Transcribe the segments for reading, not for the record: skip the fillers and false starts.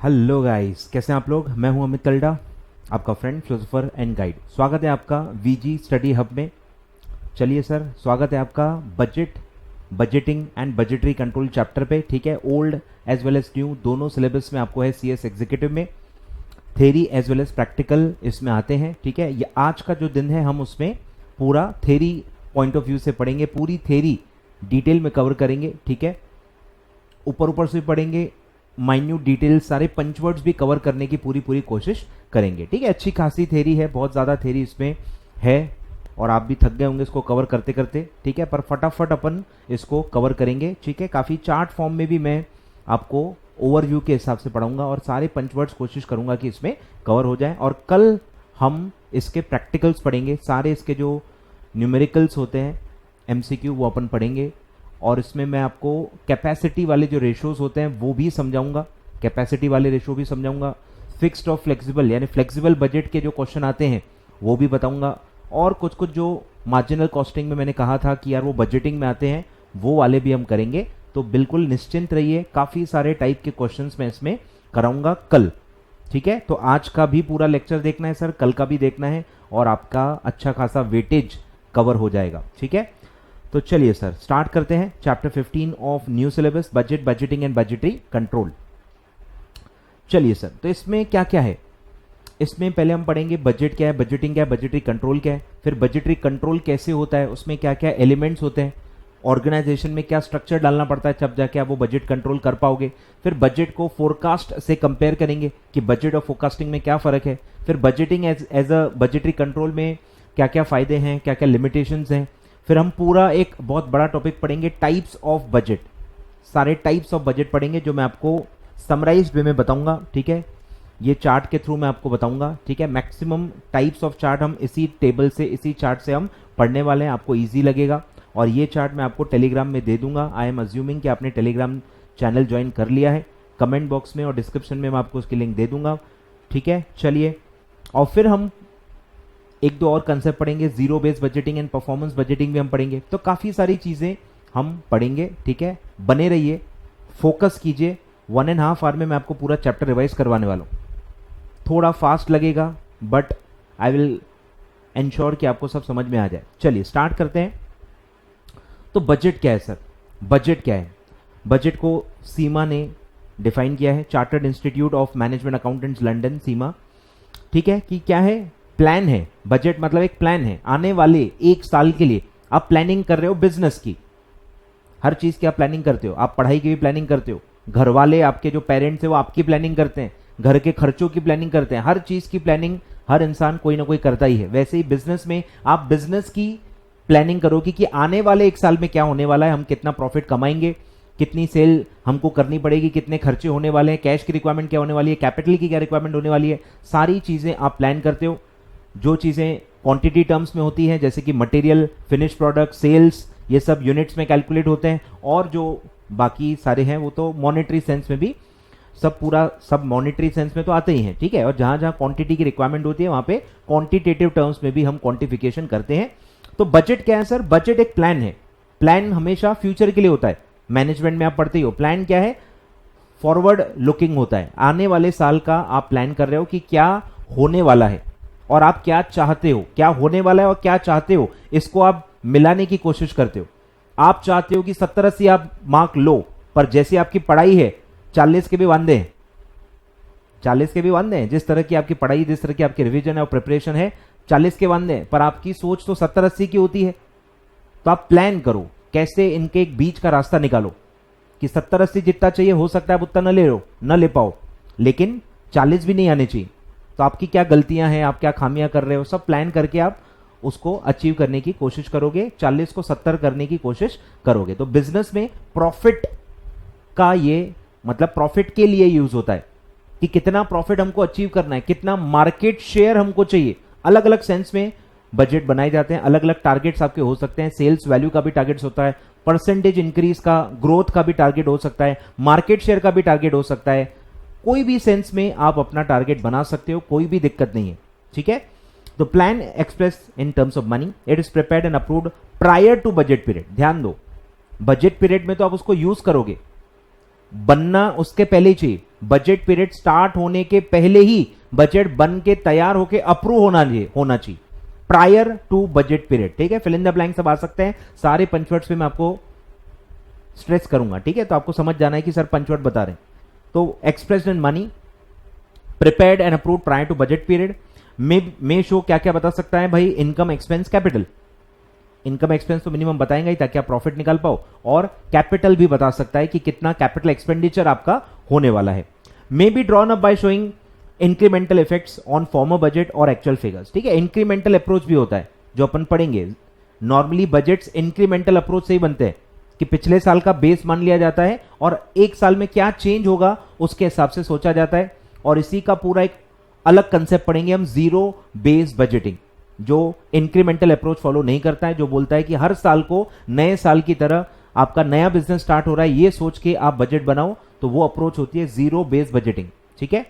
Hello guys, कैसे हैं आप लोग। मैं हूं अमित कल्डा, आपका फ्रेंड फिलोसोफर एंड गाइड। स्वागत है आपका वीजी स्टडी हब में। चलिए सर, स्वागत है आपका budgeting and budgetary control chapter पे। ठीक है, old as well as new दोनों सिलेबस में आपको है। सीएस एग्जीक्यूटिव में theory as well as practical इसमें आते हैं। ठीक है, ये आज का जो दिन है हम उसमें पूरा थेरी पॉइंट ऑफ व्यू से पढ़ेंगे, पूरी थेरी डिटेल में कवर करेंगे। ठीक है, ऊपर ऊपर से पढ़ेंगे, माइन्यूट डिटेल्स सारे पंचवर्ड्स भी कवर करने की पूरी कोशिश करेंगे। ठीक है, अच्छी खासी थेरी है, बहुत ज़्यादा थेरी इसमें है और आप भी थक गए होंगे इसको कवर करते करते। ठीक है, पर फटाफट अपन इसको कवर करेंगे। ठीक है, काफ़ी चार्ट फॉर्म में भी मैं आपको ओवरव्यू के हिसाब से पढ़ाऊंगा और सारे पंचवर्ड्स कोशिश करूंगा कि इसमें कवर हो जाए। और कल हम इसके प्रैक्टिकल्स पढ़ेंगे, सारे इसके जो न्यूमेरिकल्स होते हैं एमसीक्यू वो अपन पढ़ेंगे। और इसमें मैं आपको कैपेसिटी वाले जो रेशोज होते हैं वो भी समझाऊंगा, कैपेसिटी वाले रेशो भी समझाऊंगा। फिक्स्ड और फ्लेक्सिबल यानी फ्लेक्सिबल बजट के जो क्वेश्चन आते हैं वो भी बताऊंगा। और कुछ जो मार्जिनल कॉस्टिंग में मैंने कहा था कि यार वो बजटिंग में आते हैं, वो वाले भी हम करेंगे। तो बिल्कुल निश्चिंत रहिए, काफ़ी सारे टाइप के क्वेश्चंस मैं इसमें कराऊंगा कल। ठीक है, तो आज का भी पूरा लेक्चर देखना है सर, कल का भी देखना है और आपका अच्छा खासा वेटेज कवर हो जाएगा। ठीक है, तो चलिए सर स्टार्ट करते हैं। Chapter 15 of new syllabus, budgeting and budgetary control. चलिए सर, तो इसमें क्या क्या है। इसमें पहले हम पढ़ेंगे बजट क्या है, बजटिंग क्या है, बजटरी कंट्रोल क्या है, फिर बजटरी कंट्रोल कैसे होता है, उसमें क्या क्या एलिमेंट्स होते हैं, ऑर्गेनाइजेशन में क्या स्ट्रक्चर डालना पड़ता है तब जाके आप वो बजट कंट्रोल कर पाओगे। फिर बजट को फोरकास्ट से कंपेयर करेंगे कि बजट और फोरकास्टिंग में क्या फर्क है। फिर budgeting as a budgetary control में क्या क्या फायदे हैं, क्या क्या लिमिटेशंस हैं। फिर हम पूरा एक बहुत बड़ा टॉपिक पढ़ेंगे, टाइप्स ऑफ बजट। सारे टाइप्स ऑफ बजट पढ़ेंगे जो मैं आपको समराइज्ड वे में बताऊंगा। ठीक है, ये चार्ट के थ्रू मैं आपको बताऊंगा। ठीक है, मैक्सिमम टाइप्स ऑफ चार्ट हम इसी टेबल से, इसी चार्ट से हम पढ़ने वाले हैं, आपको इजी लगेगा। और ये चार्ट मैं आपको टेलीग्राम में दे दूंगा। आई एम अज्यूमिंग कि आपने टेलीग्राम चैनल ज्वाइन कर लिया है। कमेंट बॉक्स में और डिस्क्रिप्शन में मैं आपको उसकी लिंक दे दूंगा। ठीक है, चलिए, और फिर हम एक दो और कंसेप्ट पढ़ेंगे, zero based budgeting and performance budgeting भी हम पढ़ेंगे। तो काफ़ी सारी चीज़ें हम पढ़ेंगे। ठीक है, बने रहिए, फोकस कीजिए। 1.5 आवर में मैं आपको पूरा चैप्टर रिवाइज करवाने वाला हूँ। थोड़ा फास्ट लगेगा बट आई विल एंश्योर कि आपको सब समझ में आ जाए। चलिए स्टार्ट करते हैं। तो बजट क्या है सर, बजट क्या है। बजट को सीमा ने डिफाइन किया है, chartered institute of management accountants London, सीमा। ठीक है, कि क्या है, प्लान है। बजट मतलब एक प्लान है, आने वाले 1 साल के लिए आप प्लानिंग कर रहे हो बिजनेस की, हर चीज की आप प्लानिंग करते हो। आप पढ़ाई की भी प्लानिंग करते हो, घर वाले आपके जो पेरेंट्स है वो आपकी प्लानिंग करते हैं, घर के खर्चों की प्लानिंग करते हैं, हर चीज की प्लानिंग हर इंसान कोई ना कोई करता ही है। वैसे ही बिजनेस में आप बिजनेस की प्लानिंग करोगे कि आने वाले 1 साल में क्या होने वाला है, हम कितना प्रॉफिट कमाएंगे, कितनी सेल हमको करनी पड़ेगी, कितने खर्चे होने वाले हैं, कैश की रिक्वायरमेंट क्या होने वाली है, कैपिटल की क्या रिक्वायरमेंट होने वाली है। सारी चीजें आप प्लान करते हो। जो चीज़ें क्वांटिटी टर्म्स में होती हैं जैसे कि मटेरियल, फिनिश प्रोडक्ट, सेल्स, ये सब यूनिट्स में कैलकुलेट होते हैं। और जो बाकी सारे हैं वो तो मॉनेटरी सेंस में भी, सब मॉनेटरी सेंस में तो आते ही हैं। ठीक है, और जहां जहां क्वांटिटी की रिक्वायरमेंट होती है वहां पे क्वांटिटेटिव टर्म्स में भी हम क्वांटिफिकेशन करते हैं। तो बजट क्या है सर, बजट एक प्लान है। प्लान हमेशा फ्यूचर के लिए होता है, मैनेजमेंट में आप पढ़ते ही हो। प्लान क्या है, फॉरवर्ड लुकिंग होता है। आने वाले साल का आप प्लान कर रहे हो कि क्या होने वाला है और आप क्या चाहते हो, क्या होने वाला है और क्या चाहते हो, इसको आप मिलाने की कोशिश करते हो। आप चाहते हो कि 70-80 आप मार्क लो, पर जैसी आपकी पढ़ाई है 40 के भी वांदे हैं, 40 के भी वांदे हैं। जिस तरह की आपकी पढ़ाई, जिस तरह की आपकी रिवीजन है और प्रिपरेशन है, 40 के वांदे हैं, पर आपकी सोच तो 70-80 की होती है। तो आप प्लान करो, कैसे इनके एक बीच का रास्ता निकालो कि 70-80 जितना चाहिए हो सकता है उतना न ले पाओ, लेकिन 40 भी नहीं आने चाहिए। तो आपकी क्या गलतियां हैं, आप क्या खामियां कर रहे हो, सब प्लान करके आप उसको अचीव करने की कोशिश करोगे, 40 को 70 करने की कोशिश करोगे। तो बिजनेस में प्रॉफिट का ये मतलब प्रॉफिट के लिए यूज होता है कि कितना प्रॉफिट हमको अचीव करना है, कितना मार्केट शेयर हमको चाहिए। अलग अलग सेंस में बजट बनाए जाते हैं, अलग अलग टारगेट्स आपके हो सकते हैं। सेल्स वैल्यू का भी टारगेट्स होता है, परसेंटेज इंक्रीज का, ग्रोथ का भी टारगेट हो सकता है, मार्केट शेयर का भी टारगेट हो सकता है। कोई भी सेंस में आप अपना टारगेट बना सकते हो, कोई भी दिक्कत नहीं है। ठीक है, तो plan express in terms of money, it is prepared and approved prior to budget period. ध्यान दो, बजट पीरियड में तो आप उसको यूज करोगे, बनना उसके पहले ही चाहिए। बजट पीरियड स्टार्ट होने के पहले ही बजट बन के तैयार होके अप्रूव होना चाहिए प्रायर टू बजट पीरियड। ठीक है, फिल इन द ब्लैंक सब आ सकते हैं, सारे पंचवर्ड्स पे मैं आपको स्ट्रेस करूंगा। ठीक है, तो आपको समझ जाना है कि सर पंचवर्ड बता रहे हैं। तो expressed in money, prepared and approved prior to budget period, may show क्या क्या बता सकता है भाई, income expense capital, income expense तो मिनिमम बताएंगे ही ताकि आप प्रॉफिट निकाल पाओ, और कैपिटल भी बता सकता है कि कितना कैपिटल एक्सपेंडिचर आपका होने वाला है। May be drawn up by showing incremental effects on farmer budget और एक्चुअल फिगर्स। ठीक है, इंक्रीमेंटल अप्रोच भी होता है जो अपन पढ़ेंगे। नॉर्मली बजट्स इंक्रीमेंटल अप्रोच से ही बनते हैं कि पिछले साल का बेस मान लिया जाता है और एक साल में क्या चेंज होगा उसके हिसाब से सोचा जाता है। और इसी का पूरा एक अलग कंसेप्ट पढ़ेंगे हम, जीरो बेस बजटिंग, जो इंक्रीमेंटल अप्रोच फॉलो नहीं करता है, जो बोलता है कि हर साल को नए साल की तरह आपका नया बिजनेस स्टार्ट हो रहा है ये सोच के आप बजट बनाओ, तो वो अप्रोच होती है जीरो बेस बजटिंग। ठीक है,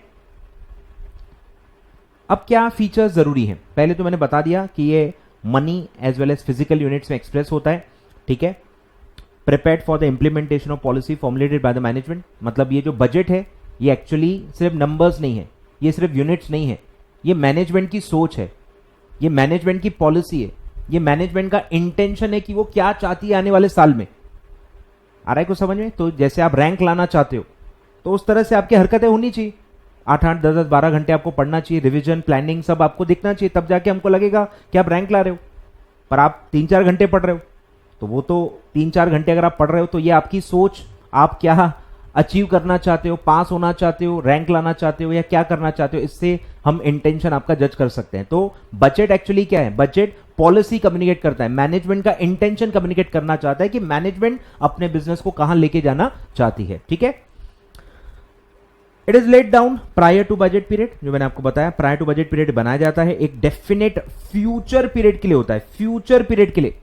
अब क्या फीचर्स जरूरी हैं, पहले तो मैंने बता दिया कि ये money as well as physical units में एक्सप्रेस होता है। ठीक है, prepared for the implementation of policy formulated by the management, मतलब ये जो बजट है ये एक्चुअली सिर्फ नंबर्स नहीं है, ये सिर्फ यूनिट्स नहीं है, ये मैनेजमेंट की सोच है, ये मैनेजमेंट की पॉलिसी है, ये मैनेजमेंट का इंटेंशन है कि वो क्या चाहती है आने वाले साल में। आ रहा है कुछ समझ में? तो जैसे आप रैंक लाना चाहते हो तो उस तरह से आपकी हरकतें होनी चाहिए, 8-8, 10-10, 12 घंटे आपको पढ़ना चाहिए, रिवीजन प्लानिंग सब आपको दिखना चाहिए, तब जाके हमको लगेगा कि आप रैंक ला रहे हो। पर आप 3-4 घंटे पढ़ रहे हो तो वो तो 3-4 घंटे अगर आप पढ़ रहे हो तो ये आपकी सोच, आप क्या अचीव करना चाहते हो, पास होना चाहते हो, रैंक लाना चाहते हो या क्या करना चाहते हो, इससे हम इंटेंशन आपका जज कर सकते हैं। तो बजट एक्चुअली क्या है, बजट पॉलिसी कम्युनिकेट करता है, मैनेजमेंट का इंटेंशन कम्युनिकेट करना चाहता है कि मैनेजमेंट अपने बिजनेस को कहां लेके जाना चाहती है। ठीक है, it is laid down prior to budget period, जो मैंने आपको बताया प्रायर टू बजट पीरियड बनाया जाता है, एक डेफिनेट फ्यूचर पीरियड के लिए होता है, फ्यूचर पीरियड के लिए,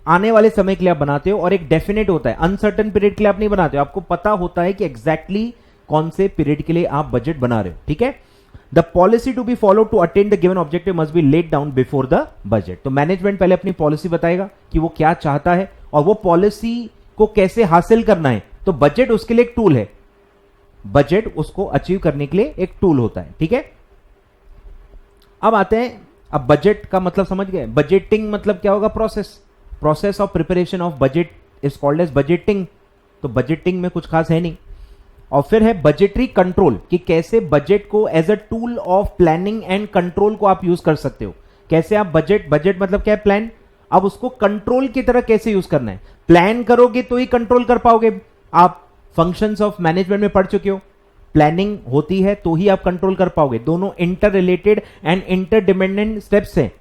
आने वाले समय के लिए आप बनाते हो, और एक डेफिनेट होता है, अनसर्टन पीरियड के लिए आप नहीं बनाते हो, आपको पता होता है कि एग्जैक्टली कौन से पीरियड के लिए आप बजट बना रहे हो। ठीक है, the policy to be follow to attain the given objective must be laid down before the budget. तो मैनेजमेंट पहले अपनी पॉलिसी बताएगा कि वो क्या चाहता है और वो पॉलिसी को कैसे हासिल करना है, तो बजट उसके लिए एक टूल है, बजट उसको अचीव करने के लिए एक टूल होता है। ठीक है, अब आते हैं, अब बजट का मतलब समझ गए, बजटिंग मतलब क्या होगा, process of preparation of budget is called as budgeting. तो बजटिंग में कुछ खास है नहीं। और फिर है बजटरी कंट्रोल, कि कैसे बजट को as a tool of planning and control को आप यूज कर सकते हो, कैसे आप बजट मतलब क्या है, प्लान, अब उसको कंट्रोल की तरह कैसे यूज करना है। प्लान करोगे तो ही कंट्रोल कर पाओगे, आप फंक्शंस ऑफ मैनेजमेंट में पढ़ चुके हो, प्लानिंग होती है तो ही आप कंट्रोल कर पाओगे, दोनों inter related and interdependent steps हैं।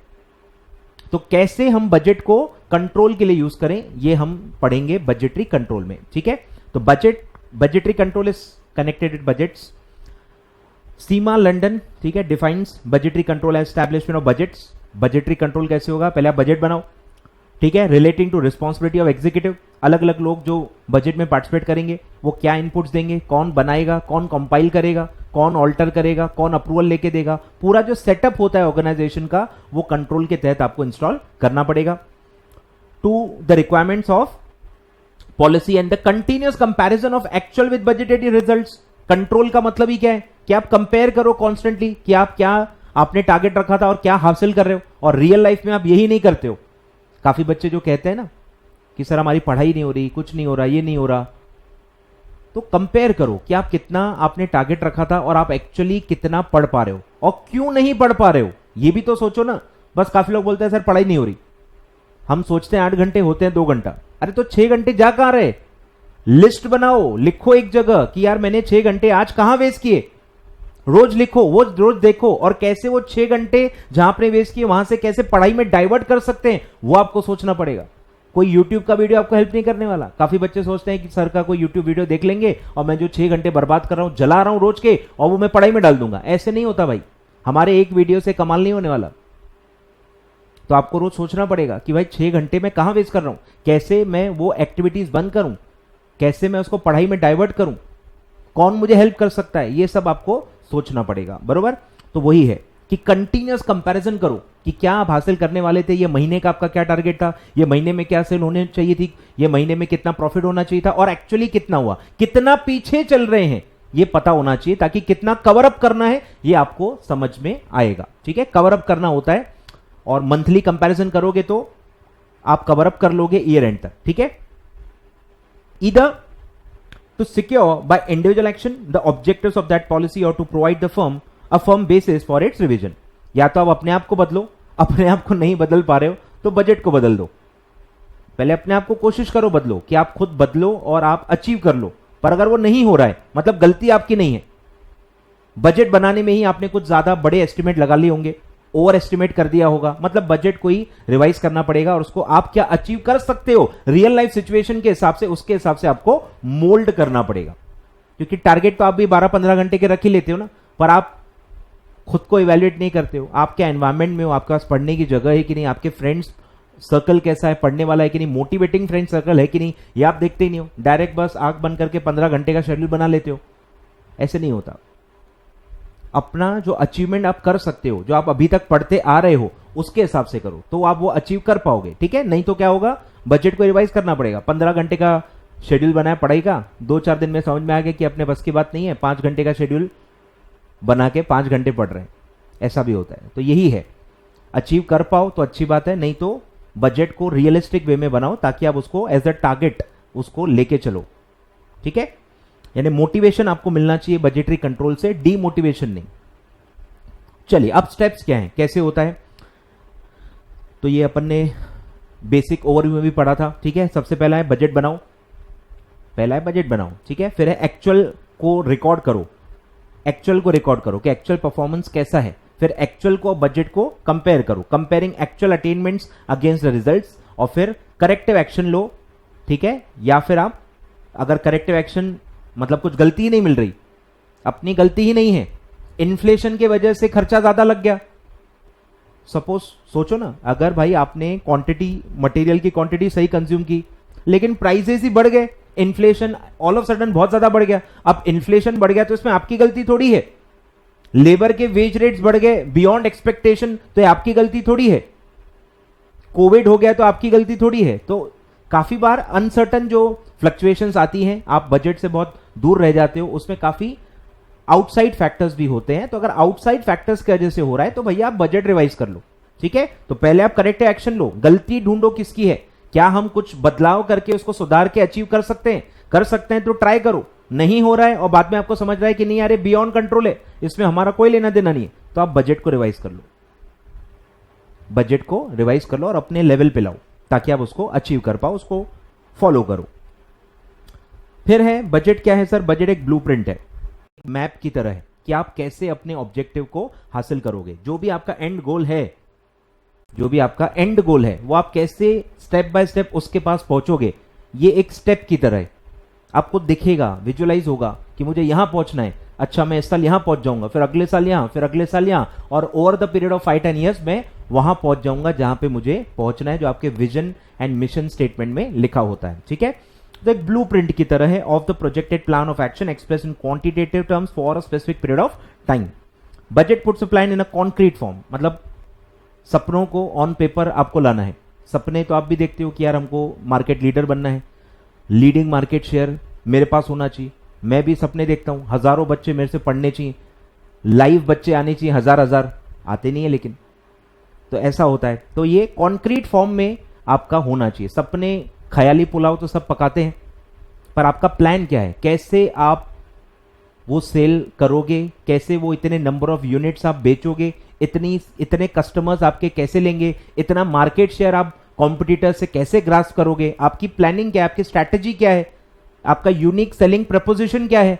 तो कैसे हम बजट को कंट्रोल के लिए यूज करें ये हम पढ़ेंगे बजटरी कंट्रोल में। ठीक है, तो budgetary control is connected with budgets. CIMA London, ठीक है, defines budgetary control as establishment of budgets. Budgetary control कैसे होगा, पहले आप बजट बनाओ, ठीक है, relating to responsibility of executive, अलग अलग लोग जो बजट में पार्टिसिपेट करेंगे वो क्या इनपुट्स देंगे, कौन बनाएगा, कौन कंपाइल करेगा, कौन ऑल्टर करेगा, कौन अप्रूवल लेके देगा, पूरा जो सेटअप होता है ऑर्गेनाइजेशन का वो कंट्रोल के तहत आपको इंस्टॉल करना पड़ेगा। To the requirements of policy and the continuous comparison of actual with budgeted results. Control का मतलब ही क्या है कि आप कंपेयर करो कॉन्स्टेंटली कि आप क्या आपने टारगेट रखा था और क्या हासिल कर रहे हो, और रियल लाइफ में आप यही नहीं करते हो। काफी बच्चे जो कहते हैं ना कि सर हमारी पढ़ाई नहीं हो रही, कुछ नहीं हो रहा, ये नहीं हो रहा, तो कंपेयर करो कि आप कितना आपने टारगेट रखा था और आप एक्चुअली कितना पढ़ पा रहे हो और क्यों नहीं पढ़ पा रहे हो, ये भी तो सोचो ना। बस काफी लोग बोलते हैं सर पढ़ाई नहीं हो रही, हम सोचते हैं 8 घंटे होते हैं 2 घंटा, अरे तो 6 घंटे जा कहां रहे, लिस्ट बनाओ, लिखो एक जगह कि यार मैंने 6 घंटे आज कहां वेस्ट किए, रोज लिखो, वो रोज देखो, और कैसे वो 6 घंटे जहां आपने वेस्ट किए वहां से कैसे पढ़ाई में डाइवर्ट कर सकते हैं वो आपको सोचना पड़ेगा। कोई YouTube का वीडियो आपको हेल्प नहीं करने वाला। काफी बच्चे सोचते हैं कि सर का कोई YouTube वीडियो देख लेंगे और मैं जो 6 घंटे बर्बाद कर रहा हूं, जला रहा हूं रोज के, और वो मैं पढ़ाई में डाल दूंगा। ऐसे नहीं होता भाई, हमारे एक वीडियो से कमाल नहीं होने वाला। तो आपको रोज सोचना पड़ेगा कि भाई 6 घंटे मैं कहां वेस्ट कर रहा हूं, कैसे मैं वो एक्टिविटीज बंद करूं, कैसे मैं उसको पढ़ाई में डाइवर्ट करूं, कौन मुझे हेल्प कर सकता है, ये सब आपको सोचना पड़ेगा, बरोबर। तो वही है कि कंटिन्यूअस कंपैरिजन करो कि क्या आप हासिल करने वाले थे, ये महीने का आपका क्या टारगेट था, ये महीने में क्या सेल होने चाहिए थी, ये महीने में कितना प्रॉफिट होना चाहिए था और एक्चुअली कितना हुआ, कितना पीछे चल रहे हैं, ये पता होना चाहिए, ताकि कितना कवर अप करना है ये आपको समझ में आएगा। ठीक है, कवर अप करना होता है, और मंथली कंपैरिजन करोगे तो आप कवर अप कर लोगे ईयर एंड तक। ठीक है, either to secure by individual action the objectives of that policy और to provide the firm a firm basis for its revision. या तो आप अपने आप को बदलो, अपने आप को नहीं बदल पा रहे हो तो बजट को बदल दो। पहले अपने आप को कोशिश करो बदलो, कि आप खुद बदलो और आप अचीव कर लो। पर अगर वो नहीं हो रहा है, मतलब गलती आपकी नहीं है, बजट बनाने में ही आपने कुछ ज्यादा बड़े एस्टिमेट लगा लिए होंगे, ओवर एस्टिमेट कर दिया होगा, मतलब बजट को ही रिवाइज करना पड़ेगा और उसको आप क्या अचीव कर सकते हो रियल लाइफ सिचुएशन के हिसाब से, उसके हिसाब से आपको मोल्ड करना पड़ेगा। क्योंकि टारगेट तो आप भी 12-15 घंटे के रख ही लेते हो ना, पर आप खुद को इवेल्युएट नहीं करते हो। आप क्या एनवायरमेंट में हो, आपके पास पढ़ने की जगह है कि नहीं, आपके फ्रेंड्स सर्कल कैसा है, पढ़ने वाला है कि नहीं, मोटिवेटिंग फ्रेंड सर्कल है कि नहीं, ये आप देखते ही नहीं हो। डायरेक्ट बस आंख बंद करके 15 घंटे का शेड्यूल बना लेते हो। ऐसे नहीं होता। अपना जो अचीवमेंट आप कर सकते हो, जो आप अभी तक पढ़ते आ रहे हो, उसके हिसाब से करो तो आप वो अचीव कर पाओगे। ठीक है, नहीं तो क्या होगा, बजट को रिवाइज करना पड़ेगा। 15 घंटे का शेड्यूल बनाया पढ़ाई का, 2-4 दिन में समझ में आ गया कि अपने बस की बात नहीं है, 5 घंटे का शेड्यूल बना के 5 घंटे पढ़ रहे हैं, ऐसा भी होता है। तो यही है, अचीव कर पाओ तो अच्छी बात है, नहीं तो बजट को रियलिस्टिक वे में बनाओ ताकि आप उसको एज अ टारगेट उसको लेके चलो। ठीक है, यानी मोटिवेशन आपको मिलना चाहिए बजटरी कंट्रोल से, डीमोटिवेशन नहीं। चलिए अब स्टेप्स क्या हैं, कैसे होता है, तो ये अपन ने बेसिक ओवरव्यू में भी पढ़ा था। ठीक है, सबसे पहला है बजट बनाओ, पहला है बजट बनाओ। ठीक है, फिर है एक्चुअल को रिकॉर्ड करो, एक्चुअल को रिकॉर्ड करो कि एक्चुअल परफॉर्मेंस कैसा है। फिर एक्चुअल को बजट को कंपेयर करो, comparing actual attainments against the results, और फिर करेक्टिव एक्शन लो। ठीक है, या फिर आप अगर करेक्टिव एक्शन मतलब कुछ गलती ही नहीं मिल रही, अपनी गलती ही नहीं है, इन्फ्लेशन की वजह से खर्चा ज्यादा लग गया, सपोज सोचो ना, अगर भाई आपने क्वांटिटी मटेरियल की क्वांटिटी सही कंज्यूम की लेकिन प्राइसेस ही बढ़ गए, इन्फ्लेशन ऑल ऑफ सडन बहुत ज्यादा बढ़ गया। अब इन्फ्लेशन बढ़ गया तो इसमें आपकी गलती थोड़ी है, लेबर के वेज रेट्स बढ़ गए बियॉन्ड एक्सपेक्टेशन तो ये आपकी गलती थोड़ी है, कोविड हो गया तो आपकी गलती थोड़ी है। तो काफी बार अनसर्टन जो फ्लक्चुएशंस आती हैं, आप बजट से बहुत दूर रह जाते हो, उसमें काफी आउटसाइड फैक्टर्स भी होते हैं। तो अगर आउटसाइड फैक्टर्स की वजह से हो रहा है तो भैया आप बजट रिवाइज कर लो। ठीक है, तो पहले आप करेक्टिव एक्शन लो, गलती ढूंढो किसकी है, क्या हम कुछ बदलाव करके उसको सुधार के अचीव कर सकते हैं, कर सकते हैं तो ट्राई करो। नहीं हो रहा है और बाद में आपको समझ रहा है कि नहीं यार बियॉन्ड कंट्रोल है, इसमें हमारा कोई लेना देना नहीं है, तो आप बजट को रिवाइज कर लो, बजट को रिवाइज कर लो और अपने लेवल पे लाओ ताकि आप उसको अचीव कर पाओ, उसको फॉलो करो। फिर है बजट क्या है सर, बजट एक ब्लूप्रिंट है, मैप की तरह है कि आप कैसे अपने ऑब्जेक्टिव को हासिल करोगे। जो भी आपका एंड गोल है, जो भी आपका एंड गोल है वो आप कैसे स्टेप बाय स्टेप उसके पास पहुंचोगे, ये एक स्टेप की तरह है। आपको दिखेगा, विजुअलाइज होगा कि मुझे यहां पहुंचना है, अच्छा मैं इस साल यहां पहुंच जाऊंगा, फिर अगले साल यहां, फिर अगले साल यहां, और over the period of 5-10 years में वहां पहुंच जाऊंगा जहां पे मुझे पहुंचना है, जो आपके विजन एंड मिशन स्टेटमेंट में लिखा होता है। ठीक है, तो एक ब्लूप्रिंट की तरह है of the projected plan of action express in quantitative terms for a specific period of time. Budget puts a plan in a concrete form, मतलब सपनों को ऑन पेपर आपको लाना है। सपने तो आप भी देखते हो कि यार हमको मार्केट लीडर बनना है, लीडिंग मार्केट शेयर मेरे पास होना चाहिए। मैं भी सपने देखता हूं, हजारों बच्चे मेरे से पढ़ने चाहिए, लाइव बच्चे आने चाहिए, हजार आते नहीं है लेकिन, तो ऐसा होता है। तो ये कॉन्क्रीट फॉर्म में आपका होना चाहिए। सपने ख्याली पुलाव तो सब पकाते हैं, पर आपका प्लान क्या है, कैसे आप वो सेल करोगे, कैसे वो इतने नंबर ऑफ यूनिट्स आप बेचोगे, इतने कस्टमर्स आपके कैसे लेंगे, इतना मार्केट शेयर आप कॉम्पिटिटर से कैसे ग्रास्प करोगे, आपकी प्लानिंग क्या है, आपकी स्ट्रैटेजी क्या है, आपका यूनिक सेलिंग प्रपोजिशन क्या है,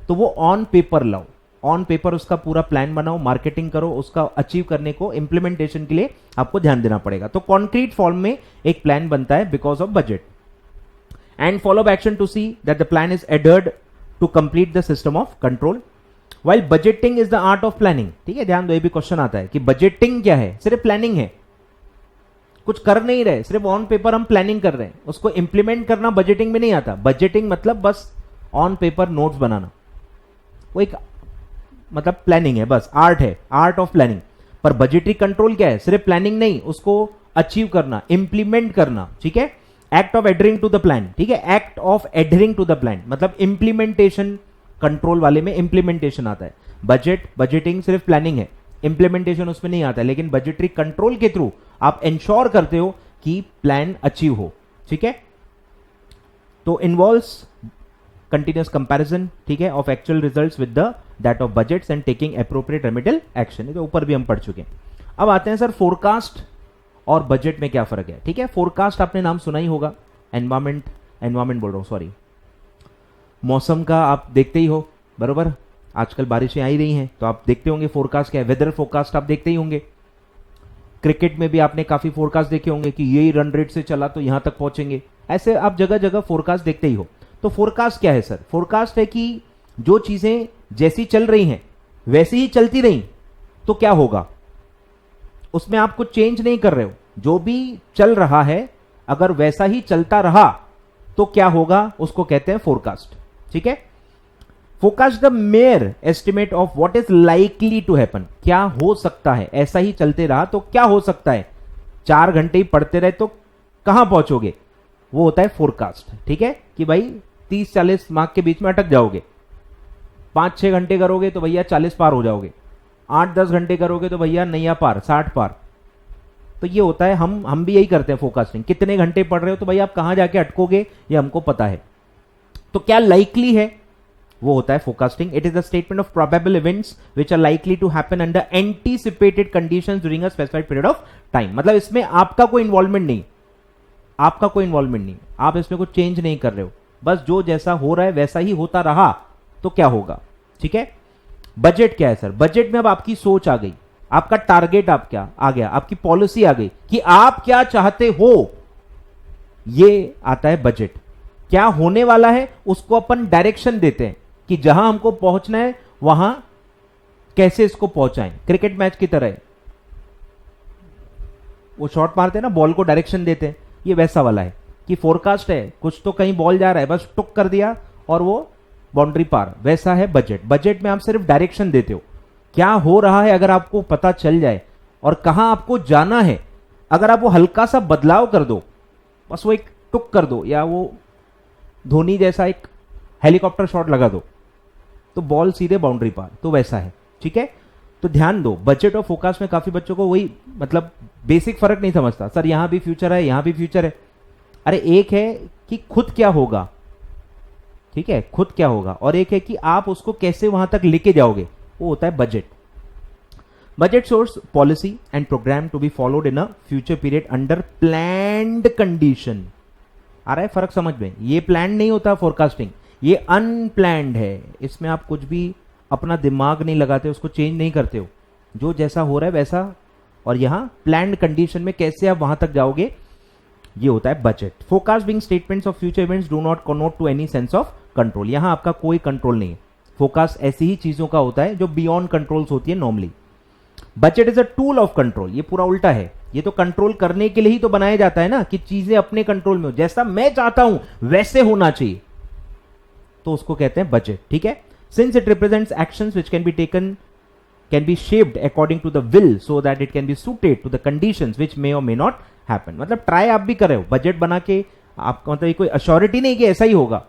तो वो ऑन पेपर लाओ, ऑन पेपर उसका पूरा प्लान बनाओ, मार्केटिंग करो, उसका अचीव करने को इंप्लीमेंटेशन के लिए आपको ध्यान देना पड़ेगा। तो कॉन्क्रीट फॉर्म में एक प्लान बनता है because of budget and follow up action to see that the plan is adhered to complete the system of control while budgeting is the art of planning. ठीक है, ध्यान दो, ये भी क्वेश्चन आता है कि बजटिंग क्या है, सिर्फ प्लानिंग है, कुछ कर नहीं रहे, सिर्फ ऑन पेपर हम प्लानिंग कर रहे हैं, उसको इंप्लीमेंट करना बजटिंग में नहीं आता। बजटिंग मतलब बस ऑन पेपर नोट्स बनाना, वो एक मतलब प्लानिंग है, बस आर्ट है, आर्ट ऑफ प्लानिंग। पर बजटरी कंट्रोल क्या है, सिर्फ प्लानिंग नहीं, उसको अचीव करना, इंप्लीमेंट करना। ठीक है, act of adhering to the plan. ठीक है, act of adhering to the plan मतलब इंप्लीमेंटेशन कंट्रोल वाले में इंप्लीमेंटेशन आता है। बजट, बजटिंग सिर्फ प्लानिंग है, इंप्लीमेंटेशन उसमें नहीं आता है, लेकिन बजटरी कंट्रोल के थ्रू आप इंश्योर करते हो कि प्लान अचीव हो। ठीक है, तो इन्वॉल्व्स कंटिन्यूअस कंपैरिजन, ठीक है, of actual results with the that of budgets and taking appropriate remedial action. तो ऊपर भी हम पढ़ चुके हैं। अब आते हैं सर फोरकास्ट और बजट में क्या फर्क है। ठीक है, फोरकास्ट आपने नाम सुना ही होगा, एनवायरमेंट बोल रहा हूं, सॉरी, मौसम का आप देखते ही हो, बरोबर। आजकल बारिशें आ ही रही हैं तो आप देखते होंगे फोरकास्ट क्या है, वेदर फोरकास्ट आप देखते ही होंगे। क्रिकेट में भी आपने काफी फोरकास्ट देखे होंगे कि यही रन रेट से चला तो यहां तक पहुंचेंगे, ऐसे आप जगह जगह फोरकास्ट देखते ही हो। तो फोरकास्ट क्या है सर? फोरकास्ट है कि जो चीजें जैसी चल रही हैं वैसी ही चलती रही तो क्या होगा, उसमें आप कुछ चेंज नहीं कर रहे हो, जो भी चल रहा है अगर वैसा ही चलता रहा तो क्या होगा, उसको कहते हैं फोरकास्ट। ठीक है, forecast the mere estimate of what is likely to happen, क्या हो सकता है, ऐसा ही चलते रहा तो क्या हो सकता है, 4 घंटे ही पढ़ते रहे तो कहां पहुंचोगे, वो होता है फोरकास्ट। ठीक है, कि भाई 30-40 मार्क के बीच में अटक जाओगे, 5-6 घंटे करोगे तो भैया 40 पार हो जाओगे, 8-10 घंटे करोगे तो भैया नैया पार, 60 पार। तो ये होता है, हम भी यही करते हैं फोरकास्टिंग। कितने घंटे पढ़ रहे हो तो भाई आप कहां जाके अटकोगे ये हमको पता है। तो क्या लाइकली है, वो होता है forecasting. It is the statement of probable events which are likely to happen under anticipated conditions during a specified period of time. मतलब इसमें आपका कोई इन्वॉल्वमेंट नहीं, आपका कोई इन्वॉल्वमेंट नहीं, आप इसमें कुछ चेंज नहीं कर रहे हो, बस जो जैसा हो रहा है वैसा ही होता रहा तो क्या होगा। ठीक है, बजट क्या है सर? बजट में अब आपकी सोच आ गई, आपका टारगेट आप क्या आ गया, आपकी पॉलिसी आ गई कि आप क्या चाहते हो, ये आता है बजट। क्या होने वाला है उसको अपन डायरेक्शन देते हैं कि जहां हमको पहुंचना है वहां कैसे इसको पहुंचाएं। क्रिकेट मैच की तरह वो शॉट मारते हैं ना, बॉल को डायरेक्शन देते हैं, ये वैसा वाला है कि फोरकास्ट है, कुछ तो कहीं बॉल जा रहा है, बस टुक कर दिया और वो बाउंड्री पार, वैसा है बजट। बजट में आप सिर्फ डायरेक्शन देते हो, क्या हो रहा है अगर आपको पता चल जाए और कहां आपको जाना है, अगर आप वो हल्का सा बदलाव कर दो, बस वो एक टुक कर दो या वो धोनी जैसा एक हेलीकॉप्टर शॉट लगा दो तो बॉल सीधे बाउंड्री पार, तो वैसा है। ठीक है, तो ध्यान दो, बजट और फोकस में काफी बच्चों को वही मतलब बेसिक फर्क नहीं समझता, सर यहां भी फ्यूचर है यहां भी फ्यूचर है। अरे एक है कि खुद क्या होगा, ठीक है, खुद क्या होगा, और एक है कि आप उसको कैसे वहां तक लेके जाओगे, वो होता है बजट। बजट शोर्स policy and programme to be followed in a future period under planned condition. आ रहा है फर्क समझ में? ये प्लान नहीं होता फोरकास्टिंग, ये अनप्लैंड है, इसमें आप कुछ भी अपना दिमाग नहीं लगाते, उसको चेंज नहीं करते हो, जो जैसा हो रहा है वैसा। और यहां प्लान्ड कंडीशन में कैसे आप वहां तक जाओगे, ये होता है budget. Forecast being statements of future events do not connote to any sense of control, यहां आपका कोई कंट्रोल नहीं है। फोरकास्ट ऐसी ही चीजों का होता है जो बियॉन्ड कंट्रोल्स होती है normally. Budget is a tool of control, ये पूरा उल्टा है, ये तो कंट्रोल करने के लिए ही तो बनाया जाता है ना, कि चीजें अपने कंट्रोल में हो, जैसा मैं चाहता हूं वैसे होना चाहिए, तो उसको कहते हैं बजट। ठीक है, since it represents actions which can be taken can be shaped according to the will so that it can be suited to the conditions which may और मे नॉट हैपन। मतलब ट्राई आप भी कर रहे हो, budget बना के आपका मतलब कोई अश्योरिटी नहीं कि ऐसा ही होगा,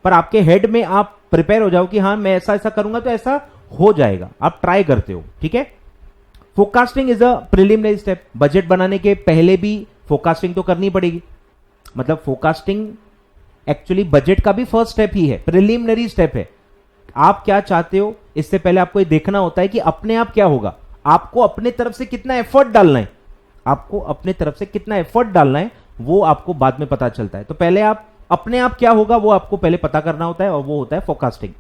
पर आपके हेड में आप प्रिपेयर हो जाओ कि हाँ मैं ऐसा ऐसा करूंगा तो ऐसा हो जाएगा, आप ट्राई करते हो। ठीक है, forecasting is a preliminary step, budget बनाने के पहले भी फोरकास्टिंग तो करनी पड़ेगी। मतलब फोरकास्टिंग एक्चुअली बजट का भी फर्स्ट स्टेप ही है, प्रिलिमिनरी स्टेप है। आप क्या चाहते हो इससे पहले आपको ये देखना होता है कि अपने आप क्या होगा, आपको अपने तरफ से कितना एफर्ट डालना है, आपको अपने तरफ से कितना एफर्ट डालना है वो आपको बाद में पता चलता है। तो पहले आप अपने आप क्या होगा वो आपको पहले पता करना होता है, और वो होता है फोरकास्टिंग।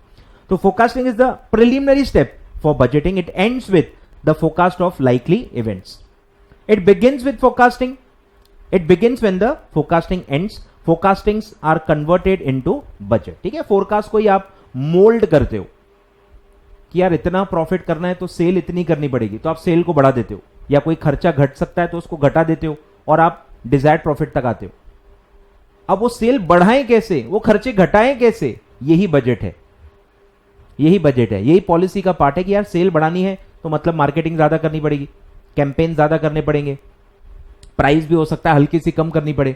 तो forecasting is the preliminary step for budgeting, it ends with the forecast of likely events. It begins with forecasting. It begins when the forecasting ends. Forecastings are converted into budget. ठीक है, forecast को ही आप mould करते हो कि यार इतना profit करना है तो सेल इतनी करनी पड़ेगी, तो आप सेल को बढ़ा देते हो, या कोई खर्चा घट सकता है तो उसको घटा देते हो और आप डिजायर्ड प्रॉफिट तक आते हो। अब वो सेल बढ़ाएं कैसे, वो खर्चे घटाएं कैसे, यही बजट है, यही बजट है, यही पॉलिसी का पार्ट है कि यार सेल बढ़ानी है तो मतलब मार्केटिंग ज्यादा करनी पड़ेगी, कैंपेन ज्यादा करने पड़ेंगे, प्राइस भी हो सकता है हल्की सी कम करनी पड़े,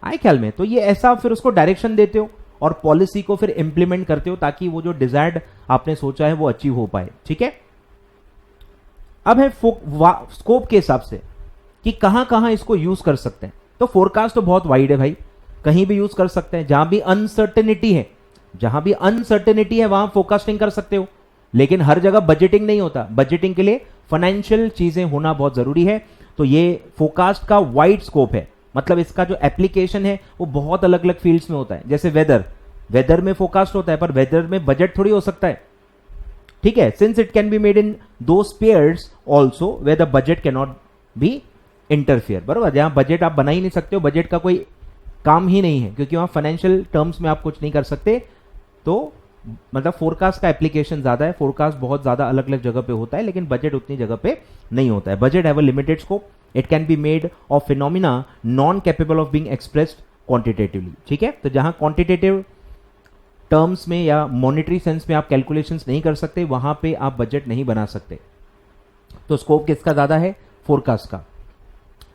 आए ख्याल में। तो ये ऐसा फिर उसको डायरेक्शन देते हो और पॉलिसी को फिर इंप्लीमेंट करते हो ताकि वो जो डिजायर्ड आपने सोचा है वो अचीव हो पाए। ठीक है, अब है स्कोप के हिसाब से कि कहां कहां इसको यूज कर सकते हैं। तो फोरकास्ट तो बहुत वाइड है भाई, कहीं भी यूज कर सकते हैं। जहां भी अनसर्टेनिटी है, जहां भी अनसर्टेनिटी है वहां फोरकास्टिंग कर सकते हो, लेकिन हर जगह बजटिंग नहीं होता। बजटिंग के लिए फाइनेंशियल चीजें होना बहुत जरूरी है। तो ये फोरकास्ट का वाइड स्कोप है, मतलब इसका जो एप्लीकेशन है वो बहुत अलग अलग फील्ड्स में होता है। जैसे वेदर में फोरकास्ट होता है, पर वेदर में बजट थोड़ी हो सकता है। ठीक है, since it can be made in two spheres also where the budget can not be interfere. बरोबर, जहां बजट आप बना ही नहीं सकते हो, बजट का कोई काम ही नहीं है, क्योंकि वहां फाइनेंशियल टर्म्स में आप कुछ नहीं कर सकते। तो मतलब फोरकास्ट का एप्लीकेशन ज्यादा है, फोरकास्ट बहुत ज्यादा अलग अलग जगह पे होता है, लेकिन बजट उतनी जगह पे नहीं होता है। Budget have a limited scope, it can be made of phenomena non capable of being expressed quantitatively. ठीक है, तो जहां क्वांटिटेटिव टर्म्स में या मॉनिटरी सेंस में आप कैलकुलेशंस नहीं कर सकते, वहां पे आप बजट नहीं बना सकते। तो स्कोप किसका ज्यादा है? फोरकास्ट का।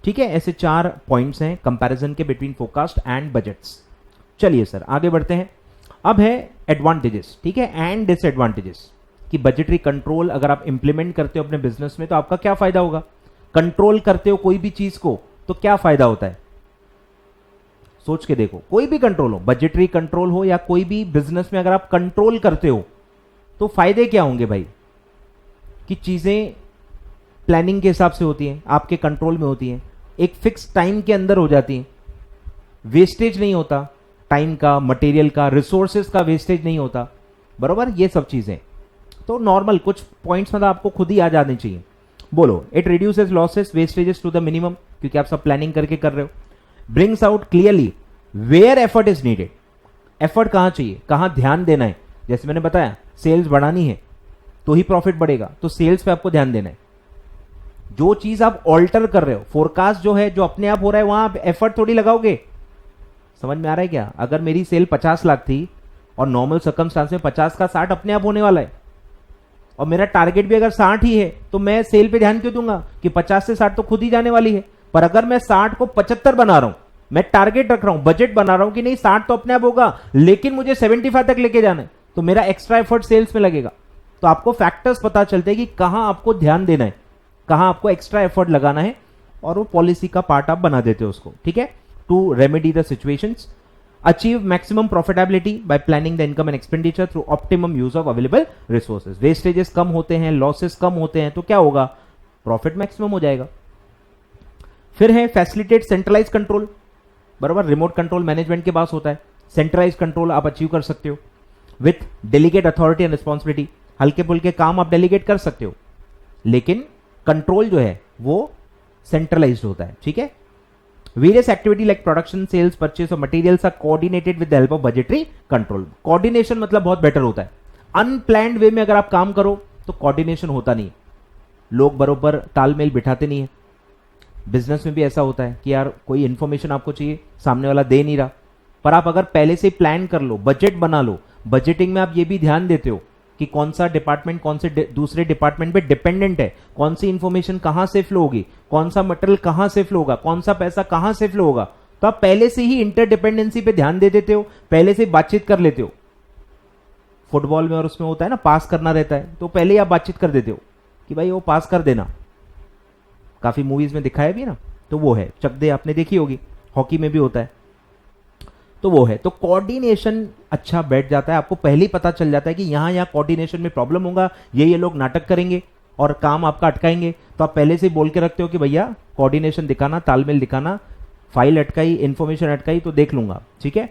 ठीक है, ऐसे 4 पॉइंट्स हैं कंपैरिजन के बिटवीन फोरकास्ट एंड बजट्स। चलिए सर आगे बढ़ते हैं। अब है एडवांटेजेस, ठीक है, एंड डिसएडवांटेजेस कि बजटरी कंट्रोल अगर आप इंप्लीमेंट करते हो अपने बिजनेस में तो आपका क्या फायदा होगा। कंट्रोल करते हो कोई भी चीज को तो क्या फायदा होता है, सोच के देखो। कोई भी कंट्रोल हो, बजटरी कंट्रोल हो या कोई भी बिजनेस में अगर आप कंट्रोल करते हो तो फायदे क्या होंगे भाई? कि चीजें प्लानिंग के हिसाब से होती हैं, आपके कंट्रोल में होती हैं, एक फिक्स टाइम के अंदर हो जाती हैं, वेस्टेज नहीं होता, टाइम का, मटेरियल का, रिसोर्सेज का वेस्टेज नहीं होता। बरोबर, ये सब चीजें तो नॉर्मल कुछ पॉइंट्स मतलब आपको खुद ही आ जाने चाहिए। बोलो, it reduces losses wastages to the minimum, क्योंकि आप सब प्लानिंग करके कर रहे हो। Brings out clearly where effort is needed, effort कहां चाहिए, कहां ध्यान देना है। जैसे मैंने बताया सेल्स बढ़ानी है तो ही प्रॉफिट बढ़ेगा, तो सेल्स पे आपको ध्यान देना है। जो चीज आप ऑल्टर कर रहे हो, फोरकास्ट जो है जो अपने आप हो रहा है, वहां आप एफर्ट थोड़ी लगाओगे। समझ में आ रहा है क्या? अगर मेरी सेल 50 लाख थी और नॉर्मल सर्कमस्टांस में 50 का 60 अपने आप होने वाला है, और मेरा टारगेट भी अगर 60 ही है, तो मैं सेल पे ध्यान क्यों दूंगा कि 50 से 60 तो खुद ही जाने वाली है। पर अगर मैं 60 को 75 बना रहा हूं, मैं टारगेट रख रहा हूं, बजट बना रहा हूं कि नहीं 60 तो अपने आप होगा, लेकिन मुझे 75 तक लेके जाना है, तो मेरा एक्स्ट्रा एफर्ट सेल्स में लगेगा। तो आपको फैक्टर्स पता चलते हैं कि कहां आपको ध्यान देना है, कहां आपको एक्स्ट्रा एफर्ट लगाना है, और वो पॉलिसी का पार्ट आप बना देते हो उसको। ठीक है, to remedy the situations, achieve maximum profitability by planning the income and expenditure through optimum use of available resources. Wastages कम होते हैं, लॉसेस कम होते हैं, तो क्या होगा? प्रॉफिट मैक्सिमम हो जाएगा। फिर है फैसिलिटेट सेंट्रलाइज कंट्रोल। बराबर, रिमोट कंट्रोल मैनेजमेंट के पास होता है, सेंट्रलाइज कंट्रोल आप अचीव कर सकते हो with delegate authority and responsibility. हल्के फुल्के काम आप डेलीगेट कर सकते हो, लेकिन कंट्रोल जो है वो सेंट्रलाइज्ड होता है। ठीक है, various activity like production, sales, purchase of materials are coordinated with the help of budgetary control. Coordination मतलब बहुत बेटर होता है। अनप्लैंड वे में अगर आप काम करो तो कोऑर्डिनेशन होता नहीं, लोग बरोबर तालमेल बिठाते नहीं है। बिजनेस में भी ऐसा होता है कि यार कोई इंफॉर्मेशन आपको चाहिए, सामने वाला दे नहीं रहा, पर आप अगर पहले से प्लान कर लो, बजट बना लो, बजटिंग में आप ये भी ध्यान देते हो कि कौन सा डिपार्टमेंट कौन से दूसरे डिपार्टमेंट पे डिपेंडेंट है, कौन सी इंफॉर्मेशन कहां से फ्लो होगी, कौन सा मटेरियल कहां से फ्लो होगा, कौन सा पैसा कहां से फ्लो होगा, तो आप पहले से ही इंटरडिपेंडेंसी पे ध्यान दे देते हो, पहले से बातचीत कर लेते हो। फुटबॉल में और उसमें होता है ना, पास करना रहता है, तो पहले ही आप बातचीत कर देते हो कि भाई वो पास कर देना। काफी मूवीज में दिखाया भी ना, तो वो है चक दे, आपने देखी होगी, हॉकी में भी होता है, तो वो है। तो कोऑर्डिनेशन अच्छा बैठ जाता है, आपको पहले ही पता चल जाता है कि यहां कोऑर्डिनेशन में प्रॉब्लम होगा, ये लोग नाटक करेंगे और काम आपका अटकाएंगे, तो आप पहले से बोल के रखते हो कि भैया कोऑर्डिनेशन दिखाना, तालमेल दिखाना, फाइल अटकाई, इंफॉर्मेशन अटकाई तो देख लूंगा। ठीक है,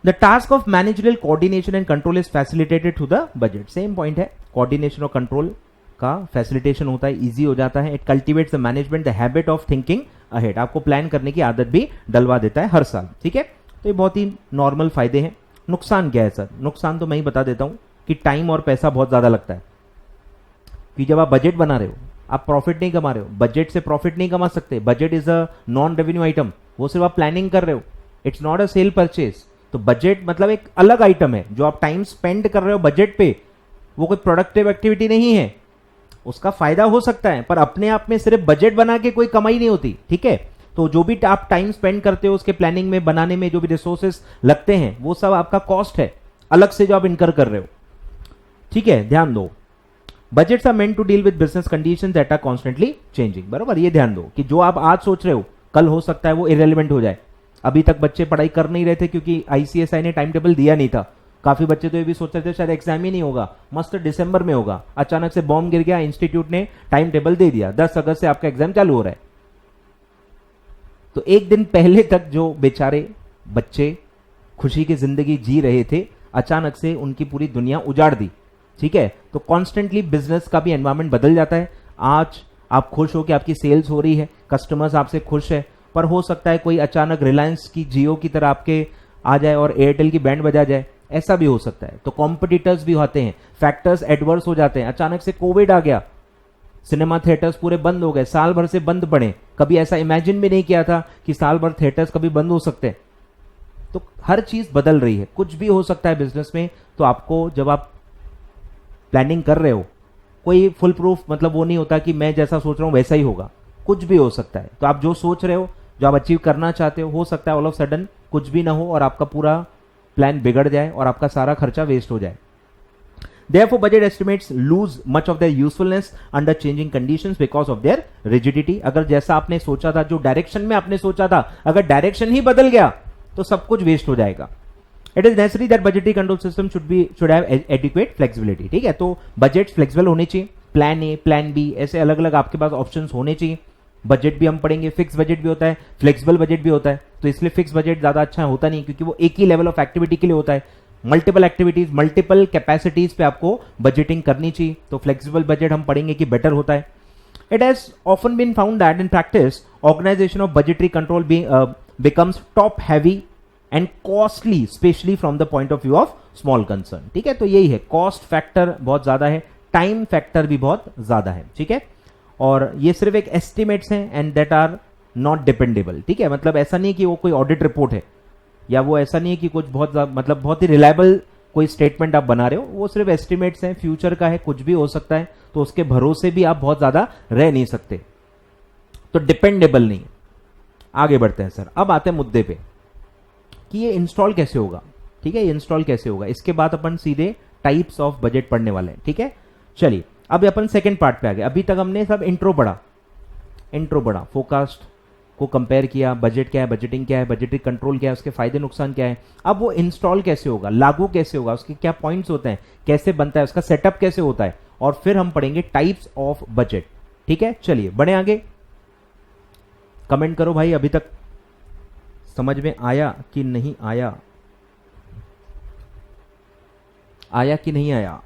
the task of managerial coordination and control is facilitated through the budget. Same point है, कोऑर्डिनेशन और कंट्रोल का फैसिलिटेशन होता है, इजी हो जाता है। It cultivates the management the habit of thinking ahead, आपको प्लान करने की आदत भी डलवा देता है हर साल। ठीक है, तो ये बहुत ही नॉर्मल फायदे हैं। नुकसान क्या है सर? नुकसान तो मैं ही बता देता हूं कि टाइम और पैसा बहुत ज्यादा लगता है, कि जब आप बजट बना रहे हो आप प्रॉफिट नहीं कमा रहे हो, बजट से प्रॉफिट नहीं कमा सकते। Budget is a non revenue item, वो सिर्फ आप प्लानिंग कर रहे हो, it's not a cell purchase. तो बजट मतलब एक अलग आइटम है, जो आप टाइम स्पेंड कर रहे हो बजट पे, वो कोई प्रोडक्टिव एक्टिविटी नहीं है। उसका फायदा हो सकता है, पर अपने आप में सिर्फ बजट बना के कोई कमाई नहीं होती। ठीक है, तो जो भी आप टाइम स्पेंड करते हो उसके प्लानिंग में, बनाने में जो भी रिसोर्सेस लगते हैं वो सब आपका कॉस्ट है अलग से जो आप इनकर कर रहे हो। ठीक है, ध्यान दो, budgets are meant to deal with business conditions that are constantly changing. बराबर, ये ध्यान दो कि जो आप आज सोच रहे हो कल हो सकता है वो इरेलीवेंट हो जाए। अभी तक बच्चे पढ़ाई कर नहीं रहे थे क्योंकि आईसीएसआई ने टाइम टेबल दिया नहीं था। काफी बच्चे तो ये भी सोच रहे थे शायद एग्जाम ही नहीं होगा, मस्त दिसंबर में होगा। अचानक से बॉम्ब गिर गया, इंस्टीट्यूट ने टाइम टेबल दे दिया, 10 अगस्त से आपका एग्जाम चालू हो रहा है। तो एक दिन पहले तक जो बेचारे बच्चे खुशी की जिंदगी जी रहे थे, अचानक से उनकी पूरी दुनिया उजाड़ दी। ठीक है, तो कॉन्स्टेंटली बिजनेस का भी एनवायरमेंट बदल जाता है। आज आप खुश हो कि आपकी सेल्स हो रही है, कस्टमर्स आपसे खुश है, पर हो सकता है कोई अचानक रिलायंस की, जियो की तरह आपके आ जाए और एयरटेल की बैंड बजा जाए, ऐसा भी हो सकता है। तो कॉम्पिटिटर्स भी होते हैं, फैक्टर्स एडवर्स हो जाते हैं। अचानक से कोविड आ गया, सिनेमा थिएटर्स पूरे बंद हो गए, साल भर से बंद पड़े। कभी ऐसा इमेजिन भी नहीं किया था कि साल भर थिएटर्स कभी बंद हो सकते हैं। तो हर चीज बदल रही है, कुछ भी हो सकता है बिजनेस में। तो आपको जब आप प्लानिंग कर रहे हो, कोई फुल प्रूफ मतलब वो नहीं होता कि मैं जैसा सोच रहा हूं वैसा ही होगा, कुछ भी हो सकता है। तो आप जो सोच रहे हो, जो आप अचीव करना चाहते हो सकता है ऑल ऑफ सडन कुछ भी ना हो और आपका पूरा प्लान बिगड़ जाए और आपका सारा खर्चा वेस्ट हो जाए। Therefore, budget estimates lose much of their usefulness under changing conditions because of their rigidity. अगर जैसा आपने सोचा था, जो डायरेक्शन में आपने सोचा था, अगर डायरेक्शन ही बदल गया तो सब कुछ वेस्ट हो जाएगा। It is necessary that budgetary control system should have adequate flexibility. ठीक है, तो बजट फ्लेक्सिबल होने चाहिए, प्लान ए, प्लान बी, ऐसे अलग अलग आपके पास ऑप्शंस होने चाहिए। बजट भी हम पढ़ेंगे, फिक्स बजट भी होता है, फ्लेक्सिबल बजट भी होता है। तो इसलिए फिक्स बजट ज्यादा अच्छा होता नहीं क्योंकि वो एक ही लेवल ऑफ एक्टिविटी के लिए होता है। मल्टीपल एक्टिविटीज, मल्टीपल कैपेसिटीज पे आपको बजटिंग करनी चाहिए। तो फ्लेक्सिबल बजट हम पढ़ेंगे कि बेटर होता है। It has often been found that in practice organisation of budgetary control becomes top heavy and costly, specially from the point of view of small concern. ठीक है, तो यही है, कॉस्ट फैक्टर बहुत ज्यादा है, टाइम फैक्टर भी बहुत ज्यादा है। ठीक है, और ये सिर्फ एक एस्टिमेट्स हैं and that are not dependable. ठीक है, मतलब ऐसा नहीं कि वो कोई ऑडिट रिपोर्ट है, या वो ऐसा नहीं है कि कुछ मतलब बहुत ही रिलायबल कोई स्टेटमेंट आप बना रहे हो। वो सिर्फ एस्टिमेट्स हैं, फ्यूचर का है, कुछ भी हो सकता है। तो उसके भरोसे भी आप बहुत ज्यादा रह नहीं सकते, तो डिपेंडेबल नहीं। आगे बढ़ते हैं सर, अब आते हैं मुद्दे पे कि ये इंस्टॉल कैसे होगा। ठीक है, ये इंस्टॉल कैसे होगा, इसके बाद अपन सीधे टाइप्स ऑफ बजट पढ़ने वाले हैं। ठीक है, चलिए अब अपन सेकंड पार्ट पे आ गए। अभी तक हमने सब इंट्रो पढ़ा, फोरकास्ट को कंपेयर किया, बजट क्या है, बजटिंग क्या है, बजटरी कंट्रोल क्या है, उसके फायदे नुकसान क्या है। अब वो इंस्टॉल कैसे होगा, लागू कैसे होगा, उसके क्या पॉइंट्स होते हैं, कैसे बनता है, उसका सेटअप कैसे होता है, और फिर हम पढ़ेंगे टाइप्स ऑफ बजट। ठीक है, चलिए बढ़े आगे। कमेंट करो भाई, अभी तक समझ में आया कि नहीं आया, आया कि नहीं आया।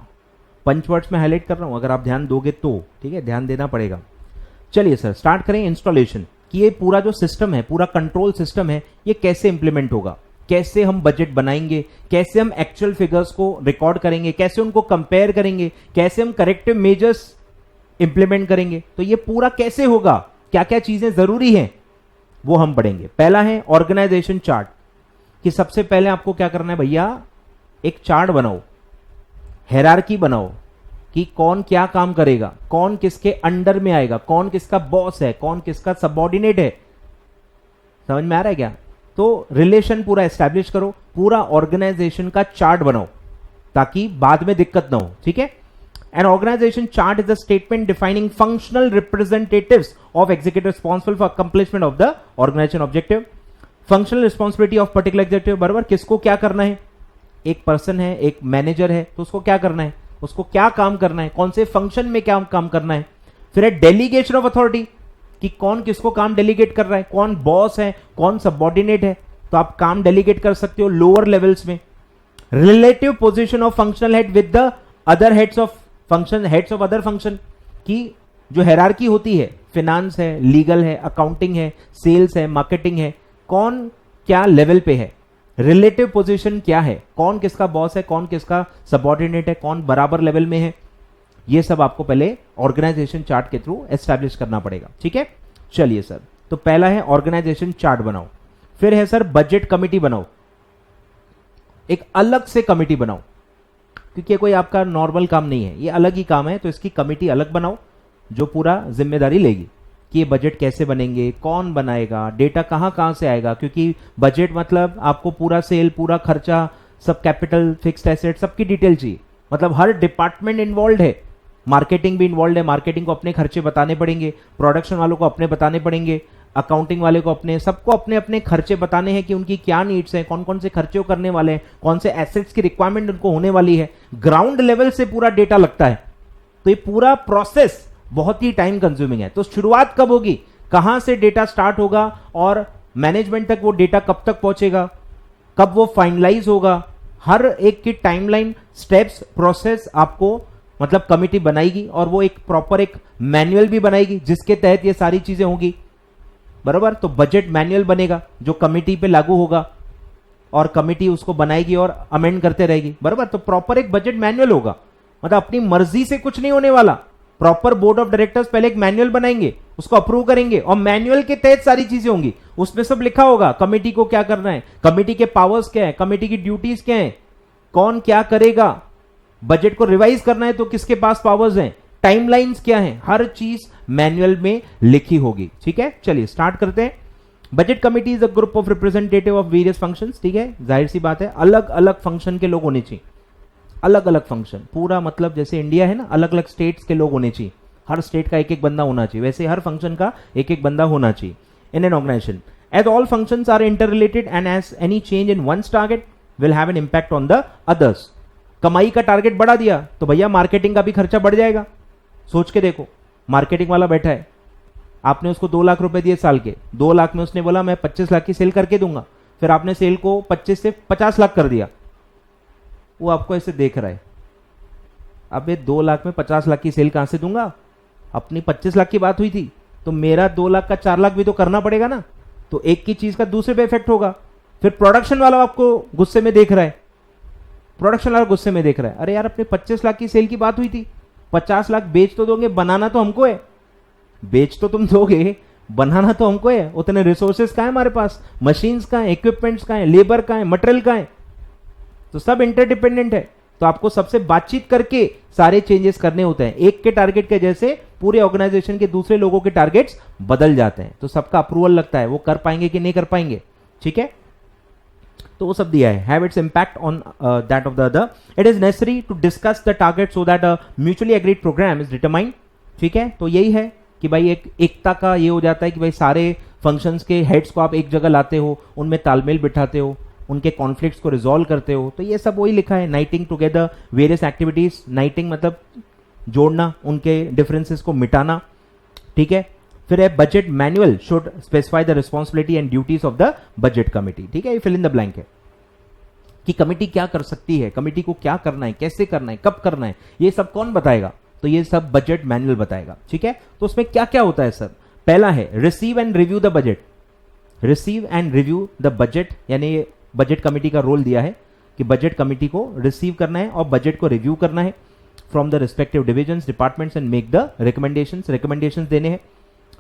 पंच वर्ड्स में हाईलाइट कर रहा हूं, अगर आप ध्यान दोगे तो। ठीक है, ध्यान देना पड़ेगा। चलिए सर, स्टार्ट करें इंस्टॉलेशन कि ये पूरा जो सिस्टम है, पूरा कंट्रोल सिस्टम है, ये कैसे इंप्लीमेंट होगा, कैसे हम बजट बनाएंगे, कैसे हम एक्चुअल फिगर्स को रिकॉर्ड करेंगे, कैसे उनको कंपेयर करेंगे, कैसे हम करेक्टिव मेजर्स इंप्लीमेंट करेंगे। तो ये पूरा कैसे होगा, क्या क्या चीजें जरूरी हैं, वो हम पढ़ेंगे। पहला है ऑर्गेनाइजेशन चार्ट, कि सबसे पहले आपको क्या करना है भैया, एक चार्ट बनाओ, हायरार्की बनाओ कि कौन क्या काम करेगा, कौन किसके अंडर में आएगा, कौन किसका बॉस है, कौन किसका सबऑर्डिनेट है। समझ में आ रहा है क्या? तो रिलेशन पूरा एस्टैब्लिश करो, पूरा ऑर्गेनाइजेशन का चार्ट बनाओ ताकि बाद में दिक्कत ना हो। ठीक है, An organization chart is a statement defining functional representatives of executive responsible for accomplishment of the organization objective. Functional responsibility of particular executive, बराबर, किसको क्या करना है, एक पर्सन है, एक मैनेजर है, तो उसको क्या करना है, उसको क्या काम करना है, कौन से फंक्शन में क्या काम करना है। फिर है डेलीगेशन ऑफ अथॉरिटी, कि कौन किसको काम डेलीगेट कर रहा है, कौन बॉस है, कौन सबऑर्डिनेट है, तो आप काम डेलीगेट कर सकते हो लोअर लेवल्स में। Relative position of functional head with the other heads of function, heads of other function, की जो हायरार्की होती है, फिनांस है, लीगल है, अकाउंटिंग है, सेल्स है, मार्केटिंग है, कौन क्या लेवल पे है, रिलेटिव पोजीशन क्या है, कौन किसका बॉस है, कौन किसका सबऑर्डिनेट है, कौन बराबर लेवल में है, ये सब आपको पहले ऑर्गेनाइजेशन चार्ट के थ्रू एस्टैब्लिश करना पड़ेगा। ठीक है, चलिए सर, तो पहला है ऑर्गेनाइजेशन चार्ट बनाओ। फिर है सर बजट कमिटी बनाओ, एक अलग से कमिटी बनाओ, क्योंकि कोई आपका नॉर्मल काम नहीं है, ये अलग ही काम है, तो इसकी कमिटी अलग बनाओ जो पूरा जिम्मेदारी लेगी। कि ये बजट कैसे बनेंगे, कौन बनाएगा, डेटा कहाँ कहाँ से आएगा, क्योंकि बजट मतलब आपको पूरा सेल, पूरा खर्चा, सब कैपिटल, फिक्स्ड एसेट, सबकी डिटेल चाहिए। मतलब हर डिपार्टमेंट इन्वॉल्व है, मार्केटिंग भी इन्वॉल्व है, मार्केटिंग को अपने खर्चे बताने पड़ेंगे, प्रोडक्शन वालों को अपने बताने पड़ेंगे, अकाउंटिंग वाले को अपने, सबको अपने अपने खर्चे बताने हैं कि उनकी क्या नीड्स हैं, कौन कौन से खर्चे करने वाले हैं, कौन से एसेट्स की रिक्वायरमेंट उनको होने वाली है। ग्राउंड लेवल से पूरा डेटा लगता है, तो ये पूरा प्रोसेस बहुत ही टाइम कंज्यूमिंग है। तो शुरुआत कब होगी, कहां से डेटा स्टार्ट होगा और मैनेजमेंट तक वो डेटा कब तक पहुंचेगा, कब वो फाइनलाइज होगा, हर एक की टाइमलाइन, स्टेप्स, प्रोसेस आपको मतलब कमिटी बनाएगी और वो एक प्रॉपर एक मैनुअल भी बनाएगी जिसके तहत ये सारी चीजें होंगी, बराबर। तो बजट मैनुअल बनेगा जो कमिटी पे लागू होगा और कमिटी उसको बनाएगी और अमेंड करते रहेगी, बराबर। तो प्रॉपर एक बजट मैनुअल होगा, मतलब अपनी मर्जी से कुछ नहीं होने वाला। प्रॉपर बोर्ड ऑफ डायरेक्टर्स पहले एक मैनुअल बनाएंगे, उसको अप्रूव करेंगे और मैनुअल के तहत सारी चीजें होंगी। उसमें सब लिखा होगा, कमिटी को क्या करना है, कमिटी के पावर्स क्या है, कमिटी की ड्यूटीज क्या है, कौन क्या करेगा, बजट को रिवाइज करना है तो किसके पास पावर्स हैं, टाइमलाइंस क्या है, हर चीज मैनुअल में लिखी होगी। ठीक है, चलिए स्टार्ट करते हैं। Budget committee is a group of representative of various functions. ठीक है, जाहिर सी बात है अलग अलग फंक्शन के लोग होने चाहिए, अलग अलग फंक्शन, पूरा मतलब जैसे इंडिया है ना, अलग अलग स्टेट्स के लोग होने चाहिए, हर स्टेट का एक एक बंदा होना चाहिए, वैसे हर फंक्शन का एक एक बंदा होना चाहिए in an organisation. As all functions are inter related and as any change in one's target will have an impact on the others. कमाई का टारगेट बढ़ा दिया तो भैया मार्केटिंग का भी खर्चा बढ़ जाएगा। सोच के देखो, मार्केटिंग वाला बैठा है, आपने उसको 2 लाख रुपए दिए साल के, 2 लाख में उसने बोला मैं 25 लाख की सेल करके दूंगा, फिर आपने सेल को 25 से 50 लाख कर दिया। वो आपको ऐसे देख रहा है, अब ये 2 लाख में 50 लाख की सेल कहां से दूंगा, अपनी 25 लाख की बात हुई थी तो मेरा 2 लाख का 4 लाख भी तो करना पड़ेगा ना। तो एक की चीज का दूसरे पे इफेक्ट होगा। फिर प्रोडक्शन वाला आपको गुस्से में देख रहा है, प्रोडक्शन वाला गुस्से में देख रहा है, अरे यार अपने 25 लाख की सेल की बात हुई थी, 50 लाख बेच तो दोगे, बनाना तो हमको है, बेच तो तुम दोगे, बनाना तो हमको है। उतने रिसोर्सेस कहां है हमारे पास, मशीन्स कहां है, इक्विपमेंट्स कहां है, लेबर कहां है, मटेरियल कहां है, तो सब इंटरडिपेंडेंट है। तो आपको सबसे बातचीत करके सारे चेंजेस करने होते हैं। एक के टारगेट के जैसे पूरे ऑर्गेनाइजेशन के दूसरे लोगों के टारगेट्स बदल जाते हैं, तो सबका अप्रूवल लगता है, वो कर पाएंगे कि नहीं कर पाएंगे। ठीक है, तो वो सब दिया है। Have its impact on that of the other. It is necessary to discuss the target so that a mutually agreed programme is determined. ठीक है, तो यही है कि भाई एक एकता का ये हो जाता है कि भाई सारे फंक्शंस के हेड्स को आप एक जगह लाते हो, उनमें तालमेल बिठाते हो, उनके कॉन्फ्लिक्ट्स को रिजॉल्व करते हो, तो ये सब वही लिखा है। नाइटिंग टुगेदर वेरियस एक्टिविटीज, नाइटिंग मतलब जोड़ना, उनके डिफरेंसेस को मिटाना। ठीक है, फिर है budget manual should specify the responsibility and duties of the budget committee. ठीक है, ये फिल इन द ब्लैंक है कि कमिटी क्या कर सकती है, कमिटी को क्या करना है, कैसे करना है, कब करना है, ये सब कौन बताएगा, तो ये सब बजट मैनुअल बताएगा। ठीक है, तो उसमें क्या क्या होता है सर, पहला है receive and review the budget. Receive and review the budget, यानी बजट कमिटी का रोल दिया है कि बजट कमिटी को रिसीव करना है और बजट को रिव्यू करना है from the respective divisions, departments and make the recommendations, recommendations देने हैं।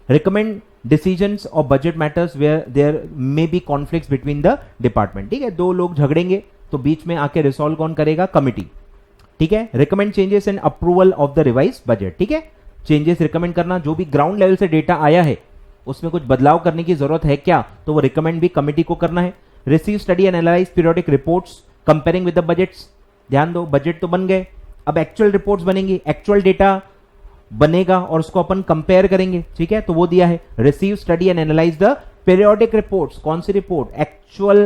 रिकमेंड डिसीजंस और budget matters where there may be conflicts between the department. ठीक है, दो लोग झगड़ेंगे तो बीच में आके रिसॉल्व कौन करेगा, कमिटी। ठीक है, recommend changes and approval of the revise budget. ठीक है, चेंजेस रिकमेंड करना, जो भी ग्राउंड लेवल से डेटा आया है उसमें कुछ बदलाव करने की जरूरत है क्या, तो वो रिकमेंड भी कमिटी को करना है। Receive, study and analyse periodic reports comparing with the budgets. ध्यान दो, बजट तो बन गए, अब एक्चुअल रिपोर्ट्स बनेंगी, एक्चुअल डेटा बनेगा और उसको अपन कंपेयर करेंगे। ठीक है, तो वो दिया है receive, study and analyse the periodic reports. कौन सी रिपोर्ट, एक्चुअल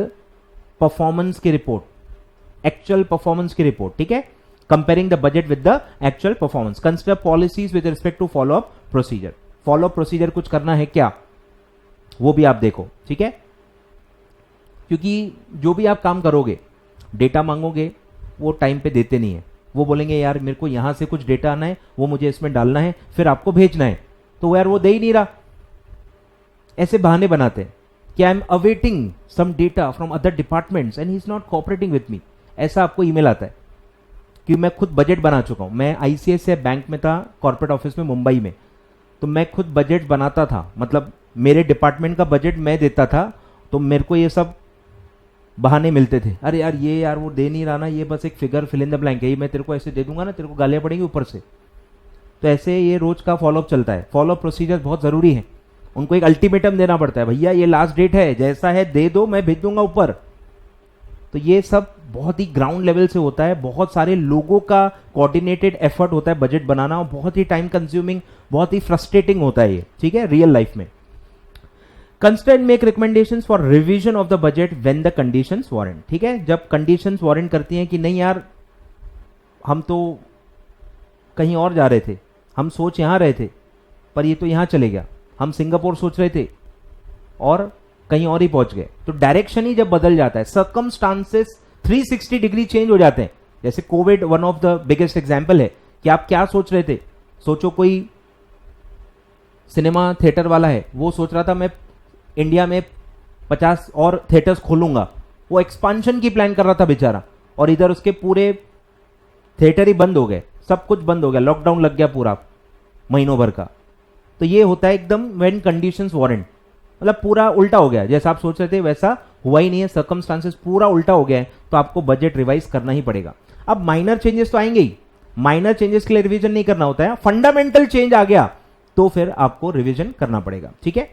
परफॉर्मेंस की रिपोर्ट, एक्चुअल परफॉर्मेंस की रिपोर्ट। ठीक है, comparing the budget with the actual performance. Consider policies with respect to follow up procedure. Follow up procedure कुछ करना है क्या, वो भी आप देखो। ठीक है, क्योंकि जो भी आप काम करोगे, डेटा मांगोगे, वो टाइम पे देते नहीं है। वो बोलेंगे यार मेरे को यहां से कुछ डेटा आना है, वो मुझे इसमें डालना है, फिर आपको भेजना है, तो यार वो दे ही नहीं रहा। ऐसे बहाने बनाते हैं कि I am awaiting some data from other departments and he is not cooperating with me. ऐसा आपको ईमेल आता है कि मैं खुद बजट बना चुका हूं। मैं आईसीआईसीआई बैंक में था, कॉर्पोरेट ऑफिस में मुंबई में, तो मैं खुद बजट बनाता था, मतलब मेरे डिपार्टमेंट का बजट मैं देता था, तो मेरे को ये सब बहाने मिलते थे। अरे यार ये यार वो दे नहीं रहा ना, ये बस एक figure fill in the blank है, ये मैं तेरे को ऐसे दे दूंगा ना, तेरे को गालियां पड़ेंगी ऊपर से। तो ऐसे ये रोज का फॉलोअप चलता है। फॉलोअप प्रोसीजर बहुत जरूरी है। उनको एक अल्टीमेटम देना पड़ता है, भैया ये लास्ट डेट है, जैसा है दे दो, मैं भेज दूंगा ऊपर। तो ये सब बहुत ही ग्राउंड लेवल से होता है, बहुत सारे लोगों का कोऑर्डिनेटेड एफर्ट होता है बजट बनाना, और बहुत ही टाइम कंज्यूमिंग, बहुत ही फ्रस्ट्रेटिंग होता है ये, ठीक है, रियल लाइफ में। Consider and make recommendations for revision of the budget when the conditions warrant, ठीक है, जब कंडीशंस वारंट करती हैं कि नहीं यार हम तो कहीं और जा रहे थे, हम सोच यहां रहे थे पर ये तो यहां चले गया, हम सिंगापुर सोच रहे थे और कहीं और ही पहुंच गए। तो डायरेक्शन ही जब बदल जाता है, सर्कमस्टांसेस 360 डिग्री चेंज हो जाते हैं। जैसे Covid one of the biggest example है कि आप क्या सोच रहे थे, सोचो कोई सिनेमा थिएटर वाला है, वो सोच रहा था मैं इंडिया में 50 और थिएटर्स खोलूंगा, वो एक्सपांशन की प्लान कर रहा था बेचारा, और इधर उसके पूरे थिएटर ही बंद हो गए, सब कुछ बंद हो गया, लॉकडाउन लग गया पूरा महीनों भर का। तो ये होता है एकदम व्हेन कंडीशंस वारंट, मतलब पूरा उल्टा हो गया, जैसा आप सोच रहे थे वैसा हुआ ही नहीं है, सर्कमस्टांसेस पूरा उल्टा हो गया है, तो आपको बजट रिवाइज करना ही पड़ेगा। अब माइनर चेंजेस तो आएंगे ही, माइनर चेंजेस के लिए रिवीजन नहीं करना होता है, फंडामेंटल चेंज आ गया तो फिर आपको रिवीजन करना पड़ेगा, ठीक है।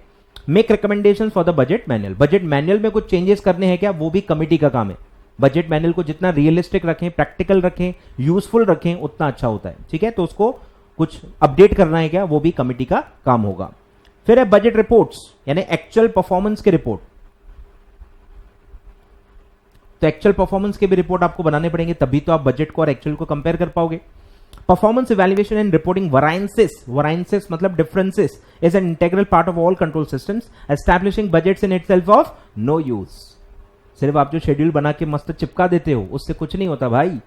Make recommendations for the budget manual, budget manual में कुछ चेंजेस करने हैं क्या, वो भी कमिटी का काम है। बजट मैनुअल को जितना रियलिस्टिक रखें, प्रैक्टिकल रखें, यूजफुल रखें, उतना अच्छा होता है, ठीक है। तो उसको कुछ अपडेट करना है क्या, वो भी कमिटी का काम होगा। फिर है बजट रिपोर्ट्स, यानी एक्चुअल परफॉर्मेंस के रिपोर्ट। तो एक्चुअल परफॉर्मेंस के भी रिपोर्ट आपको बनाने पड़ेंगे, तभी तो आप बजट को और एक्चुअल को कंपेयर कर पाओगे। Performance evaluation and reporting variances, variances मतलब differences, is an integral part of all control systems, establishing budgets in itself of no use. सिर्फ आप जो शेड्यूल बना के मस्त चिपका देते हो, उससे कुछ नहीं होता भाई,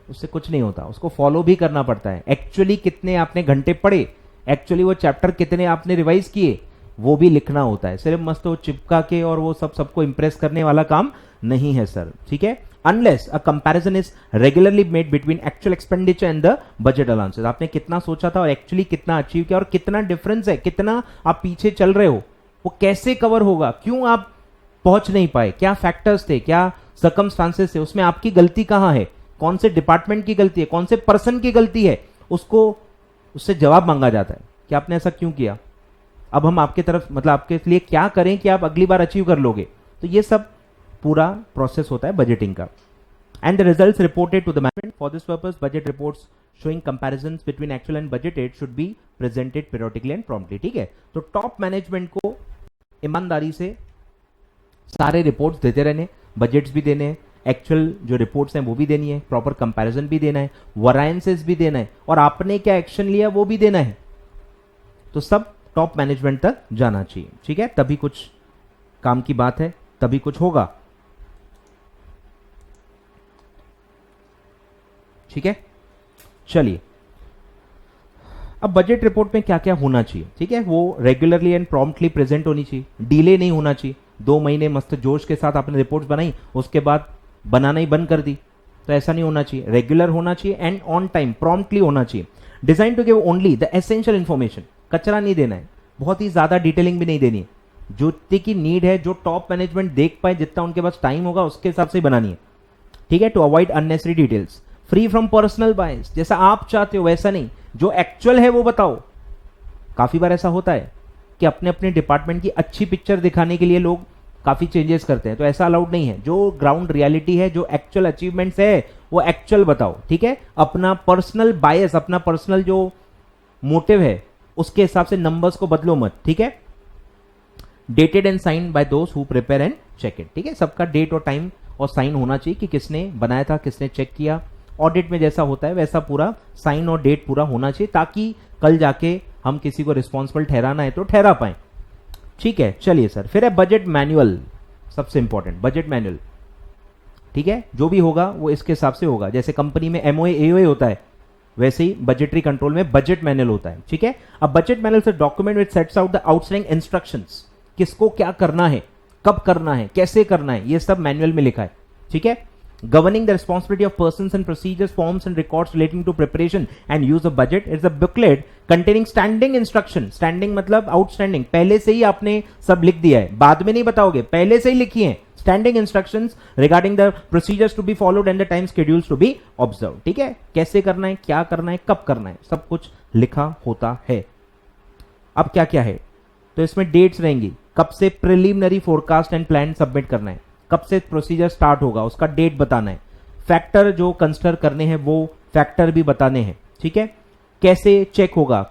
उससे कुछ नहीं होता, उसको फॉलो भी करना पड़ता है। एक्चुअली कितने आपने घंटे पढ़े, एक्चुअली वो चैप्टर कितने आपने रिवाइज किए, वो भी लिखना होता है। सिर्फ मस्त वो चिपका के और वो सबको इंप्रेस करने वाला काम नहीं है सर, ठीक है। Unless a comparison is regularly made between actual expenditure and the budget allowances, आपने कितना सोचा था और एक्चुअली कितना अचीव किया, और कितना डिफरेंस है, कितना आप पीछे चल रहे हो, वो कैसे कवर होगा, क्यों आप पहुंच नहीं पाए, क्या फैक्टर्स थे, क्या सर्कमस्टांसेस थे, उसमें आपकी गलती कहां है, कौन से डिपार्टमेंट की गलती है, कौन से पर्सन की गलती है, उसको उससे जवाब मांगा जाता है कि आपने ऐसा क्यों किया, अब हम आपके तरफ मतलब आपके लिए क्या करें कि आप अगली बार अचीव कर लोगे। तो ये सब पूरा प्रोसेस होता है बजटिंग का। And the results reported to the management, for this purpose budget reports showing comparisons between actual and budgeted should be presented periodically and promptly, ठीक है। तो टॉप मैनेजमेंट को ईमानदारी से सारे रिपोर्ट्स देते रहने, बजट्स भी देने हैं, एक्चुअल जो रिपोर्ट्स हैं वो भी देनी है, प्रॉपर कंपैरिजन भी देना है, वरायंसेस भी देना है, और आपने क्या एक्शन लिया वो भी देना है। तो सब टॉप मैनेजमेंट तक जाना चाहिए, ठीक है, तभी कुछ काम की बात है, तभी कुछ होगा, ठीक है। चलिए, अब बजट रिपोर्ट में क्या क्या होना चाहिए, ठीक है, वो रेगुलरली एंड प्रॉम्प्टली प्रेजेंट होनी चाहिए, डिले नहीं होना चाहिए। 2 महीने मस्त जोश के साथ आपने रिपोर्ट्स बनाई, उसके बाद बनाना ही बंद कर दी, तो ऐसा नहीं होना चाहिए, रेगुलर होना चाहिए एंड ऑन टाइम प्रॉम्प्टली होना चाहिए। Design to give only the essential information, कचरा नहीं देना है, बहुत ही ज्यादा डिटेलिंग भी नहीं देनी है, जो इतनी की नीड है, जो टॉप मैनेजमेंट देख पाए, जितना उनके पास टाइम होगा उसके हिसाब से बनानी है, ठीक है। To avoid unnecessary details, free from personal bias, जैसा आप चाहते हो वैसा नहीं, जो एक्चुअल है वो बताओ। काफी बार ऐसा होता है कि अपने अपने डिपार्टमेंट की अच्छी पिक्चर दिखाने के लिए लोग काफी चेंजेस करते हैं, तो ऐसा अलाउड नहीं है। जो ग्राउंड रियलिटी है, जो एक्चुअल अचीवमेंट्स है, वो एक्चुअल बताओ, ठीक है। अपना पर्सनल बायस, अपना पर्सनल जो मोटिव है, उसके हिसाब से नंबर्स को बदलो मत, ठीक है। Dated and sign by those who prepare and check it, ठीक है। सबका डेट और टाइम और साइन होना चाहिए कि किसने बनाया था, किसने चेक किया। ऑडिट में जैसा होता है वैसा पूरा साइन और डेट पूरा होना चाहिए, ताकि कल जाके हम किसी को रिस्पॉन्सिबल ठहराना है तो ठहरा पाए, ठीक है। चलिए सर, फिर है बजट मैनुअल, सबसे इंपॉर्टेंट बजट मैनुअल, ठीक है। जो भी होगा वो इसके हिसाब से होगा, जैसे कंपनी में एमओए एओए होता है, वैसे ही बजटरी कंट्रोल में बजट मैनुअल होता है, ठीक है। अब बजट मैनुअल से document which sets out the outstanding instructions, किसको क्या करना है, कब करना है, कैसे करना है, ये सब मैनुअल में लिखा है, ठीक है। Governing the responsibility of persons and procedures, forms and records relating to preparation and use of budget is a booklet containing standing instruction. Standing मतलब outstanding, पहले से ही आपने सब लिख दिया है, बाद में नहीं बताओगे, पहले से ही लिखी है। Standing instructions regarding the procedures to be followed and the time schedules to be observed, ठीक है। कैसे करना है, क्या करना है, कब करना है, सब कुछ लिखा होता है। अब क्या क्या है, तो इसमें डेट्स रहेंगी, कब से preliminary forecast and plan submit करना है, कब से प्रोसीजर स्टार्ट होगा उसका डेट बताना है, फैक्टर जो कंसिडर करने हैं वो फैक्टर भी बताने हैं, ठीक है, कैसे चेक होगा,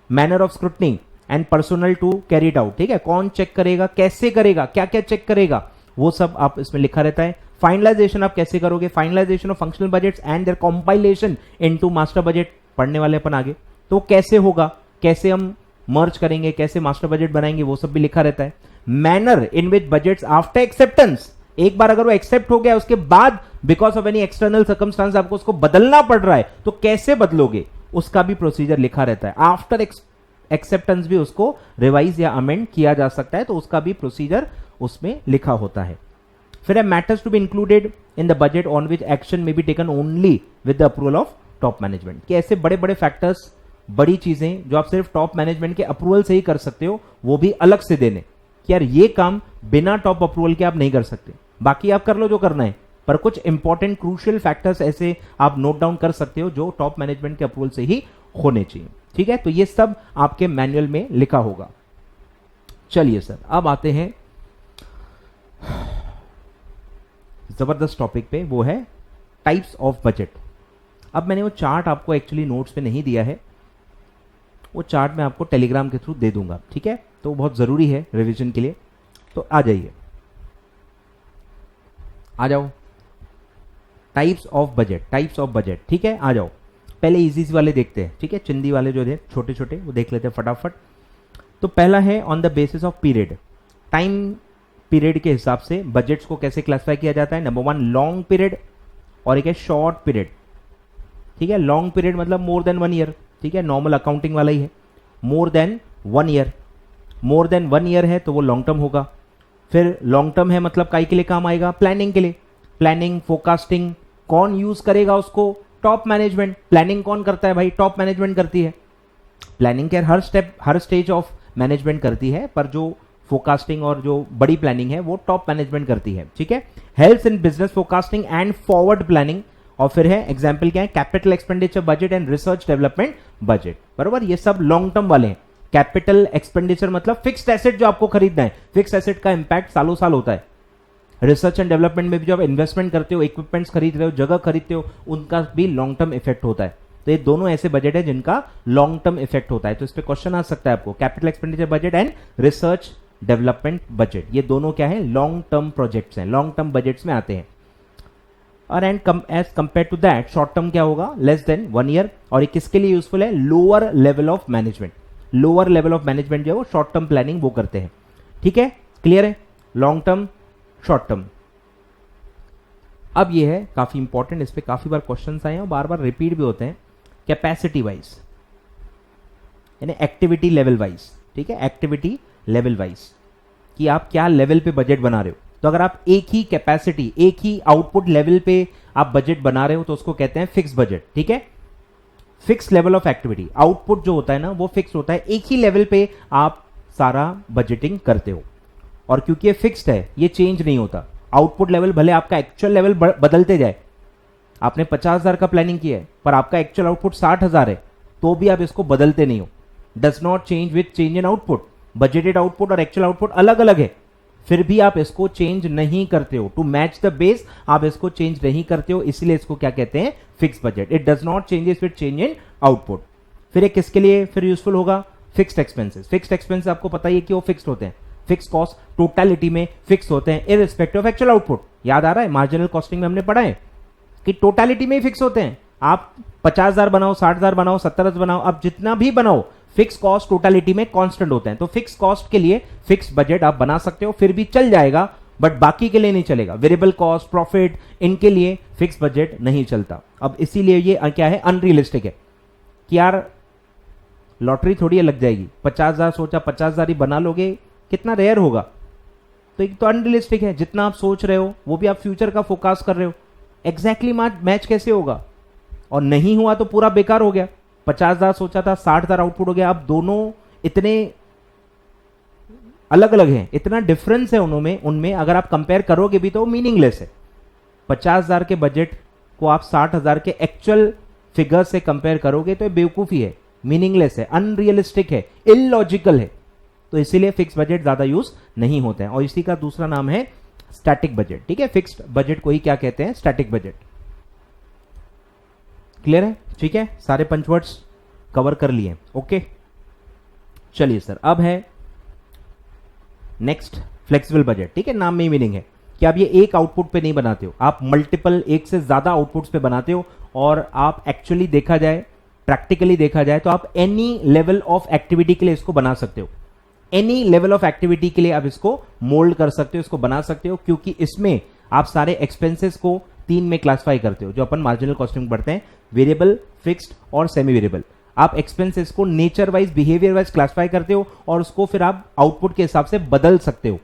manner of scrutiny and personnel to carry it out, ठीक है, कौन चेक करेगा, कैसे करेगा, क्या क्या चेक करेगा, वो सब आप इसमें लिखा रहता है। फाइनलाइजेशन आप कैसे करोगे, finalisation of functional budgets and their compilation into master budget, पढ़ने वाले अपन आगे, तो कैसे होगा, कैसे हम मर्ज करेंगे, कैसे मास्टर बजट बनाएंगे, वो सब भी लिखा रहता है। Manner in which budgets after acceptance, एक बार अगर वो एक्सेप्ट हो गया उसके बाद because of any external circumstance आपको उसको बदलना पड़ रहा है तो कैसे बदलोगे, उसका भी प्रोसीजर लिखा रहता है। आफ्टर एक्सेप्टेंस भी उसको रिवाइज या अमेंड किया जा सकता है, तो उसका भी प्रोसीजर उसमें लिखा होता है। फिर है matters to be included in the budget on which action may be taken only with the approval of top management, कि ऐसे बड़े बड़े फैक्टर्स, बड़ी चीजें जो आप सिर्फ टॉप मैनेजमेंट के अप्रूवल से ही कर सकते हो, वो भी अलग से देने कि यार ये काम बिना टॉप अप्रूवल के आप नहीं कर सकते, बाकी आप कर लो जो करना है, पर कुछ इंपॉर्टेंट क्रूशियल फैक्टर्स ऐसे आप नोट डाउन कर सकते हो जो टॉप मैनेजमेंट के अप्रूवल से ही होने चाहिए, ठीक है। तो ये सब आपके मैनुअल में लिखा होगा। चलिए सर, अब आते हैं जबरदस्त टॉपिक पे, वो है टाइप्स ऑफ बजट। अब मैंने वो चार्ट आपको एक्चुअली नोट्स पे नहीं दिया है, वो चार्ट मैं आपको टेलीग्राम के थ्रू दे दूंगा, ठीक है, तो बहुत जरूरी है रिवीजन के लिए। तो आ जाइए, आ जाओ, types of budget, types of budget, ठीक है, आ जाओ। पहले इजी वाले देखते हैं, ठीक है, चिंदी वाले जो है छोटे छोटे वो देख लेते हैं फटाफट। तो पहला है on the basis of period, time period के हिसाब से बजट्स को कैसे क्लासिफाई किया जाता है। नंबर 1 लॉन्ग पीरियड और एक है शॉर्ट पीरियड, ठीक है। लॉन्ग पीरियड मतलब मोर देन 1 ईयर, ठीक है, नॉर्मल अकाउंटिंग वाला ही है। More than 1 year, more than 1 year है तो वो लॉन्ग टर्म होगा। फिर लॉन्ग टर्म है मतलब काई के लिए काम आएगा, प्लानिंग के लिए, प्लानिंग फोरकास्टिंग, कौन यूज करेगा उसको, टॉप मैनेजमेंट। प्लानिंग कौन करता है भाई, टॉप मैनेजमेंट करती है। प्लानिंग के हर स्टेप हर स्टेज ऑफ मैनेजमेंट करती है, पर जो फोरकास्टिंग और जो बड़ी प्लानिंग है वो टॉप मैनेजमेंट करती है, ठीक है। Helps in business forecasting and forward planning. और फिर है एग्जाम्पल क्या है, capital expenditure budget and research development budget, बरोबर, ये सब लॉन्ग टर्म वाले हैं। कैपिटल एक्सपेंडिचर मतलब फिक्स्ड एसेट जो आपको खरीदना है, फिक्स्ड एसेट का इंपैक्ट सालों साल होता है। रिसर्च एंड डेवलपमेंट में भी जो आप इन्वेस्टमेंट करते हो, इक्विपमेंट्स खरीद रहे हो, जगह खरीदते हो, उनका भी लॉन्ग टर्म इफेक्ट होता है। तो ये दोनों ऐसे बजट है जिनका लॉन्ग टर्म इफेक्ट होता है। तो इस पे क्वेश्चन आ सकता है आपको, capital expenditure budget and research development budget, ये दोनों क्या है, लॉन्ग टर्म प्रोजेक्ट्स हैं, लॉन्ग टर्म बजट्स में आते हैं। और and as compare to that short term क्या होगा, लेस देन 1 ईयर। और ये किसके लिए यूजफुल है, lower level of management. Lower level of management जो है वो शॉर्ट टर्म प्लानिंग वो करते हैं, ठीक है, क्लियर है। Long term, short term. अब ये है काफी इंपॉर्टेंट, इस पे काफी बार क्वेश्चंस आए हैं और बार बार रिपीट भी होते हैं। कैपेसिटी वाइज यानी एक्टिविटी लेवल वाइज, ठीक है, एक्टिविटी लेवल वाइज कि आप क्या लेवल पे बजट बना रहे हो। तो अगर आप एक ही कैपेसिटी, एक ही आउटपुट लेवल पे आप बजट बना रहे हो तो उसको कहते हैं फिक्स बजट, ठीक है। Fix level of activity, output जो होता है ना वो फिक्स होता है, एक ही लेवल पे आप सारा बजटिंग करते हो। और क्योंकि ये फिक्स्ड है, ये चेंज नहीं होता। आउटपुट लेवल भले आपका एक्चुअल लेवल बदलते जाए, आपने 50,000 का प्लानिंग किया है पर आपका एक्चुअल आउटपुट 60,000 है, तो भी आप इसको बदलते नहीं हो। Does not change with change in output. Budgeted output और एक्चुअल आउटपुट अलग अलग है, फिर भी आप इसको चेंज नहीं करते हो। टू मैच द बेस आप इसको चेंज नहीं करते हो, इसलिए इसको क्या कहते हैं, fix budget. It does not changes with change in output. फिर एक किसके लिए फिर यूजफुल होगा, फिक्स्ड एक्सपेंसेस। फिक्स्ड एक्सपेंसेस आपको पता ही है कि वो फिक्स्ड होते हैं, फिक्स कॉस्ट टोटलिटी में फिक्स होते हैं इररिस्पेक्टिव ऑफ एक्चुअल आउटपुट। याद आ रहा है, मार्जिनल कॉस्टिंग में हमने पढ़ा है कि टोटलिटी में ही फिक्स होते हैं। आप 50,000 बनाओ, 60,000 बनाओ, 70,000 बनाओ, अब जितना भी बनाओ, फिक्स कॉस्ट टोटलिटी में कांस्टेंट होते हैं। तो फिक्स कॉस्ट के लिए फिक्स बजट आप बना सकते हो, फिर भी चल जाएगा, बट बाकी के लिए नहीं चलेगा। वेरिएबल कॉस्ट, प्रॉफिट, इनके लिए फिक्स बजट नहीं चलता। अब इसीलिए ये क्या है, अनरियलिस्टिक है कि यार लॉटरी थोड़ी लग जाएगी, 50,000 सोचा 50,000 ही बना लोगे, कितना रेयर होगा। तो एक तो अनरियलिस्टिक है, जितना आप सोच रहे हो वो भी आप फ्यूचर का फोकस कर रहे हो, एग्जैक्टली मैच कैसे होगा। और नहीं हुआ तो पूरा बेकार हो गया। 50,000 सोचा था, 60,000 आउटपुट हो गया। अब दोनों इतने अलग अलग हैं, इतना डिफरेंस है उनमें अगर आप कंपेयर करोगे भी तो मीनिंगलेस है। 50,000 के बजट को आप 60,000 के एक्चुअल फिगर से कंपेयर करोगे तो बेवकूफी है, मीनिंगलेस है, अनरियलिस्टिक है, इलॉजिकल है। तो इसीलिए फिक्स बजट ज्यादा यूज नहीं होते हैं, और इसी का दूसरा नाम है स्टैटिक बजट। ठीक है, फिक्स्ड बजट को ही क्या कहते हैं, स्टैटिक बजट। क्लियर है? ठीक है, सारे पंचवर्ड्स कवर कर लिए। ओके, चलिए सर, अब है नेक्स्ट फ्लेक्सिबल बजट। ठीक है, नाम में ही मीनिंग है कि आप ये एक आउटपुट पे नहीं बनाते हो, आप मल्टीपल, एक से ज्यादा आउटपुट्स पे बनाते हो, और आप एक्चुअली देखा जाए, प्रैक्टिकली देखा जाए तो आप एनी लेवल ऑफ एक्टिविटी के लिए इसको बना सकते हो, एनी लेवल ऑफ एक्टिविटी के लिए आप इसको मोल्ड कर सकते हो, इसको बना सकते हो, क्योंकि इसमें आप सारे एक्सपेंसेस को 3 में क्लासिफाई करते हो, जो अपन मार्जिनल कॉस्टिंग पढ़ते हैं, वेरिएबल, फिक्स्ड और सेमी वेरिएबल। आप एक्सपेंसेस को nature wise, behaviour wise classify करते हो, और उसको फिर आप आउटपुट के हिसाब से बदल सकते हो।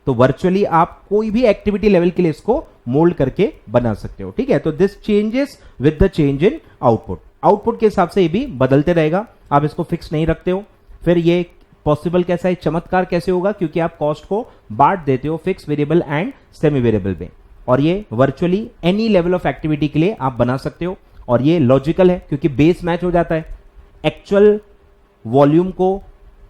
तो वर्चुअली आप कोई भी एक्टिविटी लेवल के लिए इसको मोल्ड करके बना सकते हो। ठीक है, तो this changes with the change in output, output के हिसाब से ये भी बदलते रहेगा, आप इसको फिक्स नहीं रखते हो। फिर ये पॉसिबल कैसा है, चमत्कार कैसे होगा, क्योंकि आप कॉस्ट को बांट देते हो fix, variable and semi variable में, और ये virtually any level of activity के लिए आप बना सकते हो। और ये लॉजिकल है क्योंकि बेस मैच हो जाता है, एक्चुअल वॉल्यूम को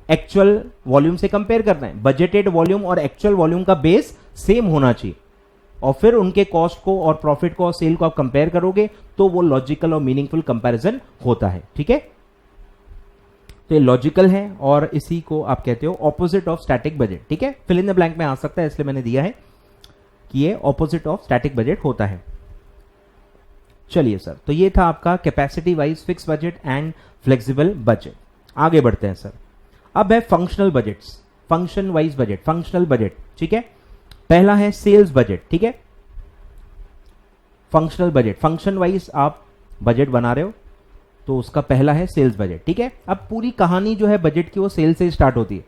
एक्चुअल वॉल्यूम से कंपेयर करना है, बजटेड वॉल्यूम और एक्चुअल वॉल्यूम का बेस सेम होना चाहिए, और फिर उनके कॉस्ट को और प्रॉफिट को और सेल को आप कंपेयर करोगे तो वो लॉजिकल और मीनिंगफुल कंपैरिजन होता है। ठीक है, तो ये लॉजिकल है, और इसी को आप कहते हो ऑपोजिट ऑफ स्टैटिक बजट। ठीक है, फिल इन द ब्लैंक में आ सकता है, इसलिए मैंने दिया है कि ये ऑपोजिट ऑफ स्टैटिक बजट होता है। चलिए सर, तो ये था आपका capacity wise fix budget and flexible budget. आगे बढ़ते हैं सर, अब है functional budgets, function wise budget, functional budget. ठीक है, पहला है सेल्स बजट। ठीक है, फंक्शनल बजट, फंक्शन वाइज आप बजट बना रहे हो तो उसका पहला है सेल्स बजट। ठीक है, अब पूरी कहानी जो है बजट की वो सेल से स्टार्ट होती है।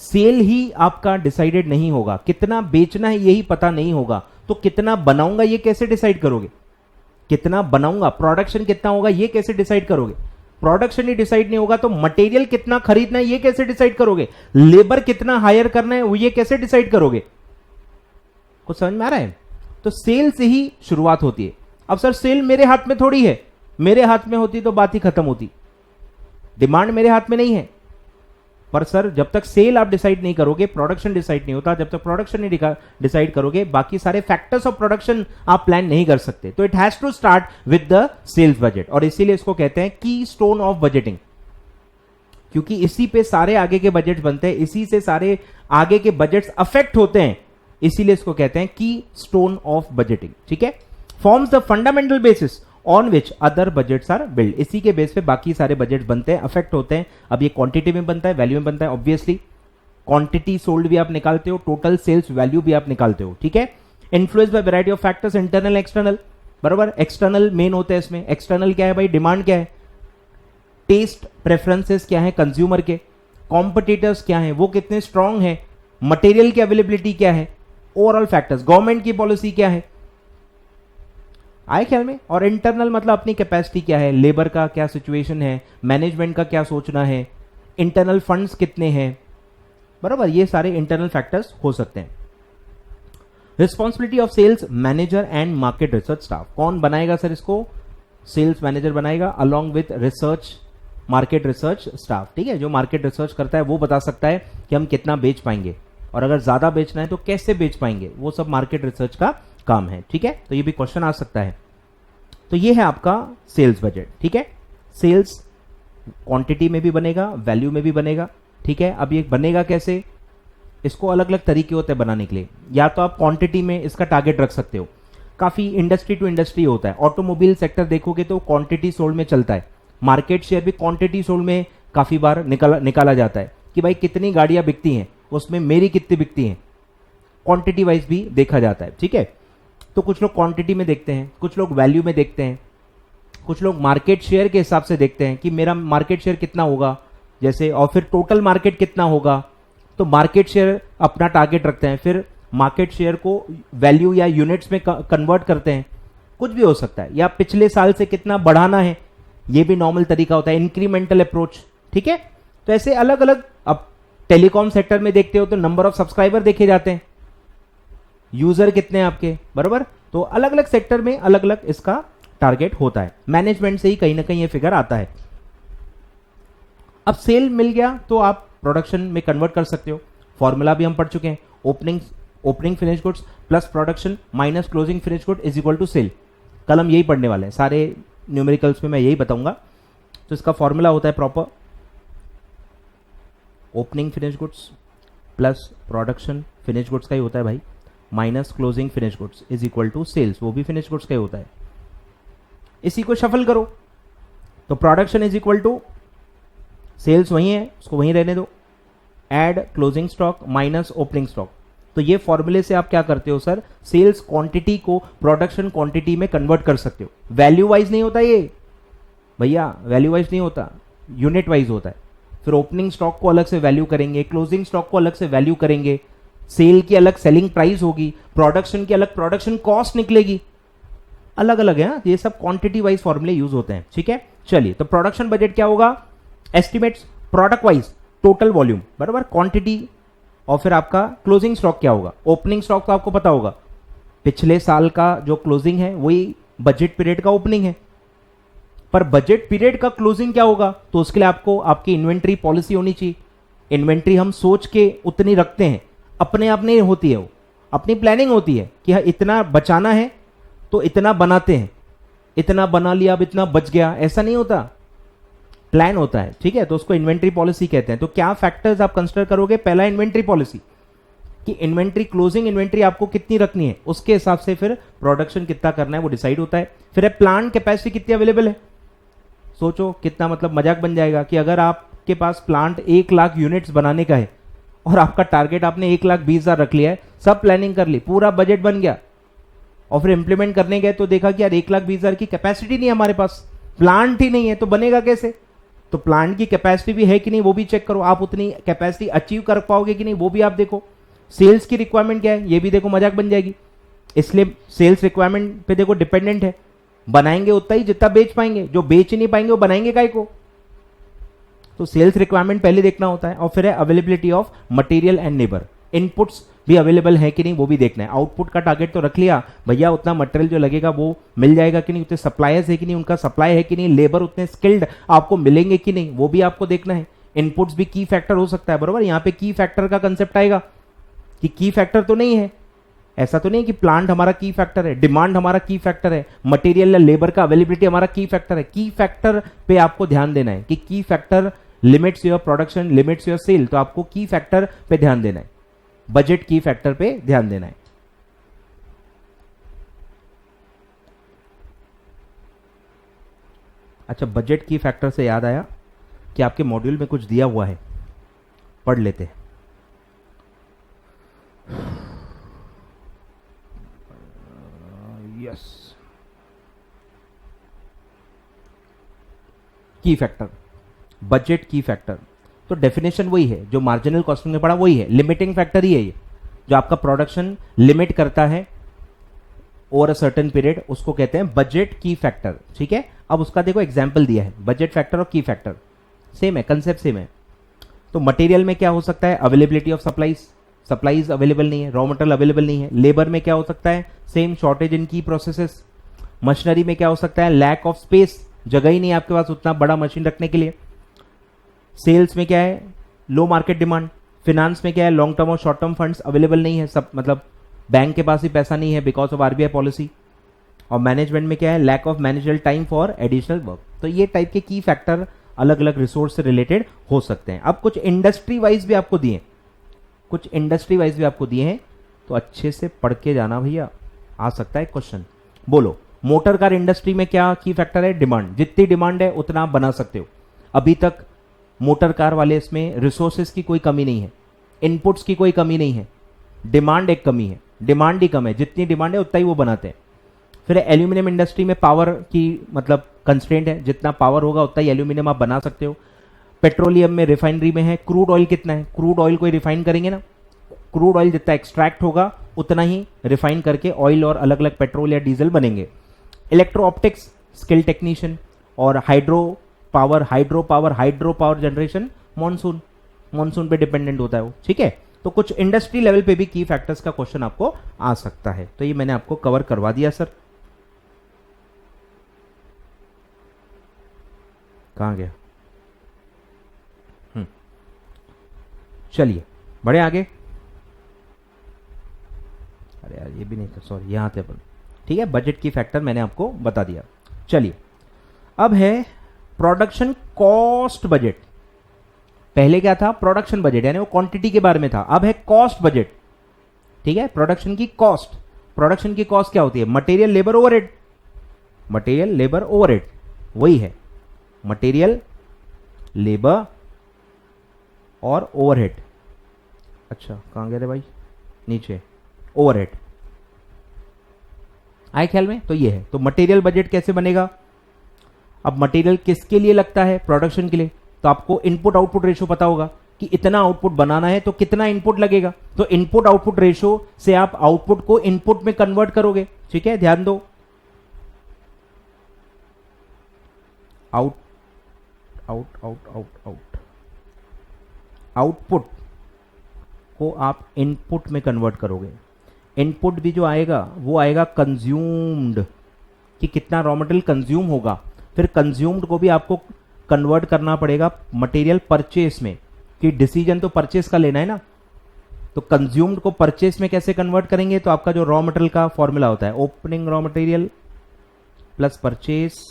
सेल ही आपका डिसाइडेड नहीं होगा, कितना बेचना है यही पता नहीं होगा, तो कितना बनाऊंगा ये कैसे डिसाइड करोगे, कितना बनाऊंगा, प्रोडक्शन कितना होगा ये कैसे डिसाइड करोगे, प्रोडक्शन ही डिसाइड नहीं होगा तो मटेरियल कितना खरीदना है ये कैसे डिसाइड करोगे, लेबर कितना हायर करना है वो ये कैसे डिसाइड करोगे। कुछ समझ में आ रहा है? तो सेल से ही शुरुआत होती है। अब सर सेल मेरे हाथ में थोड़ी है, मेरे हाथ में होती तो बात ही खत्म होती, डिमांड मेरे हाथ में नहीं है। पर सर जब तक सेल आप डिसाइड नहीं करोगे प्रोडक्शन डिसाइड नहीं होता, जब तक प्रोडक्शन नहीं डिसाइड करोगे बाकी सारे फैक्टर्स ऑफ प्रोडक्शन आप प्लान नहीं कर सकते। तो it has to start with the sales budget, और इसीलिए इसको कहते हैं की स्टोन ऑफ बजटिंग, क्योंकि इसी पे सारे आगे के बजट बनते हैं, इसी से सारे आगे के बजट्स अफेक्ट होते हैं, इसीलिए इसको कहते हैं की स्टोन ऑफ बजटिंग। ठीक है, forms the fundamental basis on which other budgets are build, इसी के बेस पे बाकी सारे बजट बनते हैं, अफेक्ट होते हैं। अब ये क्वांटिटी में बनता है, वैल्यू में बनता है, ऑब्वियसली क्वांटिटी सोल्ड भी आप निकालते हो, टोटल सेल्स वैल्यू भी आप निकालते हो। ठीक है, influence by variety of factors, internal external, बराबर। एक्सटर्नल मेन होते हैं इसमें, एक्सटर्नल क्या है भाई, डिमांड क्या है, टेस्ट प्रेफरेंसेस क्या है कंज्यूमर के, कॉम्पिटिटर्स क्या है, वो कितने स्ट्रांग है, मटेरियल की अवेलेबिलिटी क्या है, ओवरऑल फैक्टर्स, गवर्नमेंट की पॉलिसी क्या है, आए ख्याल में। और इंटरनल मतलब अपनी कैपेसिटी क्या है, लेबर का क्या सिचुएशन है, मैनेजमेंट का क्या सोचना है, इंटरनल फंड्स कितने हैं, बराबर, ये सारे इंटरनल फैक्टर्स हो सकते हैं। Responsibility of sales manager and market research staff, कौन बनाएगा सर इसको, सेल्स मैनेजर बनाएगा along with research market research staff. ठीक है, जो मार्केट रिसर्च करता है वो बता सकता है कि हम कितना बेच पाएंगे, और अगर ज्यादा बेचना है तो कैसे बेच पाएंगे, वो सब मार्केट रिसर्च का काम है। ठीक है, तो ये भी क्वेश्चन आ सकता है। तो ये है आपका सेल्स बजट। ठीक है, सेल्स क्वांटिटी में भी बनेगा, वैल्यू में भी बनेगा। ठीक है, अब ये बनेगा कैसे, इसको अलग अलग तरीके होते हैं बनाने के लिए। या तो आप क्वांटिटी में इसका टारगेट रख सकते हो, काफी इंडस्ट्री टू इंडस्ट्री होता है। ऑटोमोबाइल सेक्टर देखोगे तो क्वांटिटी सोल्ड में चलता है, मार्केट शेयर भी क्वांटिटी सोल्ड में काफी बार निकाला जाता है कि भाई कितनी गाड़ियां बिकती हैं, उसमें मेरी कितनी बिकती हैं, क्वांटिटी वाइज भी देखा जाता है। ठीक है, तो कुछ लोग क्वांटिटी में देखते हैं, कुछ लोग वैल्यू में देखते हैं, कुछ लोग मार्केट शेयर के हिसाब से देखते हैं कि मेरा मार्केट शेयर कितना होगा जैसे, और फिर टोटल मार्केट कितना होगा, तो मार्केट शेयर अपना टारगेट रखते हैं, फिर मार्केट शेयर को वैल्यू या यूनिट्स में कन्वर्ट करते हैं, कुछ भी हो सकता है, या पिछले साल से कितना बढ़ाना है, ये भी नॉर्मल तरीका होता है, इंक्रीमेंटल अप्रोच। ठीक है, तो ऐसे अलग अलग, अब टेलीकॉम सेक्टर में देखते हो तो नंबर ऑफ सब्सक्राइबर देखे जाते हैं, यूजर कितने हैं आपके, बराबर। तो अलग अलग सेक्टर में अलग अलग इसका टारगेट होता है, मैनेजमेंट से ही कहीं ना कहीं ये फिगर आता है। अब सेल मिल गया तो आप प्रोडक्शन में कन्वर्ट कर सकते हो। फॉर्मूला भी हम पढ़ चुके हैं, opening finish goods plus production minus closing finish good is equal to sale. कल हम यही पढ़ने वाले हैं, सारे न्यूमेरिकल्स में मैं यही बताऊंगा। तो इसका फॉर्मूला होता है proper opening finish goods plus production finish goods का ही होता है भाई, minus closing finish goods is equal to sales, वो भी फिनिश गुड्स का ही होता है। इसी को शफल करो तो production is equal to sales वही है, उसको वहीं रहने दो, add closing stock minus opening stock. तो ये फॉर्मूले से आप क्या करते हो सर, सेल्स क्वांटिटी को प्रोडक्शन क्वांटिटी में कन्वर्ट कर सकते हो। वैल्यू वाइज नहीं होता ये भैया, वैल्यू वाइज नहीं होता, यूनिट वाइज होता है। फिर ओपनिंग स्टॉक को अलग से वैल्यू करेंगे, क्लोजिंग स्टॉक को अलग से वैल्यू करेंगे, सेल की अलग सेलिंग प्राइस होगी, प्रोडक्शन की अलग प्रोडक्शन कॉस्ट निकलेगी, अलग अलग है। ये सब क्वांटिटी वाइज फॉर्मूले यूज होते हैं, ठीक है। चलिए, तो प्रोडक्शन बजट क्या होगा, estimates product wise total volume बराबर क्वांटिटी, और फिर आपका क्लोजिंग स्टॉक क्या होगा, ओपनिंग स्टॉक तो आपको पता होगा पिछले साल का जो क्लोजिंग है वही बजट पीरियड का ओपनिंग है, पर बजट पीरियड का क्लोजिंग क्या होगा, तो उसके लिए आपको आपकी इन्वेंट्री पॉलिसी होनी चाहिए। इन्वेंट्री हम सोच के उतनी रखते हैं, अपने आप नहीं होती है, वो अपनी प्लानिंग होती है कि हाँ इतना बचाना है तो इतना बनाते हैं, इतना बना लिया अब इतना बच गया, ऐसा नहीं होता, प्लान होता है, ठीक है। तो उसको इन्वेंट्री पॉलिसी कहते हैं। तो क्या फैक्टर्स आप कंसिडर करोगे, पहला इन्वेंट्री पॉलिसी कि इन्वेंट्री क्लोजिंग इन्वेंट्री आपको कितनी रखनी है, उसके हिसाब से फिर प्रोडक्शन कितना करना है वो डिसाइड होता है। फिर है प्लांट कैपेसिटी कितनी अवेलेबल है, सोचो कितना मतलब मजाक बन जाएगा कि अगर आपके पास प्लांट 1 लाख यूनिट्स बनाने का है और आपका टारगेट आपने 1,20,000 रख लिया है, सब प्लानिंग कर ली, पूरा बजट बन गया, और फिर इंप्लीमेंट करने गए तो देखा कि यार 1,20,000 की कैपेसिटी नहीं है हमारे पास, प्लांट ही नहीं है, तो बनेगा कैसे। तो प्लांट की कैपेसिटी भी है कि नहीं वो भी चेक करो, आप उतनी कैपेसिटी अचीव कर पाओगे कि नहीं वो भी आप देखो। सेल्स की रिक्वायरमेंट क्या है ये भी देखो, मजाक बन जाएगी। इसलिए सेल्स रिक्वायरमेंट पे देखो डिपेंडेंट है, बनाएंगे उतना ही जितना बेच पाएंगे, जो बेच नहीं पाएंगे वो बनाएंगे काय को। तो सेल्स रिक्वायरमेंट पहले देखना होता है, और फिर है availability of material and labour, inputs भी अवेलेबल है कि नहीं वो भी देखना है। आउटपुट का टारगेट तो रख लिया भैया, उतना मटेरियल जो लगेगा वो मिल जाएगा कि नहीं, उतने सप्लायर्स है कि नहीं, उनका सप्लाई है कि नहीं, लेबर उतने स्किल्ड आपको मिलेंगे कि नहीं वो भी आपको देखना है। इनपुट्स भी की फैक्टर हो सकता है, बरोबर। यहाँ पे की फैक्टर का कंसेप्ट आएगा कि की फैक्टर तो नहीं है, ऐसा तो नहीं कि प्लांट हमारा की फैक्टर है, डिमांड हमारा की फैक्टर है, मटेरियल या लेबर का अवेलेबिलिटी हमारा की फैक्टर है। की फैक्टर पे आपको ध्यान देना है कि key factor limits your production, limits your sale, तो आपको की फैक्टर पे ध्यान देना है, बजट की फैक्टर पे ध्यान देना है। अच्छा, बजट की फैक्टर से याद आया कि आपके मॉड्यूल में कुछ दिया हुआ है, पढ़ लेते हैं। यस, की फैक्टर, बजट की फैक्टर, तो डेफिनेशन वही है जो मार्जिनल कॉस्टिंग में पढ़ा, वही है, लिमिटिंग फैक्टर ही है ये, जो आपका प्रोडक्शन लिमिट करता है ओवर अ सर्टेन पीरियड, उसको कहते हैं बजट की फैक्टर, ठीक है। अब उसका देखो एग्जांपल दिया है, बजट फैक्टर और की फैक्टर सेम है, कंसेप्ट सेम है। तो मटेरियल में क्या हो सकता है, availability of supplies, supplies available नहीं है, रॉ मटेरियल अवेलेबल नहीं है। लेबर में क्या हो सकता है, सेम, शॉर्टेज इन की प्रोसेसेस। मशीनरी में क्या हो सकता है, लैक ऑफ स्पेस, जगह ही नहीं है आपके पास उतना बड़ा मशीन रखने के लिए। सेल्स में क्या है, लो मार्केट डिमांड। फिनांस में क्या है, लॉन्ग टर्म और शॉर्ट टर्म फंड्स अवेलेबल नहीं है, सब मतलब बैंक के पास ही पैसा नहीं है बिकॉज ऑफ आरबीआई पॉलिसी। और मैनेजमेंट में क्या है, lack of managerial time for additional work. तो ये टाइप के की फैक्टर अलग अलग रिसोर्स से रिलेटेड हो सकते हैं। अब कुछ इंडस्ट्री वाइज भी आपको दिए, कुछ इंडस्ट्री वाइज भी आपको दिए हैं, तो अच्छे से पढ़ के जाना भैया, आ सकता है क्वेश्चन। बोलो, मोटर कार इंडस्ट्री में क्या की फैक्टर है, डिमांड, जितनी डिमांड है उतना आप बना सकते हो। अभी तक मोटर कार वाले इसमें रिसोर्सेज की कोई कमी नहीं है, इनपुट्स की कोई कमी नहीं है, डिमांड एक कमी है, डिमांड ही कम है, जितनी डिमांड है उतना ही वो बनाते हैं। फिर एल्यूमिनियम इंडस्ट्री में पावर की मतलब कंस्ट्रेंट है, जितना पावर होगा उतना ही एल्यूमिनियम आप बना सकते हो। पेट्रोलियम में, रिफाइनरी में है, क्रूड ऑयल कितना है, क्रूड ऑयल को रिफाइन करेंगे ना, क्रूड ऑयल जितना एक्सट्रैक्ट होगा उतना ही रिफाइन करके ऑयल और अलग अलग पेट्रोल या डीजल बनेंगे। Electro optics, skill technician. और हाइड्रो पावर जनरेशन, मॉनसून पे डिपेंडेंट होता है वो, ठीक है। तो कुछ इंडस्ट्री लेवल पे भी की फैक्टर्स का क्वेश्चन आपको आ सकता है। तो ये मैंने आपको कवर करवा दिया सर। कहां गया, चलिए बढ़े आगे। अरे यार ये भी नहीं था, सॉरी, यहाँ थे अपन। ठीक है, बजट की फैक्टर मैंने आपको बता दिया। चलिए अब है प्रोडक्शन कॉस्ट बजट। पहले क्या था? प्रोडक्शन बजट, यानी वो क्वांटिटी के बारे में था। अब है कॉस्ट बजट। ठीक है, प्रोडक्शन की कॉस्ट। प्रोडक्शन की कॉस्ट क्या होती है? Material, labour, overhead. Material, labour, overhead, वही है मटेरियल, लेबर और ओवरहेड। अच्छा कहां गए थे भाई? नीचे, ओवरहेड। आए ख्याल में? तो ये है। तो मटेरियल बजट कैसे बनेगा? अब मटेरियल किसके लिए लगता है? प्रोडक्शन के लिए। तो आपको इनपुट आउटपुट रेशो पता होगा कि इतना आउटपुट बनाना है तो कितना इनपुट लगेगा। तो इनपुट आउटपुट रेशो से आप आउटपुट को इनपुट में कन्वर्ट करोगे। ठीक है, ध्यान दो। Out out out out out output को आप इनपुट में कन्वर्ट करोगे। इनपुट भी जो आएगा वो आएगा कंज्यूम्ड, कि कितना रॉ मटेरियल कंज्यूम होगा। फिर कंज्यूम्ड को भी आपको कन्वर्ट करना पड़ेगा मटेरियल परचेस में, कि डिसीजन तो परचेस का लेना है ना। तो कंज्यूम्ड को परचेस में कैसे कन्वर्ट करेंगे? तो आपका जो रॉ मटेरियल का फॉर्मूला होता है, opening raw material plus purchase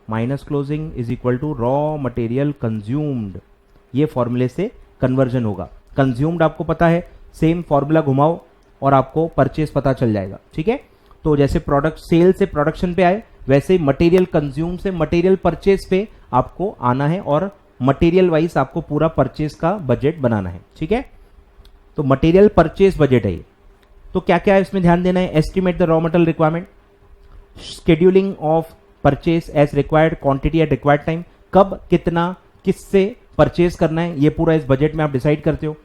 minus closing is equal to raw material consumed. ये फॉर्मूले से कन्वर्जन होगा। कंज्यूम्ड आपको पता है, सेम फॉर्मूला घुमाओ और आपको परचेस पता चल जाएगा। ठीक है, तो जैसे प्रोडक्ट सेल से प्रोडक्शन पे आए, वैसे ही मटेरियल कंज्यूम से मटेरियल परचेस पे आपको आना है और मटेरियल वाइज आपको पूरा परचेस का बजट बनाना है। ठीक है, तो मटेरियल परचेस बजट है ये। तो क्या क्या है इसमें ध्यान देना है? Estimate the raw material requirement, scheduling of purchase as required quantity at required time, कब कितना किससे परचेस करना है ये पूरा इस बजट में आप डिसाइड करते हो।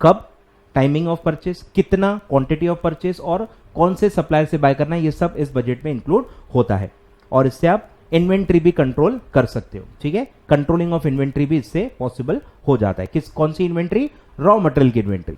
कब, टाइमिंग ऑफ परचेस, कितना, क्वांटिटी ऑफ परचेस और कौन से सप्लायर से बाय करना है, ये सब इस बजट में इंक्लूड होता है। और इससे आप इन्वेंट्री भी कंट्रोल कर सकते हो। ठीक है, कंट्रोलिंग ऑफ इन्वेंट्री भी इससे पॉसिबल हो जाता है। कौन सी इन्वेंट्री? रॉ मटेरियल की इन्वेंट्री।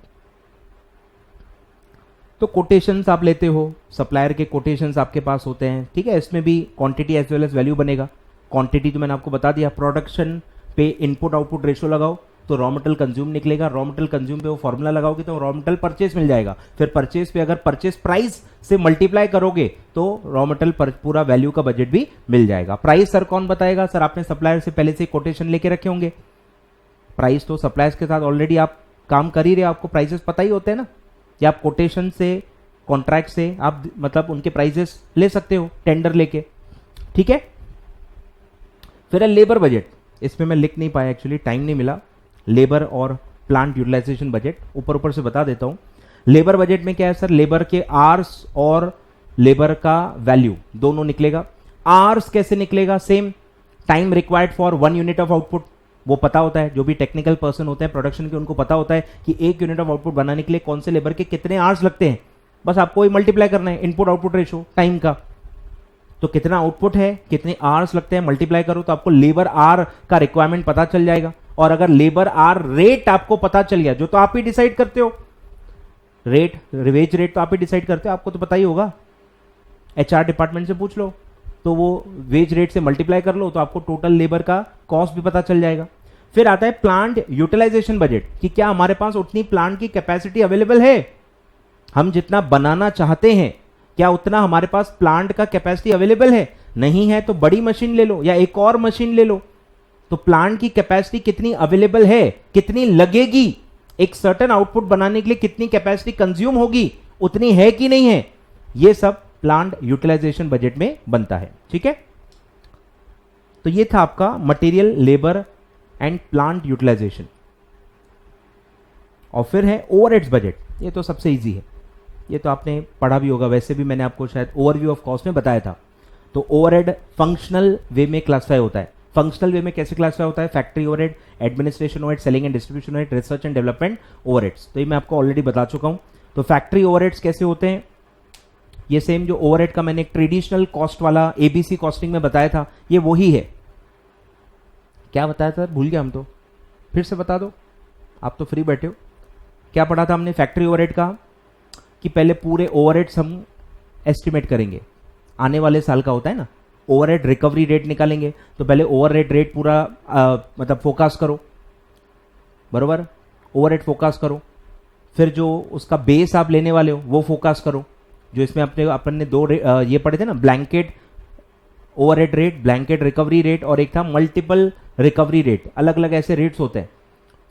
तो कोटेशंस आप लेते हो, सप्लायर के कोटेशंस आपके पास होते हैं। ठीक है, इसमें भी quantity as well as value बनेगा। क्वांटिटी तो मैंने आपको बता दिया, प्रोडक्शन पे इनपुट आउटपुट रेशो लगाओ तो रॉ मटेरियल कंज्यूम निकलेगा। रॉ मटेरियल कंज्यूम पे वो फॉर्मूला लगाओगे तो रॉ मटेरियल परचेस मिल जाएगा। फिर परचेस पे अगर परचेस प्राइस से मल्टीप्लाई करोगे तो रॉ मटेरियल पूरा वैल्यू का बजट भी मिल जाएगा। प्राइस सर कौन बताएगा? सर आपने सप्लायर से पहले से कोटेशन लेके रखे होंगे। प्राइस तो सप्लायर्स के साथ ऑलरेडी आप काम कर ही रहे, आपको प्राइसेस पता ही होते हैं ना, या आप कोटेशन से, कॉन्ट्रैक्ट से आप मतलब उनके प्राइसेस ले सकते हो टेंडर लेके। ठीक है, फिर है लेबर बजट। इसमें मैं लिख नहीं पाया एक्चुअली, टाइम नहीं मिला। लेबर और प्लांट यूटिलाइजेशन बजट ऊपर ऊपर से बता देता हूं। लेबर बजट में क्या है सर? लेबर के आवर्स और लेबर का वैल्यू दोनों निकलेगा। आवर्स कैसे निकलेगा? Same, time required for 1 unit of output, वो पता होता है। जो भी टेक्निकल पर्सन होते हैं प्रोडक्शन के, उनको पता होता है कि 1 यूनिट ऑफ आउटपुट बनाने के लिए कौन से लेबर के कितने आवर्स लगते हैं। बस आपको मल्टीप्लाई करना है इनपुट आउटपुट रेशो टाइम का। तो कितना आउटपुट है, कितने आवर्स लगते हैं, मल्टीप्लाई करो तो आपको लेबर आर का रिक्वायरमेंट पता चल जाएगा। और अगर लेबर आर रेट आपको पता चल गया, जो तो आप ही डिसाइड करते हो, रेट, वेज रेट तो आप ही डिसाइड करते हो, आपको तो पता ही होगा, एचआर डिपार्टमेंट से पूछ लो, तो वो वेज रेट से मल्टीप्लाई कर लो तो आपको टोटल लेबर का कॉस्ट भी पता चल जाएगा। फिर आता है प्लांट यूटिलाइजेशन बजट, कि क्या हमारे पास उतनी प्लांट की कैपेसिटी अवेलेबल है, हम जितना बनाना चाहते हैं क्या उतना हमारे पास प्लांट का कैपेसिटी अवेलेबल है। नहीं है तो बड़ी मशीन ले लो या एक और मशीन ले लो। तो प्लांट की कैपेसिटी कितनी अवेलेबल है, कितनी लगेगी, एक सर्टेन आउटपुट बनाने के लिए कितनी कैपेसिटी कंज्यूम होगी, उतनी है कि नहीं है, ये सब प्लांट यूटिलाइजेशन बजट में बनता है। ठीक है, तो ये था आपका material, labour and plant utilisation. और फिर है ओवरहेड्स बजट। ये तो सबसे इजी है, ये तो आपने पढ़ा भी होगा, वैसे भी मैंने आपको शायद ओवरव्यू ऑफ कॉस्ट में बताया था। तो ओवरहेड फंक्शनल वे में क्लासिफाई होता है। फंक्शनल वे में कैसे क्लासिफाई होता है? Factory overhead, administration overhead, selling and distribution overhead, research and development overheads. तो ये मैं आपको ऑलरेडी बता चुका हूं। तो फैक्ट्री ओवरहेड्स कैसे होते हैं? ये सेम जो ओवरहेड का मैंने एक ट्रेडिशनल कॉस्ट वाला एबीसी कॉस्टिंग में बताया था, ये वही है। क्या बताया था? भूल गया हम तो, फिर से बता दो, आप तो फ्री बैठे हो। क्या पढ़ा था हमने फैक्ट्री ओवरहेड का? कि पहले पूरे ओवरहेड्स हम एस्टिमेट करेंगे, आने वाले साल का होता है ना, ओवरहेड रिकवरी रेट निकालेंगे। तो पहले ओवरहेड रेट पूरा मतलब फोरकास्ट करो, बरोबर, ओवरहेड फोरकास्ट करो। फिर जो उसका बेस आप लेने वाले हो वो फोरकास्ट करो। जो इसमें अपन ने दो ये पढ़े थे ना, blanket overhead rate, blanket recovery rate, और एक था मल्टीपल रिकवरी रेट। अलग अलग ऐसे रेट्स होते हैं।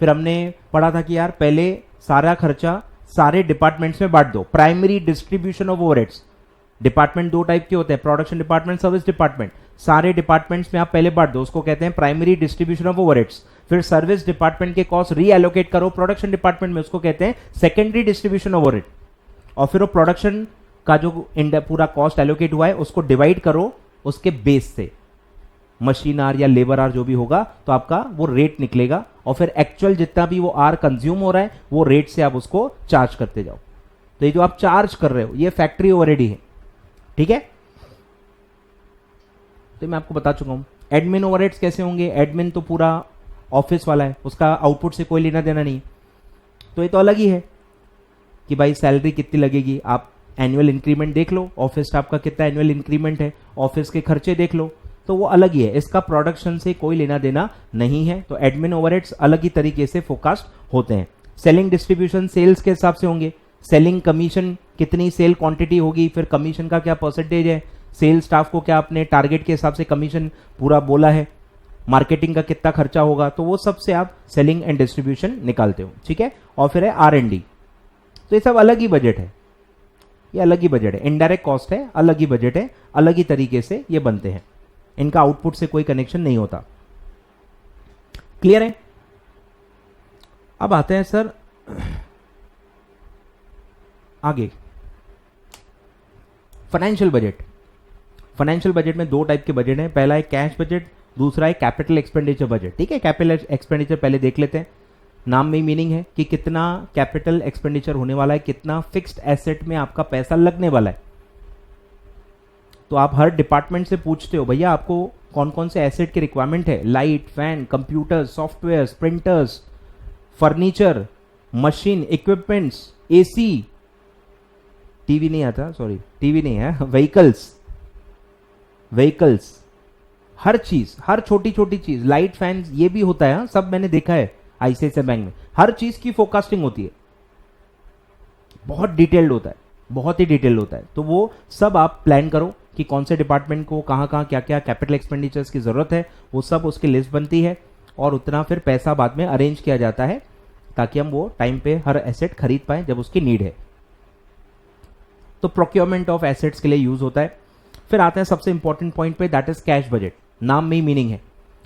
फिर हमने पढ़ा था कि यार पहले सारा खर्चा सारे डिपार्टमेंट्स में बांट दो, primary distribution of overheads. Department दो टाइप के होते हैं, प्रोडक्शन डिपार्टमेंट, सर्विस डिपार्टमेंट। सारे डिपार्टमेंट्स में आप पहले बांट दो, उसको कहते हैं प्राइमरी डिस्ट्रीब्यूशन ऑफ ओवरहेड्स। फिर सर्विस डिपार्टमेंट के कॉस्ट रीएलोकेट करो प्रोडक्शन डिपार्टमेंट में, उसको कहते हैं सेकेंडरी डिस्ट्रीब्यूशन ऑफ ओवरहेड। और फिर वो प्रोडक्शन का जो पूरा कॉस्ट एलोकेट हुआ है उसको डिवाइड करो उसके बेस से, मशीन आर या लेबर आर जो भी होगा, तो आपका वो रेट निकलेगा। और फिर एक्चुअल जितना भी वो आर कंज्यूम हो रहा है वो रेट से आप उसको चार्ज करते जाओ। तो ये जो आप चार्ज कर रहे हो ये फैक्ट्री ओवरहेड ही है, ठीक है। तो मैं आपको बता चुका हूं। एडमिन ओवरहेड्स कैसे होंगे? एडमिन तो पूरा ऑफिस वाला है, उसका आउटपुट से कोई लेना देना नहीं, तो ये तो अलग ही है कि भाई सैलरी कितनी लगेगी, आप एनुअल इंक्रीमेंट देख लो, ऑफिस स्टाफ का कितना एनुअल इंक्रीमेंट है, ऑफिस के खर्चे देख लो, तो वो अलग ही है। इसका प्रोडक्शन से कोई लेना देना नहीं है। तो एडमिन ओवरहेड्स अलग ही तरीके से फोरकास्ट होते हैं। सेलिंग डिस्ट्रीब्यूशन सेल्स के हिसाब से होंगे। सेलिंग कमीशन कितनी सेल क्वांटिटी होगी, फिर कमीशन का क्या परसेंटेज है, सेल्स स्टाफ को क्या अपने टारगेट के हिसाब से कमीशन पूरा बोला है, मार्केटिंग का कितना खर्चा होगा, तो वो सब से आप सेलिंग एंड डिस्ट्रीब्यूशन निकालते हो, ठीक है। और फिर है R&D। तो ये सब अलग ही बजट है, ये अलग ही बजट है, इनडायरेक्ट कॉस्ट है, अलग ही बजट है, अलग ही तरीके से ये बनते हैं, इनका आउटपुट से कोई कनेक्शन नहीं होता। क्लियर है? अब आते हैं सर आगे, फाइनेंशियल बजट। फाइनेंशियल बजट में दो टाइप के बजट हैं, पहला है कैश बजट, दूसरा है कैपिटल एक्सपेंडिचर बजट, ठीक है। कैपिटल एक्सपेंडिचर पहले देख लेते हैं। नाम में ही मीनिंग है कि कितना कैपिटल एक्सपेंडिचर होने वाला है, कितना फिक्स्ड एसेट में आपका पैसा लगने वाला है। तो आप हर डिपार्टमेंट से पूछते हो भैया आपको कौन कौन से एसेट की रिक्वायरमेंट है, light, fan, computer, software, printers, furniture, machine, equipments, AC, TV नहीं आता, सॉरी टीवी नहीं है, व्हीकल्स, हर चीज, हर छोटी छोटी चीज, लाइट, फैन, ये भी होता है, सब मैंने देखा है आईसीआईसीआई बैंक में। हर चीज की फोरकास्टिंग होती है, बहुत डिटेल्ड होता है, बहुत ही डिटेल्ड होता है। तो वो सब आप प्लान करो कि कौन से डिपार्टमेंट को कहाँ कहाँ क्या क्या कैपिटल एक्सपेंडिचर्स की जरूरत है, वो सब उसकी लिस्ट बनती है और उतना फिर पैसा बाद में अरेंज किया जाता है ताकि हम वो टाइम पे हर एसेट खरीद पाए जब उसकी नीड है। तो प्रोक्योरमेंट ऑफ एसेट्स के लिए यूज होता है। फिर आते हैं सबसे इंपॉर्टेंट पॉइंट पे, दैट इज कैश बजट। नाम में ही मीनिंग है,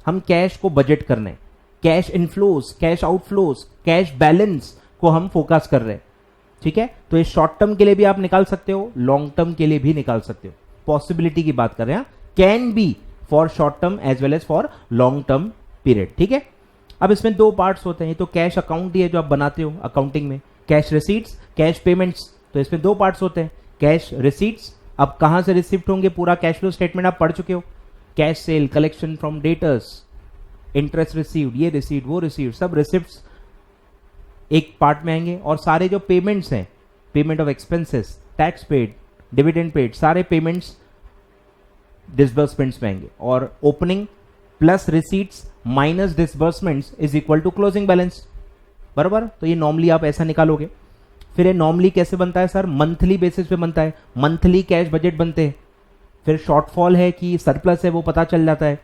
हम कैश को बजट कर रहे हैं, cash inflows, cash outflows, cash balance को हम फोकस कर रहे हैं, ठीक है। तो ये शॉर्ट टर्म के लिए भी आप निकाल सकते हो, लॉन्ग टर्म के लिए भी निकाल सकते हो, पॉसिबिलिटी की बात कर रहे हैं, can be for short term as well as for long term period, ठीक है। अब इसमें दो पार्ट्स होते हैं, तो कैश अकाउंट ही है जो आप बनाते हो अकाउंटिंग में, कैश रिसीट्स, कैश पेमेंट्स। तो इसमें दो पार्ट्स होते हैं, कैश रिसीट्स, अब कहां से रिसिप्ट होंगे, पूरा कैश फ्लो स्टेटमेंट आप पढ़ चुके हो, cash sale, collection from debtors, interest received, ये रिसीट, वो रिसीट, सब रिसिप्ट्स एक पार्ट में आएंगे। और सारे जो पेमेंट्स हैं, payment of expenses, tax paid, dividend paid, सारे पेमेंट्स डिसबर्समेंट्स में आएंगे। और opening plus receipts minus disbursements is equal to closing balance, बराबर। तो ये नॉर्मली आप ऐसा निकालोगे। फिर ये नॉर्मली कैसे बनता है सर, मंथली बेसिस पे बनता है, मंथली कैश बजट बनते हैं। फिर शॉर्टफॉल है कि सरप्लस है वो पता चल जाता है,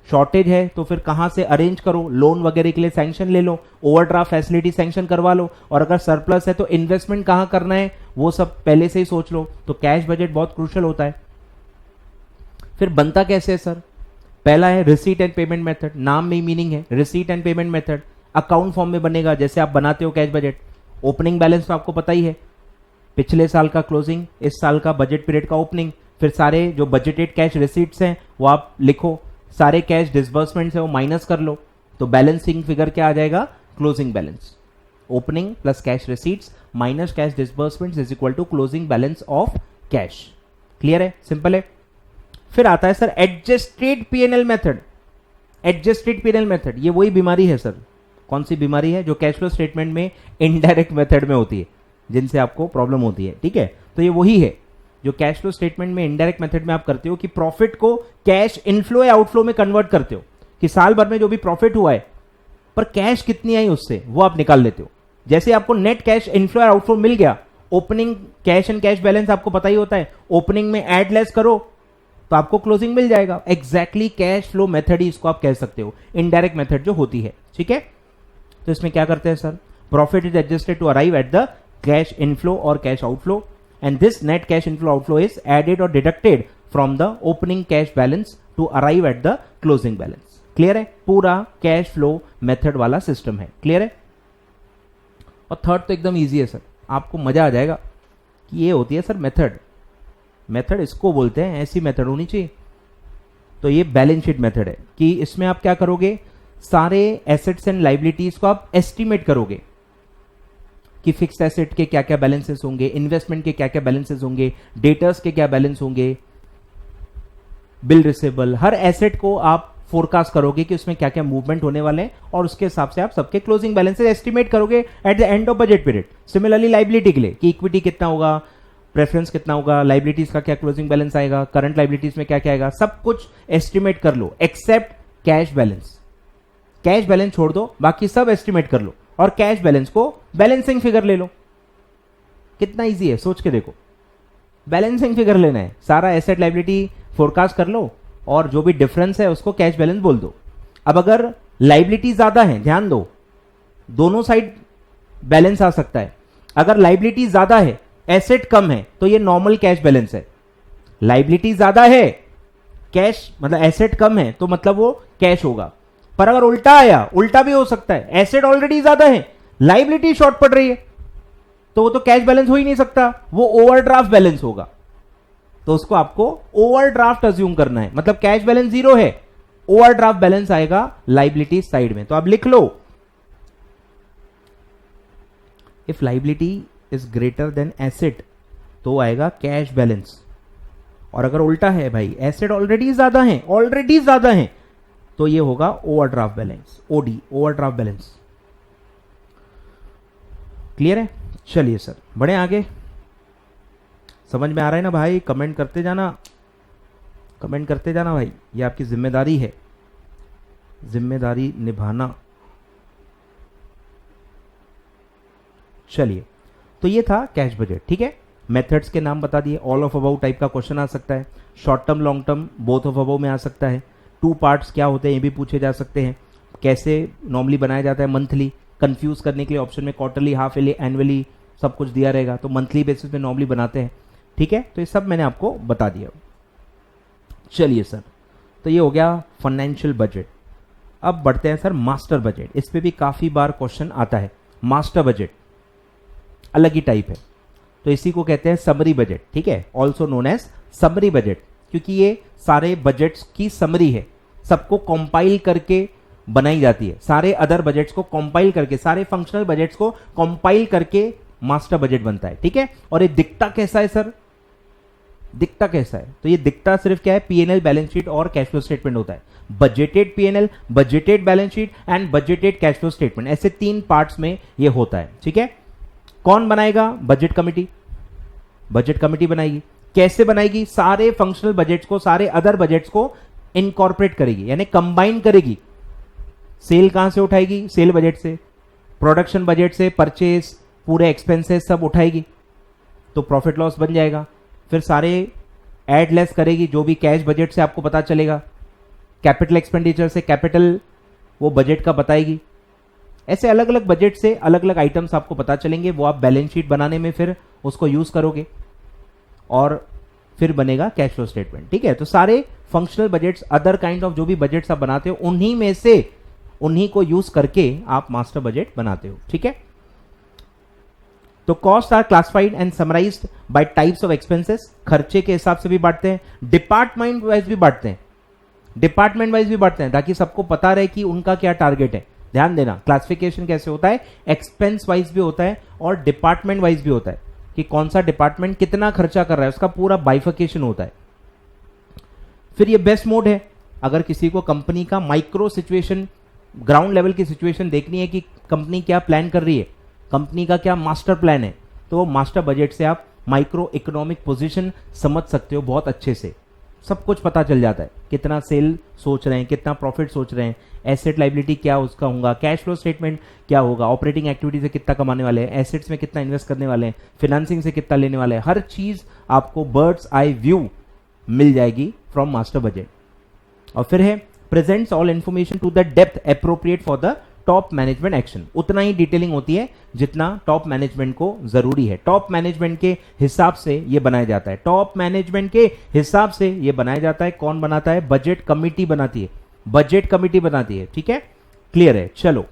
शॉर्टेज है तो फिर कहां से अरेंज करो, लोन वगैरह के लिए सैंक्शन ले लो, ओवरड्राफ्ट फैसिलिटी सैंक्शन करवा लो, और अगर सरप्लस है तो इन्वेस्टमेंट कहां करना है वो सब पहले से ही सोच लो। तो कैश बजट बहुत क्रूशियल होता है। फिर बनता कैसे है सर, पहला है रिसीट एंड पेमेंट मेथड, नाम में ही मीनिंग है, receipt and payment method account form में बनेगा जैसे आप बनाते हो कैश बजट। ओपनिंग बैलेंस तो आपको पता ही है, पिछले साल का क्लोजिंग, इस साल का बजट पीरियड का ओपनिंग, फिर सारे जो बजटेड कैश रिसीट्स हैं वो आप लिखो, सारे कैश डिसबर्समेंट्स है वो माइनस कर लो, तो बैलेंसिंग फिगर क्या आ जाएगा, closing balance. Opening plus cash receipts minus cash disbursements is equal to closing balance of cash. Clear है, सिंपल है। फिर आता है sir adjusted PNL method. Adjusted PNL method ये वही बीमारी है सर, कौन सी बीमारी है, जो कैश फ्लो स्टेटमेंट में इनडायरेक्ट मेथड में होती है, जिनसे आपको प्रॉब्लम होती है, ठीक है। तो ये वही है जो कैश फ्लो स्टेटमेंट में इनडायरेक्ट मेथड में आप करते हो कि प्रॉफिट को कैश इनफ्लो या आउटफ्लो में कन्वर्ट करते हो, कि साल भर में जो भी प्रॉफिट हुआ है पर कैश कितनी आई उससे वो आप निकाल लेते हो। जैसे आपको नेट कैश इनफ्लो और आउटफ्लो मिल गया, opening cash and cash balance आपको पता ही होता है, ओपनिंग में ऐड लेस करो तो आपको क्लोजिंग मिल जाएगा। एग्जैक्टली कैश फ्लो मेथड ही इसको आप कह सकते हो, इनडायरेक्ट मेथड जो होती है, ठीक है। तो इसमें क्या करते हैं sir, profit is adjusted to arrive at the cash inflow और cash outflow and this net cash inflow outflow is added और deducted from the opening cash balance to arrive at the closing balance. Clear है, पूरा cash flow method वाला system है, clear है। और third तो एकदम ईजी है सर, आपको मजा आ जाएगा कि ये होती है सर मेथड, मेथड इसको बोलते हैं, ऐसी मेथड होनी चाहिए। तो ये बैलेंस शीट मेथड है कि इसमें आप क्या करोगे, सारे एसेट्स एंड लाइबिलिटीज को आप एस्टिमेट करोगे कि फिक्स्ड एसेट के क्या क्या बैलेंसेस होंगे, इन्वेस्टमेंट के क्या क्या बैलेंसेस होंगे, डेटर्स के क्या बैलेंस होंगे, बिल रिसेबल, हर एसेट को आप फोरकास्ट करोगे कि उसमें क्या क्या मूवमेंट होने वाले हैं और उसके हिसाब से आप सबके क्लोजिंग बैलेंसेस एस्टिमेट करोगे at the end of budget period. Similarly liability के लिए कि इक्विटी कितना होगा, प्रेफरेंस कितना होगा, लाइबिलिटीज का क्या क्लोजिंग बैलेंस आएगा, करंट लाइबिलिटीज में क्या क्या आएगा, सब कुछ एस्टिमेट कर लो except cash balance. Cash balance छोड़ दो, बाकी सब एस्टिमेट कर लो और कैश बैलेंस को बैलेंसिंग फिगर ले लो। कितना इजी है, सोच के देखो। बैलेंसिंग फिगर लेना है, सारा एसेट लाइबिलिटी फोरकास्ट कर लो और जो भी डिफरेंस है उसको कैश बैलेंस बोल दो। अब अगर लाइबिलिटी ज्यादा है, ध्यान दो, दोनों साइड बैलेंस आ सकता है। अगर लाइबिलिटी ज्यादा है, एसेट कम है, तो ये नॉर्मल कैश बैलेंस है। लाइबिलिटी ज्यादा है, कैश मतलब एसेट कम है, तो मतलब वो कैश होगा। पर अगर उल्टा आया, उल्टा भी हो सकता है, एसेट ऑलरेडी ज्यादा है, लाइबिलिटी शॉर्ट पड़ रही है, तो वो तो कैश बैलेंस हो ही नहीं सकता, वो ओवरड्राफ्ट बैलेंस होगा। तो उसको आपको ओवरड्राफ्ट अज्यूम करना है, मतलब कैश बैलेंस जीरो है, ओवरड्राफ्ट बैलेंस आएगा लाइबिलिटी साइड में। तो आप लिख लो, if liability is greater than asset तो आएगा कैश बैलेंस। और अगर उल्टा है भाई, एसेट ऑलरेडी ज्यादा है, तो ये होगा overdraft balance, OD, overdraft balance. Clear है, चलिए सर बढ़े आगे। समझ में आ रहा है ना भाई, कमेंट करते जाना, कमेंट करते जाना भाई, ये आपकी जिम्मेदारी है, जिम्मेदारी निभाना। चलिए, तो ये था कैश बजट, ठीक है। मेथड्स के नाम बता दिए, ऑल ऑफ अबाउ टाइप का क्वेश्चन आ सकता है, short term long term both of about में आ सकता है, टू पार्ट्स क्या होते हैं ये भी पूछे जा सकते हैं, कैसे नॉर्मली बनाया जाता है मंथली, कंफ्यूज करने के लिए ऑप्शन में क्वार्टरली, हाफ ईयरली, एनुअली सब कुछ दिया रहेगा, तो मंथली बेसिस पे नॉर्मली बनाते हैं, ठीक है। तो ये सब मैंने आपको बता दिया। चलिए सर, तो ये हो गया फाइनेंशियल बजट। अब बढ़ते हैं सर मास्टर बजट, इस पे भी काफी बार क्वेश्चन आता है। मास्टर बजट अलग ही टाइप है, तो इसी को कहते हैं समरी बजट, ठीक है, also known as summary budget, क्योंकि ये सारे बजट्स की समरी है, सबको कंपाइल करके बनाई जाती है, सारे अदर बजट्स को कंपाइल करके, सारे फंक्शनल बजट्स को कंपाइल करके मास्टर बजट बनता है, ठीक है। और ये दिखता कैसा है सर, दिखता कैसा है, तो ये दिखता सिर्फ क्या है, पीएनएल, बैलेंस शीट और कैश फ्लो स्टेटमेंट होता है। Budgeted PNL, budgeted balance sheet and budgeted cash flow statement, ऐसे 3 पार्ट्स में ये होता है, ठीक है। कौन बनाएगा, बजट कमिटी, बजट कमिटी बनाएगी। कैसे बनाएगी, सारे फंक्शनल बजट्स को, सारे अदर बजट्स को इनकॉर्पोरेट करेगी, यानी कंबाइन करेगी। सेल कहां से उठाएगी, सेल बजट से, प्रोडक्शन बजट से, परचेज, पूरे एक्सपेंसेस सब उठाएगी, तो प्रॉफिट लॉस बन जाएगा। फिर सारे एड लेस करेगी, जो भी कैश बजट से आपको पता चलेगा, कैपिटल एक्सपेंडिचर से कैपिटल वो बजट का बताएगी। ऐसे अलग अलग बजट से अलग अलग आइटम्स आपको पता चलेंगे, वो आप बैलेंस शीट बनाने में फिर उसको यूज करोगे और फिर बनेगा कैश फ्लो स्टेटमेंट, ठीक है। तो सारे functional budgets, other kind of जो भी बजट्स आप बनाते हो, उन्हीं में से उन्हीं को यूज करके आप मास्टर बजट बनाते हो, ठीक है। तो cost are classified and summarised by types of expenses, खर्चे के हिसाब से भी बांटते हैं, डिपार्टमेंट वाइज भी बांटते हैं, डिपार्टमेंट वाइज भी बांटते हैं, ताकि सबको पता रहे कि उनका क्या टारगेट है। ध्यान देना, क्लासिफिकेशन कैसे होता है, एक्सपेंस वाइज भी होता है और डिपार्टमेंट वाइज भी होता है, कि कौन सा डिपार्टमेंट कितना खर्चा कर रहा है, उसका पूरा बाइफिकेशन होता है। फिर ये बेस्ट मोड है, अगर किसी को कंपनी का माइक्रो सिचुएशन, ग्राउंड लेवल की सिचुएशन देखनी है कि कंपनी क्या प्लान कर रही है, कंपनी का क्या मास्टर प्लान है, तो मास्टर बजट से आप माइक्रो इकोनॉमिक पोजीशन समझ सकते हो बहुत अच्छे से। सब कुछ पता चल जाता है कि कितना सेल सोच रहे हैं, कितना प्रॉफिट सोच रहे हैं, एसेट लाइबिलिटी क्या उसका होगा, कैश फ्लो स्टेटमेंट क्या होगा, ऑपरेटिंग एक्टिविटी से कितना कमाने वाले हैं, एसेट्स में कितना इन्वेस्ट करने वाले हैं, फाइनेंसिंग से कितना लेने वाले हैं, हर चीज आपको बर्ड्स आई व्यू मिल जाएगी फ्रॉम मास्टर बजट। और फिर है presents all information to the depth appropriate for the top management action. उतना ही डिटेलिंग होती है जितना टॉप मैनेजमेंट को जरूरी है। टॉप मैनेजमेंट के हिसाब से ये बनाया जाता है, टॉप मैनेजमेंट के हिसाब से ये बनाया जाता है। कौन बनाता है? बजट कमिटी बनाती है, बजट कमिटी बनाती है। ठीक है, क्लियर है? चलो,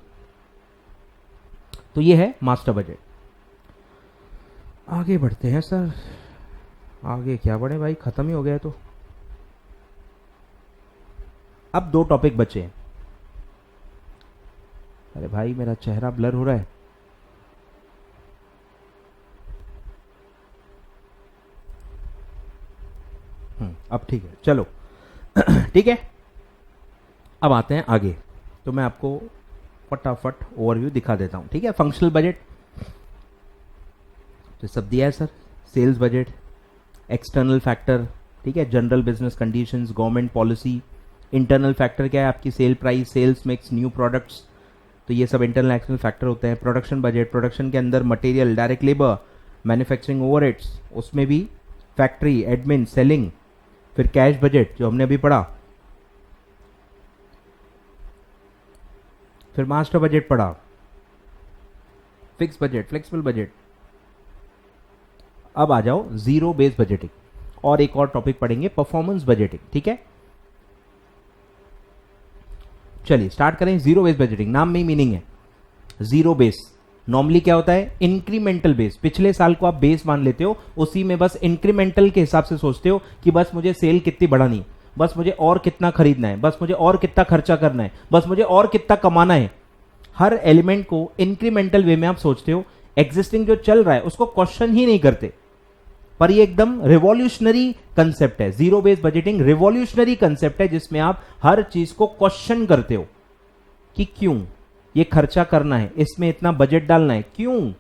तो ये है मास्टर बजट। आगे बढ़ते हैं सर। आगे क्या बढ़े भाई, खत्म ही हो गया। तो अब 2 टॉपिक बचे हैं। अरे भाई मेरा चेहरा ब्लर हो रहा है। अब ठीक है, चलो ठीक है। अब आते हैं आगे, तो मैं आपको फटाफट ओवरव्यू दिखा देता हूं। ठीक है, फंक्शनल बजट तो सब दिया है sir. Sales budget, external factor, ठीक है, general business conditions, government policy. Internal factor क्या है? आपकी sale price, sales mix, new products, तो ये सब इंटरनल एक्सटर्नल फैक्टर होते हैं। प्रोडक्शन बजट, प्रोडक्शन के अंदर material, direct labour, manufacturing overheads, उसमें भी फैक्ट्री, एडमिन, सेलिंग। फिर कैश बजट जो हमने अभी पढ़ा, फिर मास्टर बजट पढ़ा, फिक्स बजट, फ्लेक्सिबल बजट। अब आ जाओ जीरो बेस बजटिंग, और एक और टॉपिक पढ़ेंगे परफॉर्मेंस बजटिंग। ठीक है, चलिए स्टार्ट करें। जीरो बेस बजटिंग, नाम में ही मीनिंग है जीरो बेस। नॉर्मली क्या होता है? Incremental base. पिछले साल को आप बेस मान लेते हो, उसी में बस इंक्रीमेंटल के हिसाब से सोचते हो कि बस मुझे सेल कितनी बढ़ानी है, बस मुझे और कितना खरीदना है, बस मुझे और कितना खर्चा करना है, बस मुझे और कितना कमाना है। हर एलिमेंट को इंक्रीमेंटल वे में आप सोचते हो। एग्जिस्टिंग जो चल रहा है उसको क्वेश्चन ही नहीं करते। पर ये एकदम रिवॉल्यूशनरी कंसेप्ट है। Zero base budgeting revolutionary concept है, जिसमें आप हर चीज को क्वेश्चन करते हो कि क्यों ये खर्चा करना है, इसमें इतना बजट डालना है, क्यों?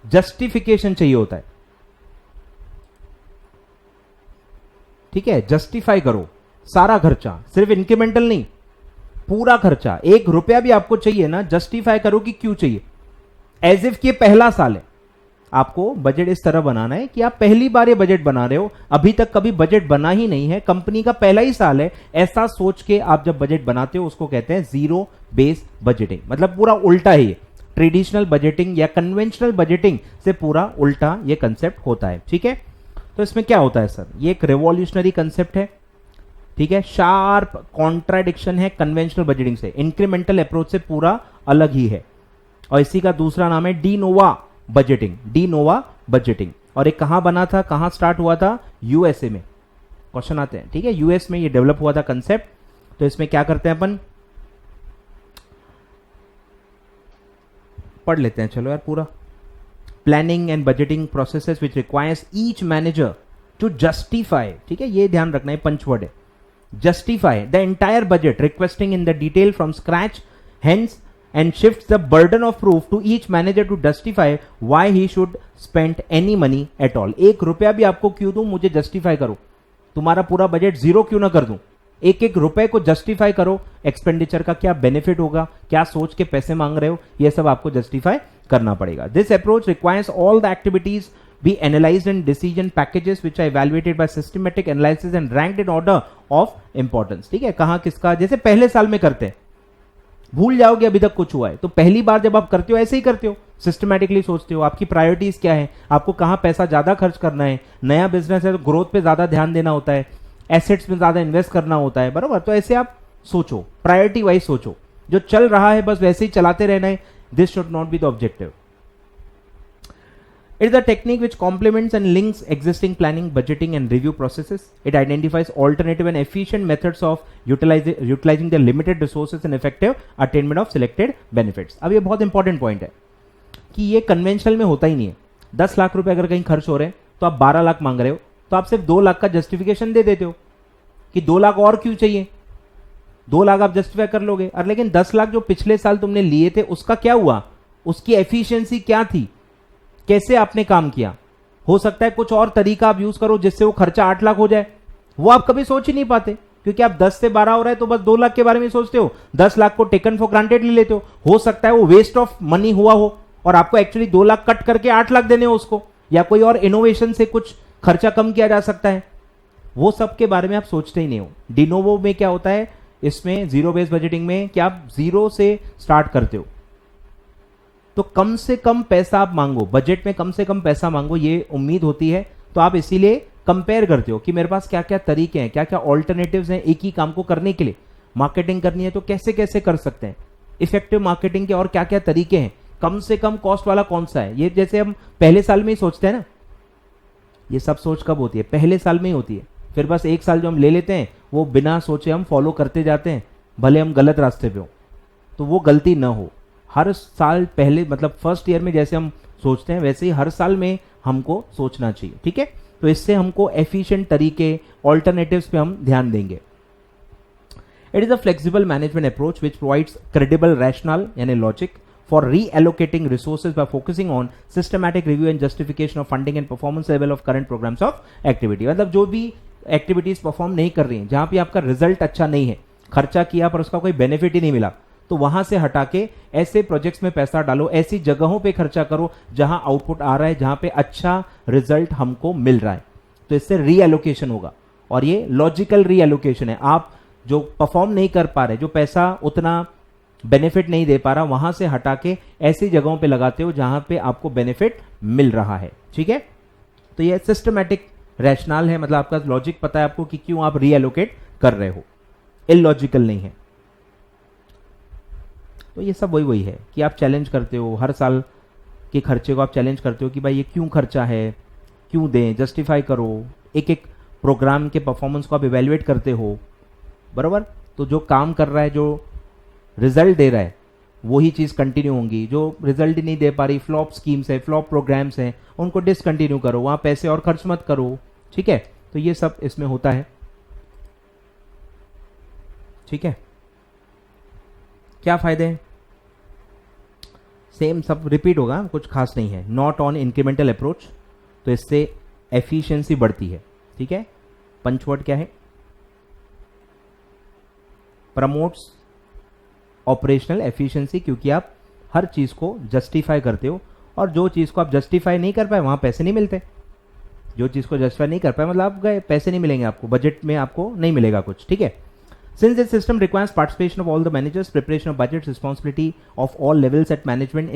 जस्टिफिकेशन चाहिए होता है। ठीक है, जस्टिफाई करो सारा खर्चा, सिर्फ इंक्रीमेंटल नहीं, पूरा खर्चा। 1 रुपया भी आपको चाहिए ना, जस्टिफाई करो कि क्यों चाहिए। एज इफ कि पहला साल है। आपको बजट इस तरह बनाना है कि आप पहली बार ये बजट बना रहे हो, अभी तक कभी बजट बना ही नहीं है, कंपनी का पहला ही साल है। ऐसा सोच के आप जब बजट बनाते हो उसको कहते हैं जीरो बेस बजटिंग। मतलब पूरा उल्टा है ये, ट्रेडिशनल बजटिंग या कन्वेंशनल बजटिंग से पूरा उल्टा ये कंसेप्ट होता है। ठीक है, तो इसमें क्या होता है सर? ये एक रेवोल्यूशनरी कंसेप्ट है। ठीक है, शार्प कॉन्ट्राडिक्शन है कन्वेंशनल बजटिंग से, इंक्रीमेंटल अप्रोच से पूरा अलग ही है। और इसी का दूसरा नाम है डी नोवा बजटिंग, डी नोवा बजटिंग। और एक कहां बना था, कहां स्टार्ट हुआ था? यूएसए में। क्वेश्चन आते हैं। ठीक है, यूएस में ये डेवलप हुआ था कंसेप्ट। तो इसमें क्या करते हैं अपन, पढ़ लेते हैं चलो यार पूरा। Planning and budgeting processes which requires each manager to justify, ठीक है, ये ध्यान रखना है, पंचवर्ड है, justify the entire budget requesting in the detail from scratch, hence and shifts the burden of proof to each manager to justify why he should spend any money at all। 1 रुपया भी आपको क्यों दूं, मुझे justify करो। तुम्हारा पूरा budget zero क्यों ना कर दूं, 1-1 रुपए को जस्टिफाई करो। एक्सपेंडिचर का क्या बेनिफिट होगा, क्या सोच के पैसे मांग रहे हो, यह सब आपको जस्टिफाई करना पड़ेगा। This approach requires all the activities be analyzed in decision packages which are evaluated by systematic analysis and ranked in order of importance। ठीक है, कहां किसका, जैसे पहले साल में करते हैं, भूल जाओगे अभी तक कुछ हुआ है, तो पहली बार जब आप करते हो ऐसे ही करते हो, सिस्टमैटिकली सोचते हो आपकी प्रायोरिटीज क्या है, आपको कहां पैसा ज्यादा खर्च करना है। नया बिजनेस है तो ग्रोथ पे ज्यादा ध्यान देना होता है, एसेट्स में ज्यादा इन्वेस्ट करना होता है, बराबर। तो ऐसे आप सोचो, प्रायोरिटी वाइज सोचो, जो चल रहा है बस वैसे ही चलाते रहना है। This should not be the objective. It is a technique which complements and links existing planning, budgeting and review processes. It identifies alternative and efficient methods of utilizing the limited resources and effective attainment of selected benefits। अब ये बहुत important point है कि ये conventional में होता ही नहीं है। 10 लाख रुपए अगर कहीं खर्च हो रहे हैं तो आप 12 लाख मांग रहे हो, तो आप सिर्फ 2 लाख का जस्टिफिकेशन दे देते हो कि 2 लाख और क्यों चाहिए, 2 लाख आप जस्टिफाई कर लोगे। और लेकिन 10 लाख जो पिछले साल तुमने लिए थे उसका क्या हुआ, उसकी एफिशिएंसी क्या थी, कैसे आपने काम किया। हो सकता है कुछ और तरीका आप यूज करो जिससे वो खर्चा 8 लाख हो जाए, वो आप कभी सोच ही नहीं पाते। क्योंकि आप 10 से 12 हो रहा है तो बस 2 लाख के बारे में सोचते हो, 10 लाख को टेकन फॉर ग्रांटेड ले लेते हो सकता है वो वेस्ट ऑफ मनी हुआ हो और आपको एक्चुअली 2 लाख कट करके 8 लाख देने हो उसको, या कोई और इनोवेशन से कुछ खर्चा कम किया जा सकता है, वो सब के बारे में आप सोचते ही नहीं हो। डिनोवो में क्या होता है, इसमें जीरो बेस्ड बजटिंग में कि आप जीरो से स्टार्ट करते हो, तो कम से कम पैसा आप मांगो, बजट में कम से कम पैसा मांगो, ये उम्मीद होती है। तो आप इसीलिए कंपेयर करते हो कि मेरे पास क्या क्या तरीके हैं, क्या क्या ऑल्टरनेटिव्स हैं एक ही काम को करने के लिए। मार्केटिंग करनी है तो कैसे कैसे कर सकते हैं, इफेक्टिव मार्केटिंग के और क्या क्या तरीके हैं, कम से कम कॉस्ट वाला कौन सा है। ये जैसे हम पहले साल में ही सोचते हैं ना, ये सब सोच कब होती है, पहले साल में ही होती है। फिर बस एक साल जो हम ले लेते हैं वो बिना सोचे हम फॉलो करते जाते हैं, भले हम गलत रास्ते पे हो। तो वो गलती ना हो, हर साल पहले मतलब फर्स्ट ईयर में जैसे हम सोचते हैं वैसे ही हर साल में हमको सोचना चाहिए, ठीक है। तो इससे हमको एफिशिएंट तरीके, ऑल्टरनेटिव्स पे हम ध्यान देंगे। It is a flexible management approach which provides credible rational यानी logic for reallocating resources by focusing on systematic review and justification of funding and performance level of current programs of activity। मतलब जो भी activities perform नहीं कर रही हैं, जहां पे आपका रिजल्ट अच्छा नहीं है, खर्चा किया पर उसका कोई बेनिफिट ही नहीं मिला, तो वहां से हटा के ऐसे प्रोजेक्ट्स में पैसा डालो, ऐसी जगहों पे खर्चा करो जहां आउटपुट आ रहा है, जहां पे अच्छा रिजल्ट हमको मिल रहा है। तो इससे रीएलोकेशन होगा और ये लॉजिकल रीएलोकेशन है। आप जो परफॉर्म नहीं कर पा रहे, जो पैसा उतना बेनिफिट नहीं दे पा रहा, वहां से हटा के ऐसी जगहों पे लगाते हो जहां पे आपको बेनिफिट मिल रहा है, ठीक है। तो ये सिस्टमैटिक रैशनल है, मतलब आपका लॉजिक पता है आपको कि क्यों आप रीएलोकेट कर रहे हो, इलॉजिकल नहीं है। तो ये सब वही है कि आप चैलेंज करते हो, हर साल के खर्चे को आप चैलेंज करते हो कि भाई ये क्यों खर्चा है, क्यों दें, जस्टिफाई करो। एक एक प्रोग्राम के परफॉर्मेंस को आप इवेल्युएट करते हो, बराबर। तो जो काम कर रहा है, जो रिजल्ट दे रहा है, वही चीज कंटिन्यू होंगी। जो रिजल्ट ही नहीं दे पा रही, फ्लॉप स्कीम्स है, फ्लॉप प्रोग्राम्स हैं, उनको डिसकंटिन्यू करो, वहां पैसे और खर्च मत करो, ठीक है। तो ये सब इसमें होता है, ठीक है। क्या फायदे हैं, सेम सब रिपीट होगा, कुछ खास नहीं है। नॉट ऑन इंक्रीमेंटल अप्रोच, तो इससे एफिशिएंसी बढ़ती है, ठीक है। पंचवर्ड क्या है, प्रमोट्स ऑपरेशनल एफिशिएंसी, क्योंकि आप हर चीज को जस्टिफाई करते हो, और जो चीज को आप जस्टिफाई नहीं कर पाए वहां पैसे नहीं मिलते। जो चीज को जस्टिफाई नहीं कर पाए मतलब आप गए, पैसे नहीं मिलेंगे आपको, बजट में आपको नहीं मिलेगा कुछ, ठीक है। Since this system requires participation of all the managers, preparation of budget, responsibility of all levels at management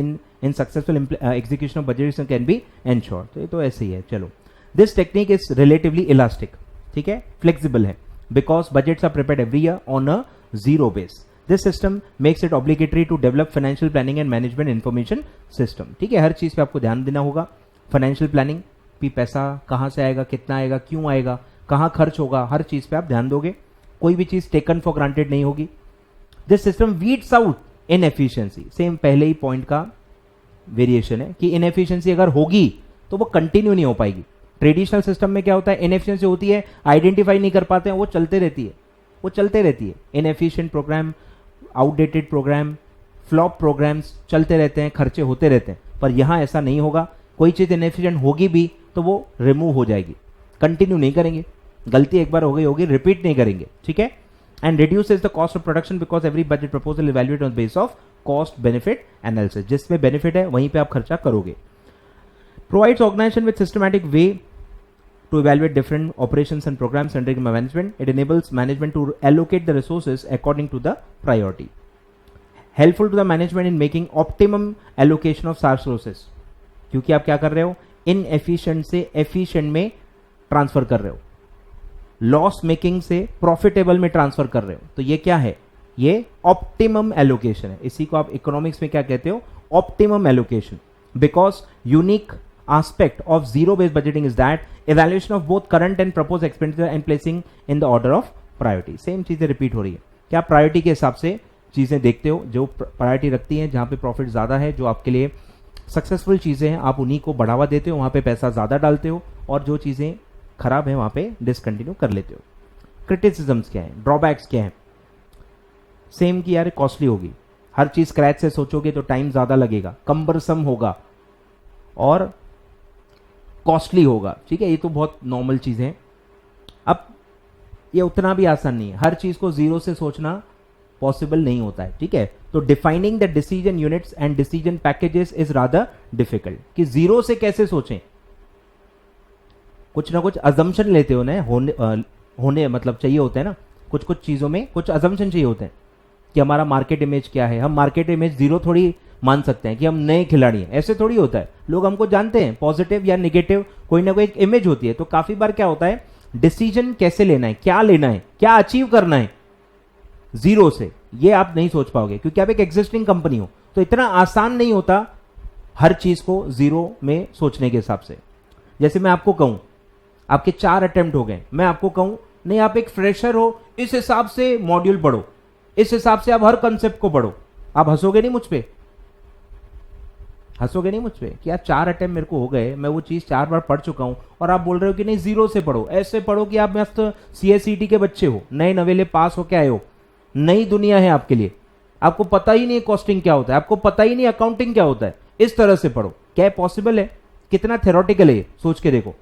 in successful execution of budget can be ensured. तो ये तो ऐसे ही है। चलो, this technique is relatively elastic, ठीक है, flexible है, because budgets are prepared every year on a zero base. This system makes it obligatory to develop financial planning and management information system, ठीक है। हर चीज पे आपको ध्यान देना होगा। फाइनेंशियल प्लानिंग भी, पैसा कहां से आएगा, कितना आएगा, क्यों आएगा, कहां खर्च होगा, हर चीज पे आप ध्यान दोगे। कोई भी चीज टेकन फॉर ग्रांटेड नहीं होगी। This system weeds out inefficiency, same पहले ही पॉइंट का वेरिएशन है कि इनएफिशिएंसी अगर होगी तो वो कंटिन्यू नहीं हो पाएगी। ट्रेडिशनल सिस्टम में क्या होता है, इनएफिशिएंसी होती है, आइडेंटिफाई नहीं कर पाते हैं, वो चलते रहती है, वो चलते रहती है। Inefficient programme, outdated programme, flop programmes चलते रहते हैं, खर्चे होते रहते हैं। पर यहां ऐसा नहीं होगा, कोई चीज इनएफिशिएंट होगी भी तो वो रिमूव हो जाएगी, कंटिन्यू नहीं करेंगे। गलती एक बार हो गई होगी, रिपीट नहीं करेंगे, ठीक है। And reduces the cost of production because every budget proposal evaluate on base of cost benefit analysis, जिसमें बेनिफिट है वहीं पे आप खर्चा करोगे। Provides organisation with systematic way to evaluate different operations and programs under management. It enables management to allocate the resources according to the priority. Helpful to the management in making optimum allocation of scarce resources. क्योंकि आप क्या कर रहे हो, inefficient से efficient में transfer कर रहे हो, लॉस मेकिंग से प्रॉफिटेबल में ट्रांसफर कर रहे हो। तो ये क्या है, ये ऑप्टिमम एलोकेशन है। इसी को आप इकोनॉमिक्स में क्या कहते हो, optimum allocation. Because unique aspect of zero based budgeting is that evaluation of both current and proposed expenditure and placing in the order of priority। Same चीजें रिपीट हो रही है कि आप प्रायोरिटी के हिसाब से चीजें देखते हो, जो प्रायोरिटी रखती हैं, जहां पे प्रॉफिट ज्यादा है, जो आपके लिए सक्सेसफुल चीजें हैं, आप उन्हीं को बढ़ावा देते हो, वहां पे पैसा ज्यादा डालते हो, और जो चीजें खराब है वहां पे डिसकंटिन्यू कर लेते हो। क्रिटिसिज्म्स क्या है, ड्रॉबैक्स क्या है, सेम कि यार कॉस्टली होगी, हर चीज स्क्रैच से सोचोगे तो टाइम ज्यादा लगेगा, कम्बरसम होगा और कॉस्टली होगा, ठीक है। ये तो बहुत नॉर्मल चीजें हैं। अब ये उतना भी आसान नहीं है, हर चीज को जीरो से सोचना पॉसिबल नहीं होता है, ठीक है। तो defining the decision units and decision packages is rather difficult, कि जीरो से कैसे सोचें, कुछ ना कुछ अजम्पशन लेते हो ना, होने मतलब चाहिए होते हैं ना, कुछ कुछ चीजों में कुछ अजम्पशन चाहिए होते हैं कि हमारा मार्केट इमेज क्या है। हम मार्केट इमेज जीरो थोड़ी मान सकते हैं कि हम नए खिलाड़ी हैं, ऐसे थोड़ी होता है। लोग हमको जानते हैं, पॉजिटिव या निगेटिव कोई ना कोई एक इमेज होती है। तो काफी बार क्या होता है, डिसीजन कैसे लेना है, क्या लेना है, क्या अचीव करना है, जीरो से ये आप नहीं सोच पाओगे, क्योंकि आप एक एग्जिस्टिंग कंपनी हो। तो इतना आसान नहीं होता हर चीज को जीरो में सोचने के हिसाब से। जैसे मैं आपको कहूं आपके 4 अटेम्प्ट हो गए, मैं आपको कहूं नहीं आप एक फ्रेशर हो, इस हिसाब से मॉड्यूल पढ़ो, इस हिसाब से आप हर कंसेप्ट को पढ़ो, आप हंसोगे नहीं मुझ पे, हंसोगे नहीं मुझ पे कि यार 4 अटेम्प्ट मेरे को हो गए, मैं वो चीज 4 बार पढ़ चुका हूं, और आप बोल रहे हो कि नहीं जीरो से पढ़ो, ऐसे पढ़ो कि आप मस्त CSET के बच्चे हो, नए नवेले पास होके आए हो, नई दुनिया है आपके लिए, आपको पता ही नहीं कॉस्टिंग क्या होता है, आपको पता ही नहीं अकाउंटिंग क्या होता है, इस तरह से पढ़ो। क्या पॉसिबल है? कितना थ्योरेटिकल है, सोच के देखो।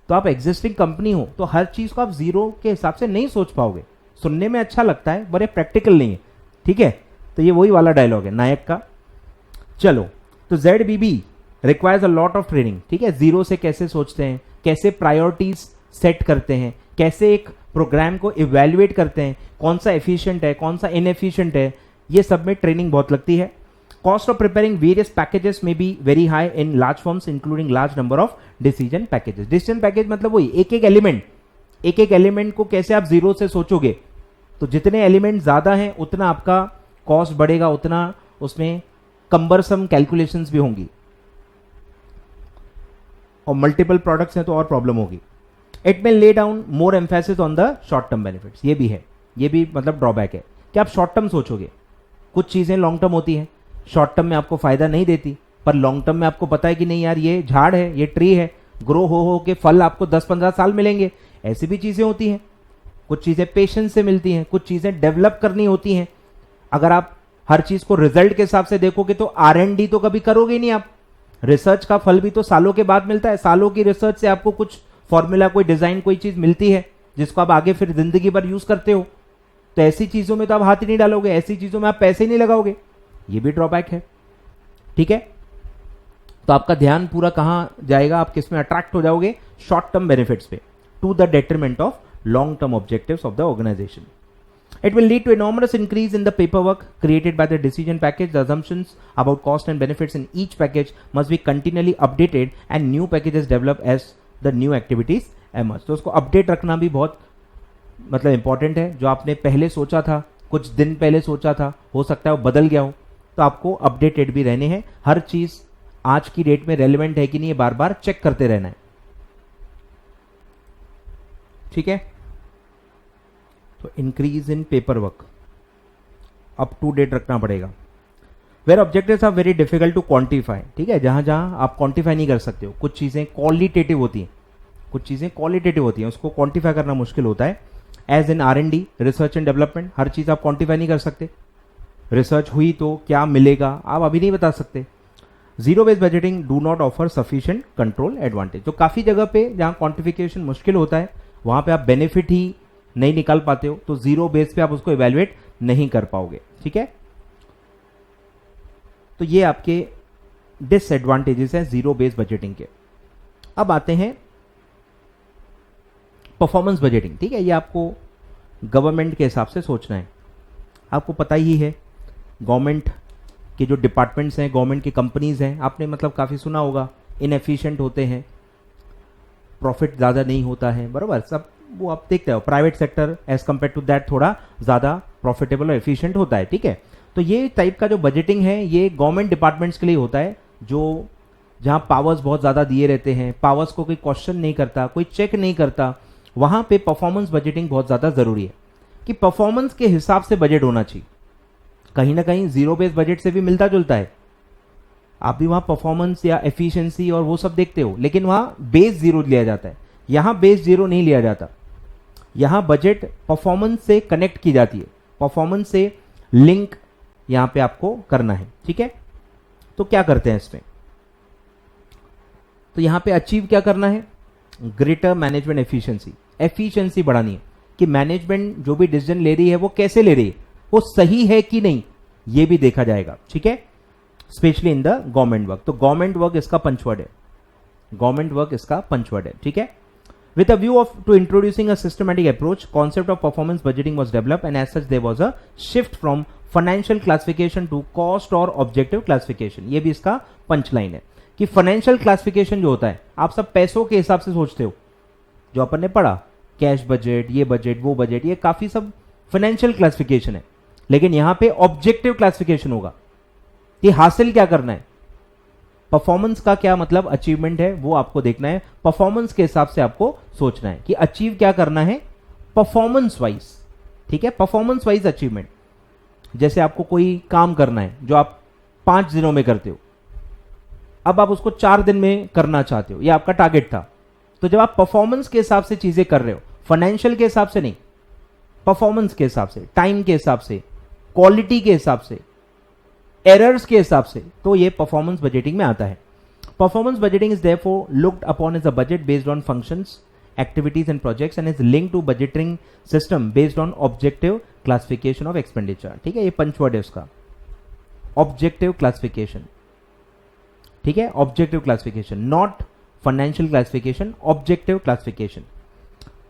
तो आप एग्जिस्टिंग कंपनी हो तो हर चीज को आप जीरो के हिसाब से नहीं सोच पाओगे। सुनने में अच्छा लगता है, बड़े प्रैक्टिकल नहीं है, ठीक है। तो ये वही वाला डायलॉग है नायक का। चलो, तो ZBB requires a lot of training, ठीक है। जीरो से कैसे सोचते हैं, कैसे प्रायोरिटीज सेट करते हैं, कैसे एक प्रोग्राम को इवेल्युएट करते हैं, कौन सा एफिशिएंट है, कौन सा इनएफिशिएंट है, ये सब में ट्रेनिंग बहुत लगती है। Cost of preparing various packages may be very high in large firms including large number of decision packages. Decision package मतलब वही एक एक एलिमेंट को कैसे आप जीरो से सोचोगे। तो जितने एलिमेंट ज्यादा हैं उतना आपका कॉस्ट बढ़ेगा, उतना उसमें कंबरसम कैलकुलेशंस भी होंगी, और मल्टीपल प्रोडक्ट्स हैं तो और प्रॉब्लम होगी। इट में lay down more emphasis on the short term benefits, ये भी है, ये भी मतलब ड्रॉबैक है कि आप शॉर्ट टर्म सोचोगे। कुछ चीजें लॉन्ग टर्म होती हैं, शॉर्ट टर्म में आपको फायदा नहीं देती, पर लॉन्ग टर्म में आपको पता है कि नहीं यार ये झाड़ है, ये ट्री है, ग्रो हो के फल आपको 10-15 साल मिलेंगे। ऐसी भी चीजें होती हैं, कुछ चीजें पेशेंस से मिलती हैं, कुछ चीजें डेवलप करनी होती हैं। अगर आप हर चीज को रिजल्ट के हिसाब से देखोगे तो R&D तो कभी करोगे नहीं आप। रिसर्च का फल भी तो सालों के बाद मिलता है, सालों की रिसर्च से आपको कुछ फॉर्मूला, कोई डिजाइन, कोई चीज मिलती है जिसको आप आगे फिर जिंदगी भर यूज करते हो। तो ऐसी चीजों में तो आप हाथ ही नहीं डालोगे, ऐसी चीजों में आप पैसे ही नहीं लगाओगे, ये भी ड्रॉबैक है, ठीक है। तो आपका ध्यान पूरा कहां जाएगा, आप किस में अट्रैक्ट हो जाओगे, शॉर्ट टर्म बेनिफिट्स पे, to the detriment of long term objectives of the organisation. It will lead to enormous increase in the paperwork created by the decision package. The assumptions about cost and benefits in each package must be continually updated and new packages develop as the new activities emerge. तो उसको update रखना भी बहुत मतलब important है। जो आपने पहले सोचा था, कुछ दिन पहले सोचा था, हो सकता है वो बदल गया हो, तो आपको अपडेटेड भी रहने हैं। हर चीज आज की डेट में रेलिवेंट है कि नहीं, ये बार बार चेक करते रहना है, ठीक है। तो increase in paper work, up to date रखना पड़ेगा। Where objectives are very difficult to quantify, ठीक है। जहां जहां आप क्वांटिफाई नहीं कर सकते हो, कुछ चीजें क्वालिटेटिव होती हैं, कुछ चीजें क्वालिटेटिव होती हैं, उसको क्वांटिफाई करना मुश्किल होता है। As in R&D, research and development, हर चीज आप क्वांटिफाई नहीं कर सकते। रिसर्च हुई तो क्या मिलेगा आप अभी नहीं बता सकते। Zero based budgeting do not offer sufficient control advantage. तो काफी जगह पे जहां क्वांटिफिकेशन मुश्किल होता है वहां पे आप बेनिफिट ही नहीं निकाल पाते हो, तो जीरो बेस पे आप उसको इवेल्युएट नहीं कर पाओगे, ठीक है। तो ये आपके डिसएडवांटेजेस हैं जीरो बेस बजटिंग के। अब आते हैं परफॉर्मेंस बजटिंग, ठीक है। ये आपको गवर्नमेंट के हिसाब से सोचना है। आपको पता ही है गवर्नमेंट के जो डिपार्टमेंट्स हैं, गवर्नमेंट की कंपनीज हैं, आपने मतलब काफी सुना होगा, इनएफिशिएंट होते हैं, प्रॉफिट ज्यादा नहीं होता है, बराबर सब वो आप देखते हो। Private sector as compare to that थोड़ा ज्यादा प्रॉफिटेबल और एफिशिएंट होता है, ठीक है। तो ये टाइप का जो बजटिंग है ये गवर्नमेंट डिपार्टमेंट्स के लिए होता है, जो जहां पावर्स बहुत ज्यादा दिए रहते हैं, पावर्स को कोई क्वेश्चन नहीं करता, कोई चेक नहीं करता, वहां पे परफॉर्मेंस बजटिंग बहुत ज्यादा जरूरी है कि परफॉर्मेंस के हिसाब से बजट होना चाहिए। कहीं ना कहीं जीरो बेस्ड बजट से भी मिलता जुलता है, आप भी वहां परफॉर्मेंस या एफिशिएंसी और वो सब देखते हो, लेकिन वहां बेस जीरो लिया जाता है, यहां बेस जीरो नहीं लिया जाता। यहां बजट परफॉर्मेंस से कनेक्ट की जाती है, परफॉर्मेंस से लिंक यहां पे आपको करना है, ठीक है। तो क्या करते हैं इसमें, तो यहां पे अचीव क्या करना है, ग्रेटर मैनेजमेंट एफिशिएंसी, एफिशिएंसी बढ़ानी है। कि मैनेजमेंट जो भी डिसीजन ले रही है वो कैसे ले रही है, वो सही है कि नहीं, ये भी देखा जाएगा, ठीक है, specially in the government work. तो गवर्नमेंट वर्क इसका पंचवर्ड है, गवर्नमेंट वर्क इसका पंचवर्ड है, ठीक है। With a view of to introducing a systematic approach, concept of performance budgeting was developed, and as such there was a shift from financial classification to cost or objective classification। ये भी इसका punchline है कि financial classification जो होता है, आप सब पैसों के हिसाब से सोचते हो, जो अपन ने पढ़ा, कैश बजट, ये बजट, वो बजट, ये काफी सब फाइनेंशियल क्लासिफिकेशन है। लेकिन यहां पे ऑब्जेक्टिव क्लासिफिकेशन होगा कि हासिल क्या करना है, परफॉर्मेंस का क्या मतलब अचीवमेंट है वो आपको देखना है, परफॉर्मेंस के हिसाब से आपको सोचना है कि अचीव क्या करना है परफॉर्मेंस वाइज, ठीक है, परफॉर्मेंस वाइज अचीवमेंट। जैसे आपको कोई काम करना है जो आप 5 दिनों में करते हो, अब आप उसको 4 दिन में करना चाहते हो, ये आपका टारगेट था। तो जब आप परफॉर्मेंस के हिसाब से चीजें कर रहे हो, फाइनेंशियल के हिसाब से नहीं, परफॉर्मेंस के हिसाब से, टाइम के हिसाब से, क्वालिटी के हिसाब से, एरर्स के हिसाब से, तो ये परफॉर्मेंस बजटिंग में आता है। Performance budgeting is therefore looked upon as a budget based on functions, activities and projects and is linked to budgeting system based on objective classification of expenditure, ठीक है, ये पंचवर्ड है उसका, ऑब्जेक्टिव क्लासिफिकेशन, ठीक है, objective classification, not financial classification, objective classification.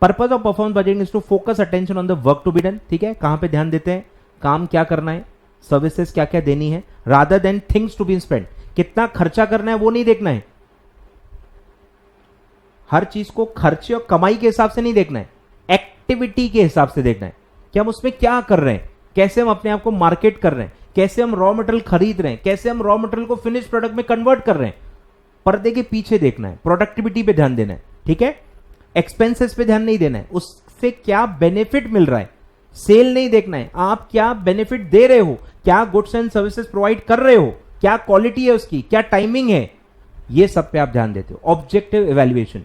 Purpose of performance budgeting is to focus attention on the work to be done, ठीक है, कहां पे ध्यान देते हैं, काम क्या करना है, सर्विसेज क्या क्या देनी है, rather than things to be spend, कितना खर्चा करना है वो नहीं देखना है, हर चीज को खर्चे और कमाई के हिसाब से नहीं देखना है, एक्टिविटी के हिसाब से देखना है कि हम उसमें क्या कर रहे हैं, कैसे हम अपने आप को मार्केट कर रहे हैं, कैसे हम रॉ मटेरियल खरीद रहे हैं, कैसे हम रॉ मटेरियल को फिनिश प्रोडक्ट में कन्वर्ट कर रहे हैं, पर्दे के पीछे देखना है, प्रोडक्टिविटी पे ध्यान देना है, ठीक है, एक्सपेंसेस पे ध्यान नहीं देना है, उससे क्या बेनिफिट मिल रहा है, सेल नहीं देखना है, आप क्या बेनिफिट दे रहे हो, क्या गुड्स एंड सर्विसेज प्रोवाइड कर रहे हो, क्या क्वालिटी है उसकी, क्या टाइमिंग है, ये सब पे आप ध्यान देते हो, ऑब्जेक्टिव इवैल्यूएशन,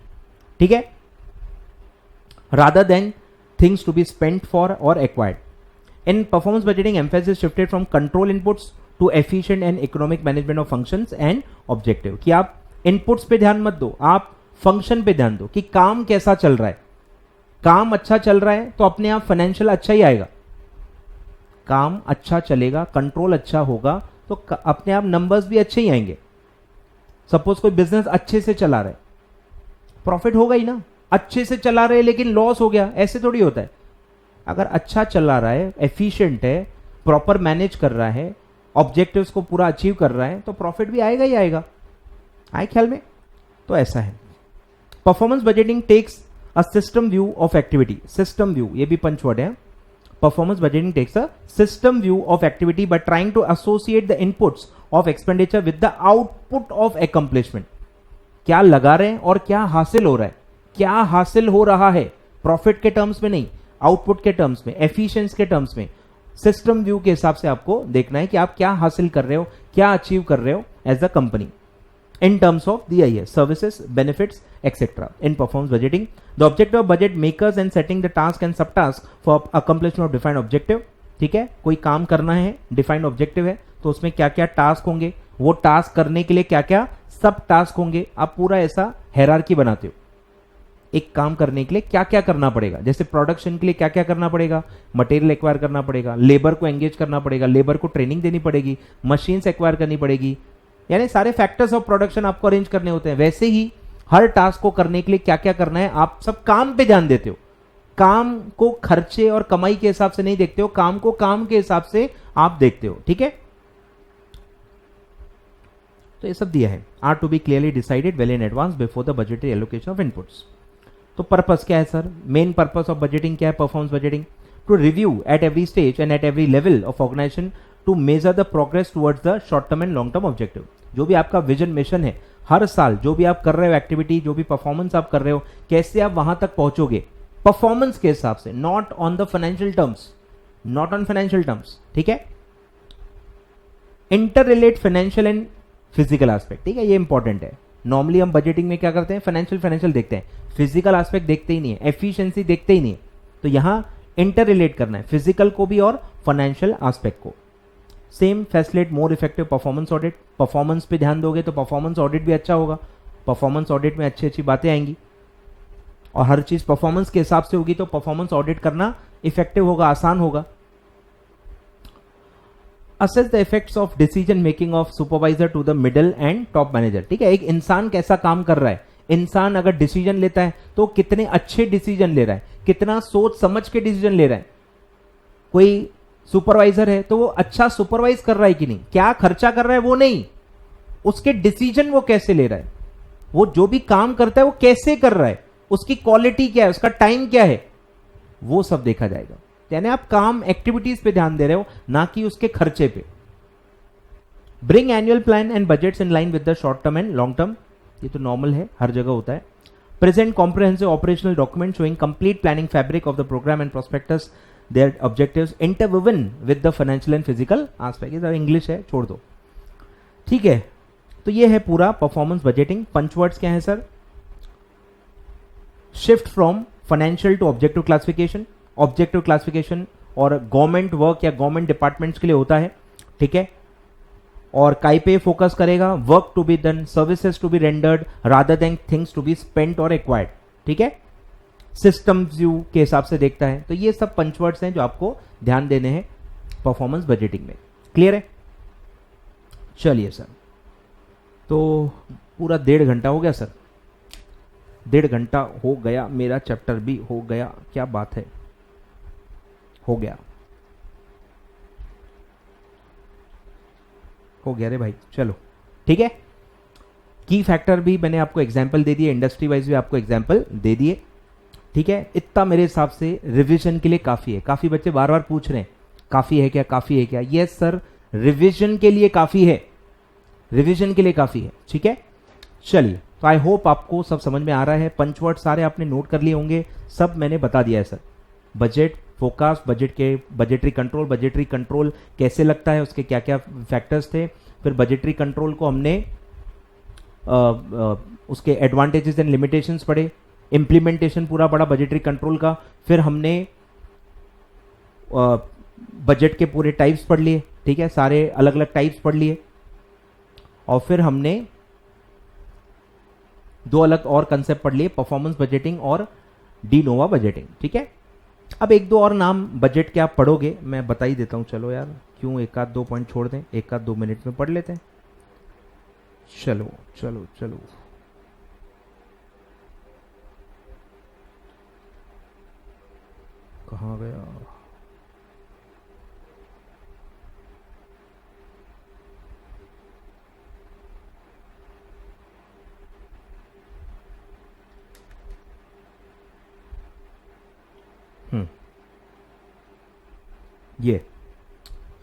ठीक है, rather than things to be spent for और acquired. In performance budgeting emphasis shifted from control inputs to efficient and economic management of functions and objective, कि आप इनपुट्स पे ध्यान मत दो, आप फंक्शन पे ध्यान दो कि काम कैसा चल रहा है, काम अच्छा चल रहा है तो अपने आप फाइनेंशियल अच्छा ही आएगा, काम अच्छा चलेगा, कंट्रोल अच्छा होगा तो अपने आप नंबर्स भी अच्छे ही आएंगे। सपोज कोई बिजनेस अच्छे से चला रहा है, प्रॉफिट होगा ही ना, अच्छे से चला रहे लेकिन लॉस हो गया, ऐसे थोड़ी होता है। अगर अच्छा चला रहा है, एफिशिएंट है, प्रॉपर मैनेज कर रहा है, ऑब्जेक्टिव्स को पूरा अचीव कर रहा है, तो प्रॉफिट भी आएगा ही आएगा, आए ख्याल में, तो ऐसा है। Performance budgeting takes a system view of activity, system view ये भी पंचवर्ड है, performance budgeting takes a system view of activity by trying to associate the inputs of expenditure with the output of accomplishment, क्या लगा रहे हैं और क्या हासिल हो रहा है, क्या हासिल हो रहा है, प्रॉफिट के टर्म्स में नहीं, आउटपुट के टर्म्स में, एफिशिएंसी के टर्म्स में, सिस्टम व्यू के हिसाब से आपको देखना है कि आप क्या हासिल कर रहे हो, क्या अचीव कर रहे हो as a company in terms of the services, benefits, etc. In performance budgeting, the objective of budget makers and setting the task and subtask for accomplishment of defined objective, ठीक है, कोई काम करना है, डिफाइंड ऑब्जेक्टिव है, तो उसमें क्या क्या टास्क होंगे, वो टास्क करने के लिए क्या क्या सब टास्क होंगे, आप पूरा ऐसा हायरार्की बनाते हो, एक काम करने के लिए क्या क्या करना पड़ेगा, जैसे प्रोडक्शन के लिए क्या क्या करना पड़ेगा, मटेरियल एक्वायर करना पड़ेगा, लेबर को एंगेज करना पड़ेगा, लेबर को ट्रेनिंग देनी पड़ेगी, मशीन्स एक्वायर करनी पड़ेगी, यानी सारे फैक्टर्स ऑफ प्रोडक्शन आपको अरेंज करने होते हैं। वैसे ही हर टास्क को करने के लिए क्या क्या करना है, आप सब काम पे ध्यान देते हो, काम को खर्चे और कमाई के हिसाब से नहीं देखते हो, काम को काम के हिसाब से आप देखते हो, ठीक है, तो ये सब दिया है। Are to be clearly decided well in advance before the budgetary allocation of inputs. तो पर्पस क्या है sir, main purpose of budgeting क्या है, performance budgeting, to review at every stage and at every level of organisation to measure the progress towards the short term and long term objective. जो भी आपका vision mission है, हर साल जो भी आप कर रहे हो एक्टिविटी, जो भी परफॉर्मेंस आप कर रहे हो, कैसे आप वहां तक पहुंचोगे परफॉर्मेंस के हिसाब से, not on the financial terms, not on financial terms, ठीक है। Inter relate financial and physical aspect, ठीक है, ये इंपॉर्टेंट है। नॉर्मली हम बजटिंग में क्या करते हैं, फाइनेंशियल देखते हैं, फिजिकल एस्पेक्ट देखते ही नहीं है, एफिशिएंसी देखते ही नहीं है, तो यहां इंटर रिलेट करना है फिजिकल को भी और फाइनेंशियल एस्पेक्ट को। Same facilitate more effective performance audit, performance पे ध्यान दोगे तो परफॉर्मेंस ऑडिट भी अच्छा होगा, परफॉर्मेंस ऑडिट में अच्छी अच्छी बातें आएंगी। और हर चीज परफॉर्मेंस के हिसाब से होगी तो परफॉर्मेंस ऑडिट करना इफेक्टिव होगा, आसान होगा। Assess the effects of decision making of supervisor to the middle and top manager. ठीक है, एक इंसान कैसा काम कर रहा है, इंसान अगर डिसीजन लेता है तो कितने अच्छे डिसीजन ले रहा है, कितना सोच समझ के डिसीजन ले रहा है। कोई सुपरवाइजर है तो वो अच्छा सुपरवाइज कर रहा है कि नहीं, क्या खर्चा कर रहा है वो नहीं, उसके डिसीजन वो कैसे ले रहा है, वो जो भी काम करता है वो कैसे कर रहा है, उसकी क्वालिटी क्या है, उसका टाइम क्या है, वो सब देखा जाएगा। यानी आप काम एक्टिविटीज पे ध्यान दे रहे हो, ना कि उसके खर्चे पे। Bring annual plan and budgets in line with the short term and long term, ये तो नॉर्मल है, हर जगह होता है। Present comprehensive operational document showing complete planning fabric of the programme and prospectus, their objectives interwoven with the financial and physical aspect. ये English है, छोड़ दो। ठीक है, तो ये है पूरा परफॉर्मेंस बजटिंग। पंचवर्ड्स क्या है sir? Shift from financial to objective classification. Objective classification और गवर्नमेंट वर्क या गवर्नमेंट डिपार्टमेंट्स के लिए होता है। ठीक है, और काय पे फोकस करेगा? Work to be done, services to be rendered rather than things to be spent और एक्वायर्ड। ठीक है, सिस्टम व्यू के हिसाब से देखता है। तो ये सब पंचवर्ड्स हैं जो आपको ध्यान देने हैं परफॉर्मेंस बजटिंग में। क्लियर है? चलिए सर, तो पूरा 1.5 घंटा हो गया सर, 1.5 घंटा हो गया, मेरा चैप्टर भी हो गया। क्या बात है, हो गया, हो गया रे भाई। चलो ठीक है, की फैक्टर भी मैंने आपको एग्जाम्पल दे दिए, इंडस्ट्री वाइज भी आपको एग्जाम्पल दे दिए। ठीक है, इतना मेरे हिसाब से रिवीजन के लिए काफी है। काफी बच्चे बार बार पूछ रहे हैं काफी है क्या, काफी है क्या? यस सर, रिवीजन के लिए काफी है, रिवीजन के लिए काफी है। ठीक है, चलिए, तो आई होप आपको सब समझ में आ रहा है। पंचवर्ड सारे आपने नोट कर लिए होंगे, सब मैंने बता दिया है सर। बजट, फोकास्ट, बजट के बजटरी कंट्रोल कैसे लगता है, उसके क्या क्या फैक्टर्स थे। फिर बजटरी कंट्रोल को हमने उसके एडवांटेजेस एंड लिमिटेशंस पढ़े, इम्प्लीमेंटेशन पूरा पढ़ा बजटरी कंट्रोल का। फिर हमने बजट के पूरे टाइप्स पढ़ लिए। ठीक है, सारे अलग अलग टाइप्स पढ़ लिए। और फिर हमने 2 अलग और कंसेप्ट पढ़ लिए, परफॉर्मेंस बजटिंग और डी नोवा बजटिंग। ठीक है, अब 1-2 और नाम बजट के आप पढ़ोगे, मैं बता ही देता हूं। चलो यार, क्यों 1-2 पॉइंट छोड़ दें, 1-2 मिनट में पढ़ लेते हैं। चलो चलो चलो, कहाँ गया?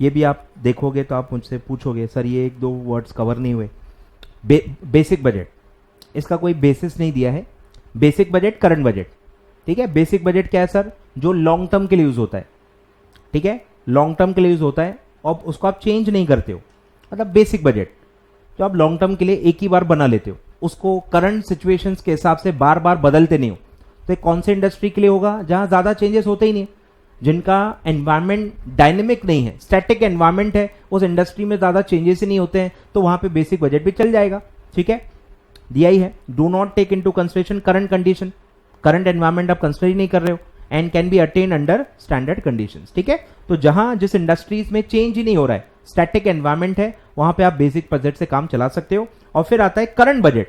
ये भी आप देखोगे तो आप मुझसे पूछोगे सर ये 1-2 वर्ड्स कवर नहीं हुए। बेसिक बजट, इसका कोई बेसिस नहीं दिया है। Basic budget, current budget. ठीक है, बेसिक बजट क्या है सर? जो लॉन्ग टर्म के लिए यूज होता है। ठीक है, लॉन्ग टर्म के लिए यूज होता है और उसको आप चेंज नहीं करते हो, मतलब बेसिक बजट जो आप लॉन्ग टर्म के लिए एक ही बार बना लेते हो, उसको करंट सिचुएशंस के हिसाब से बार बार बदलते नहीं हो। तो कौन से इंडस्ट्री के लिए होगा? जहां ज्यादा चेंजेस होते ही नहीं, जिनका एनवायरमेंट डायनेमिक नहीं है, स्टैटिक एनवायरमेंट है, उस इंडस्ट्री में ज्यादा चेंजेस ही नहीं होते हैं, तो वहां पे बेसिक बजट भी चल जाएगा। ठीक है, दिया ही है। Do not take into consideration current condition, current environment आप कंसिडर ही नहीं कर रहे हो, and can be attain under standard conditions. ठीक है, तो जहां जिस इंडस्ट्रीज में चेंज ही नहीं हो रहा है, स्टैटिक एनवायरमेंट है, वहां पे आप बेसिक बजट से काम चला सकते हो। और फिर आता है करंट बजट।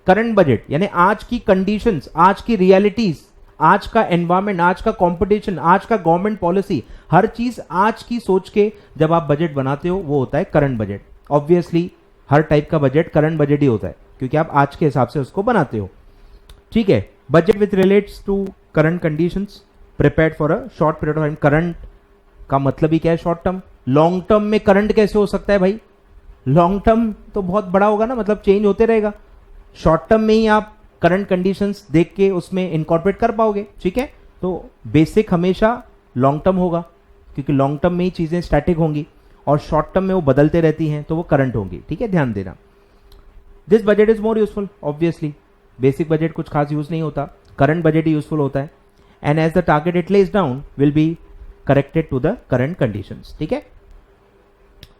करंट बजट यानी आज की कंडीशंस, आज की रियलिटीज, आज का एनवायरमेंट, आज का कंपटीशन, आज का गवर्नमेंट पॉलिसी, हर चीज आज की सोच के जब आप बजट बनाते हो, वो होता है करंट बजट। ऑब्वियसली हर टाइप का बजट करंट बजट ही होता है, क्योंकि आप आज के हिसाब से उसको बनाते हो। ठीक है, budget with relates to current conditions prepared for a short period of time. Current का मतलब ही क्या है? Short term. लॉन्ग टर्म में करंट कैसे हो सकता है भाई? लॉन्ग टर्म तो बहुत बड़ा होगा ना, मतलब चेंज होते रहेगा। शॉर्ट टर्म में ही आप करंट कंडीशंस देख के उसमें इनकॉर्पोरेट कर पाओगे। ठीक है, तो बेसिक हमेशा लॉन्ग टर्म होगा, क्योंकि लॉन्ग टर्म में ही चीजें स्टैटिक होंगी और शॉर्ट टर्म में वो बदलते रहती हैं, तो वो करंट होंगी। ठीक है, ध्यान देना। This budget is more useful, obviously basic budget कुछ खास यूज नहीं होता, करंट बजट ही यूजफुल होता है। And as the target it lays down will be corrected to the current conditions. ठीक है,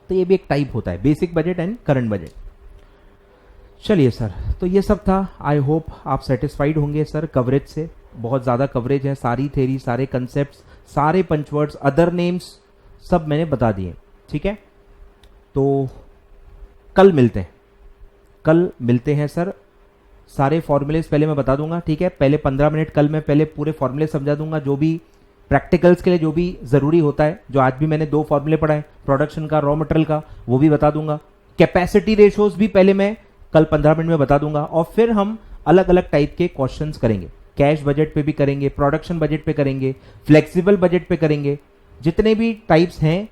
तो ये भी एक टाइप होता है, basic budget and current budget. चलिए सर, तो ये सब था। आई होप आप सेटिस्फाइड होंगे सर कवरेज से। बहुत ज़्यादा कवरेज है, सारी थेरी, सारे कंसेप्ट्स, सारे पंचवर्ड्स, अदर नेम्स सब मैंने बता दिए। ठीक है, तो कल मिलते हैं सर। सारे फॉर्मूलेस पहले मैं बता दूंगा। ठीक है, पहले 15 मिनट कल मैं पहले पूरे फॉर्मूले समझा दूंगा, जो भी प्रैक्टिकल्स के लिए जो भी ज़रूरी होता है। जो आज भी मैंने 2 फॉर्मूले पढ़ाए, प्रोडक्शन का, रॉ मटेरियल का, वो भी बता दूंगा। कैपेसिटी रेशोज भी पहले मैं कल 15 मिनट में बता दूंगा, और फिर हम अलग अलग टाइप के क्वेश्चंस करेंगे। कैश बजट पे भी करेंगे, प्रोडक्शन बजट पे करेंगे, फ्लेक्सिबल बजट पे करेंगे। जितने भी टाइप्स हैं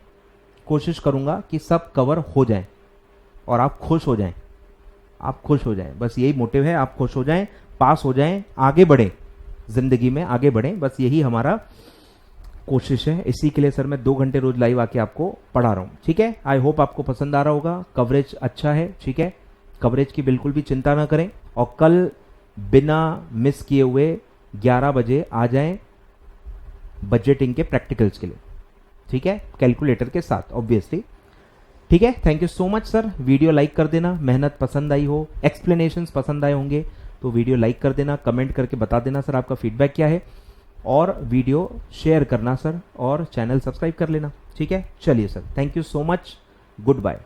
कोशिश करूंगा कि सब कवर हो जाए और आप खुश हो जाएं। बस यही मोटिव है, आप खुश हो जाएं, पास हो जाएं, आगे बढ़ें, जिंदगी में आगे बढ़ें। बस यही हमारा कोशिश है। इसी के लिए सर मैं 2 घंटे रोज लाइव आके आपको पढ़ा रहा हूं। ठीक है, आई होप आपको पसंद आ रहा होगा। कवरेज अच्छा है। ठीक है, कवरेज की बिल्कुल भी चिंता ना करें, और कल बिना मिस किए हुए 11 बजे आ जाएं बजटिंग के प्रैक्टिकल्स के लिए। ठीक है, कैलकुलेटर के साथ ऑब्वियसली। ठीक है, thank you so much sir. Video like कर देना, मेहनत पसंद आई हो, एक्सप्लेनेशंस पसंद आए होंगे तो वीडियो लाइक कर देना, कमेंट करके बता देना सर आपका फीडबैक क्या है, और वीडियो शेयर करना सर, और चैनल सब्सक्राइब कर लेना। ठीक है, चलिए sir, thank you so much, good bye.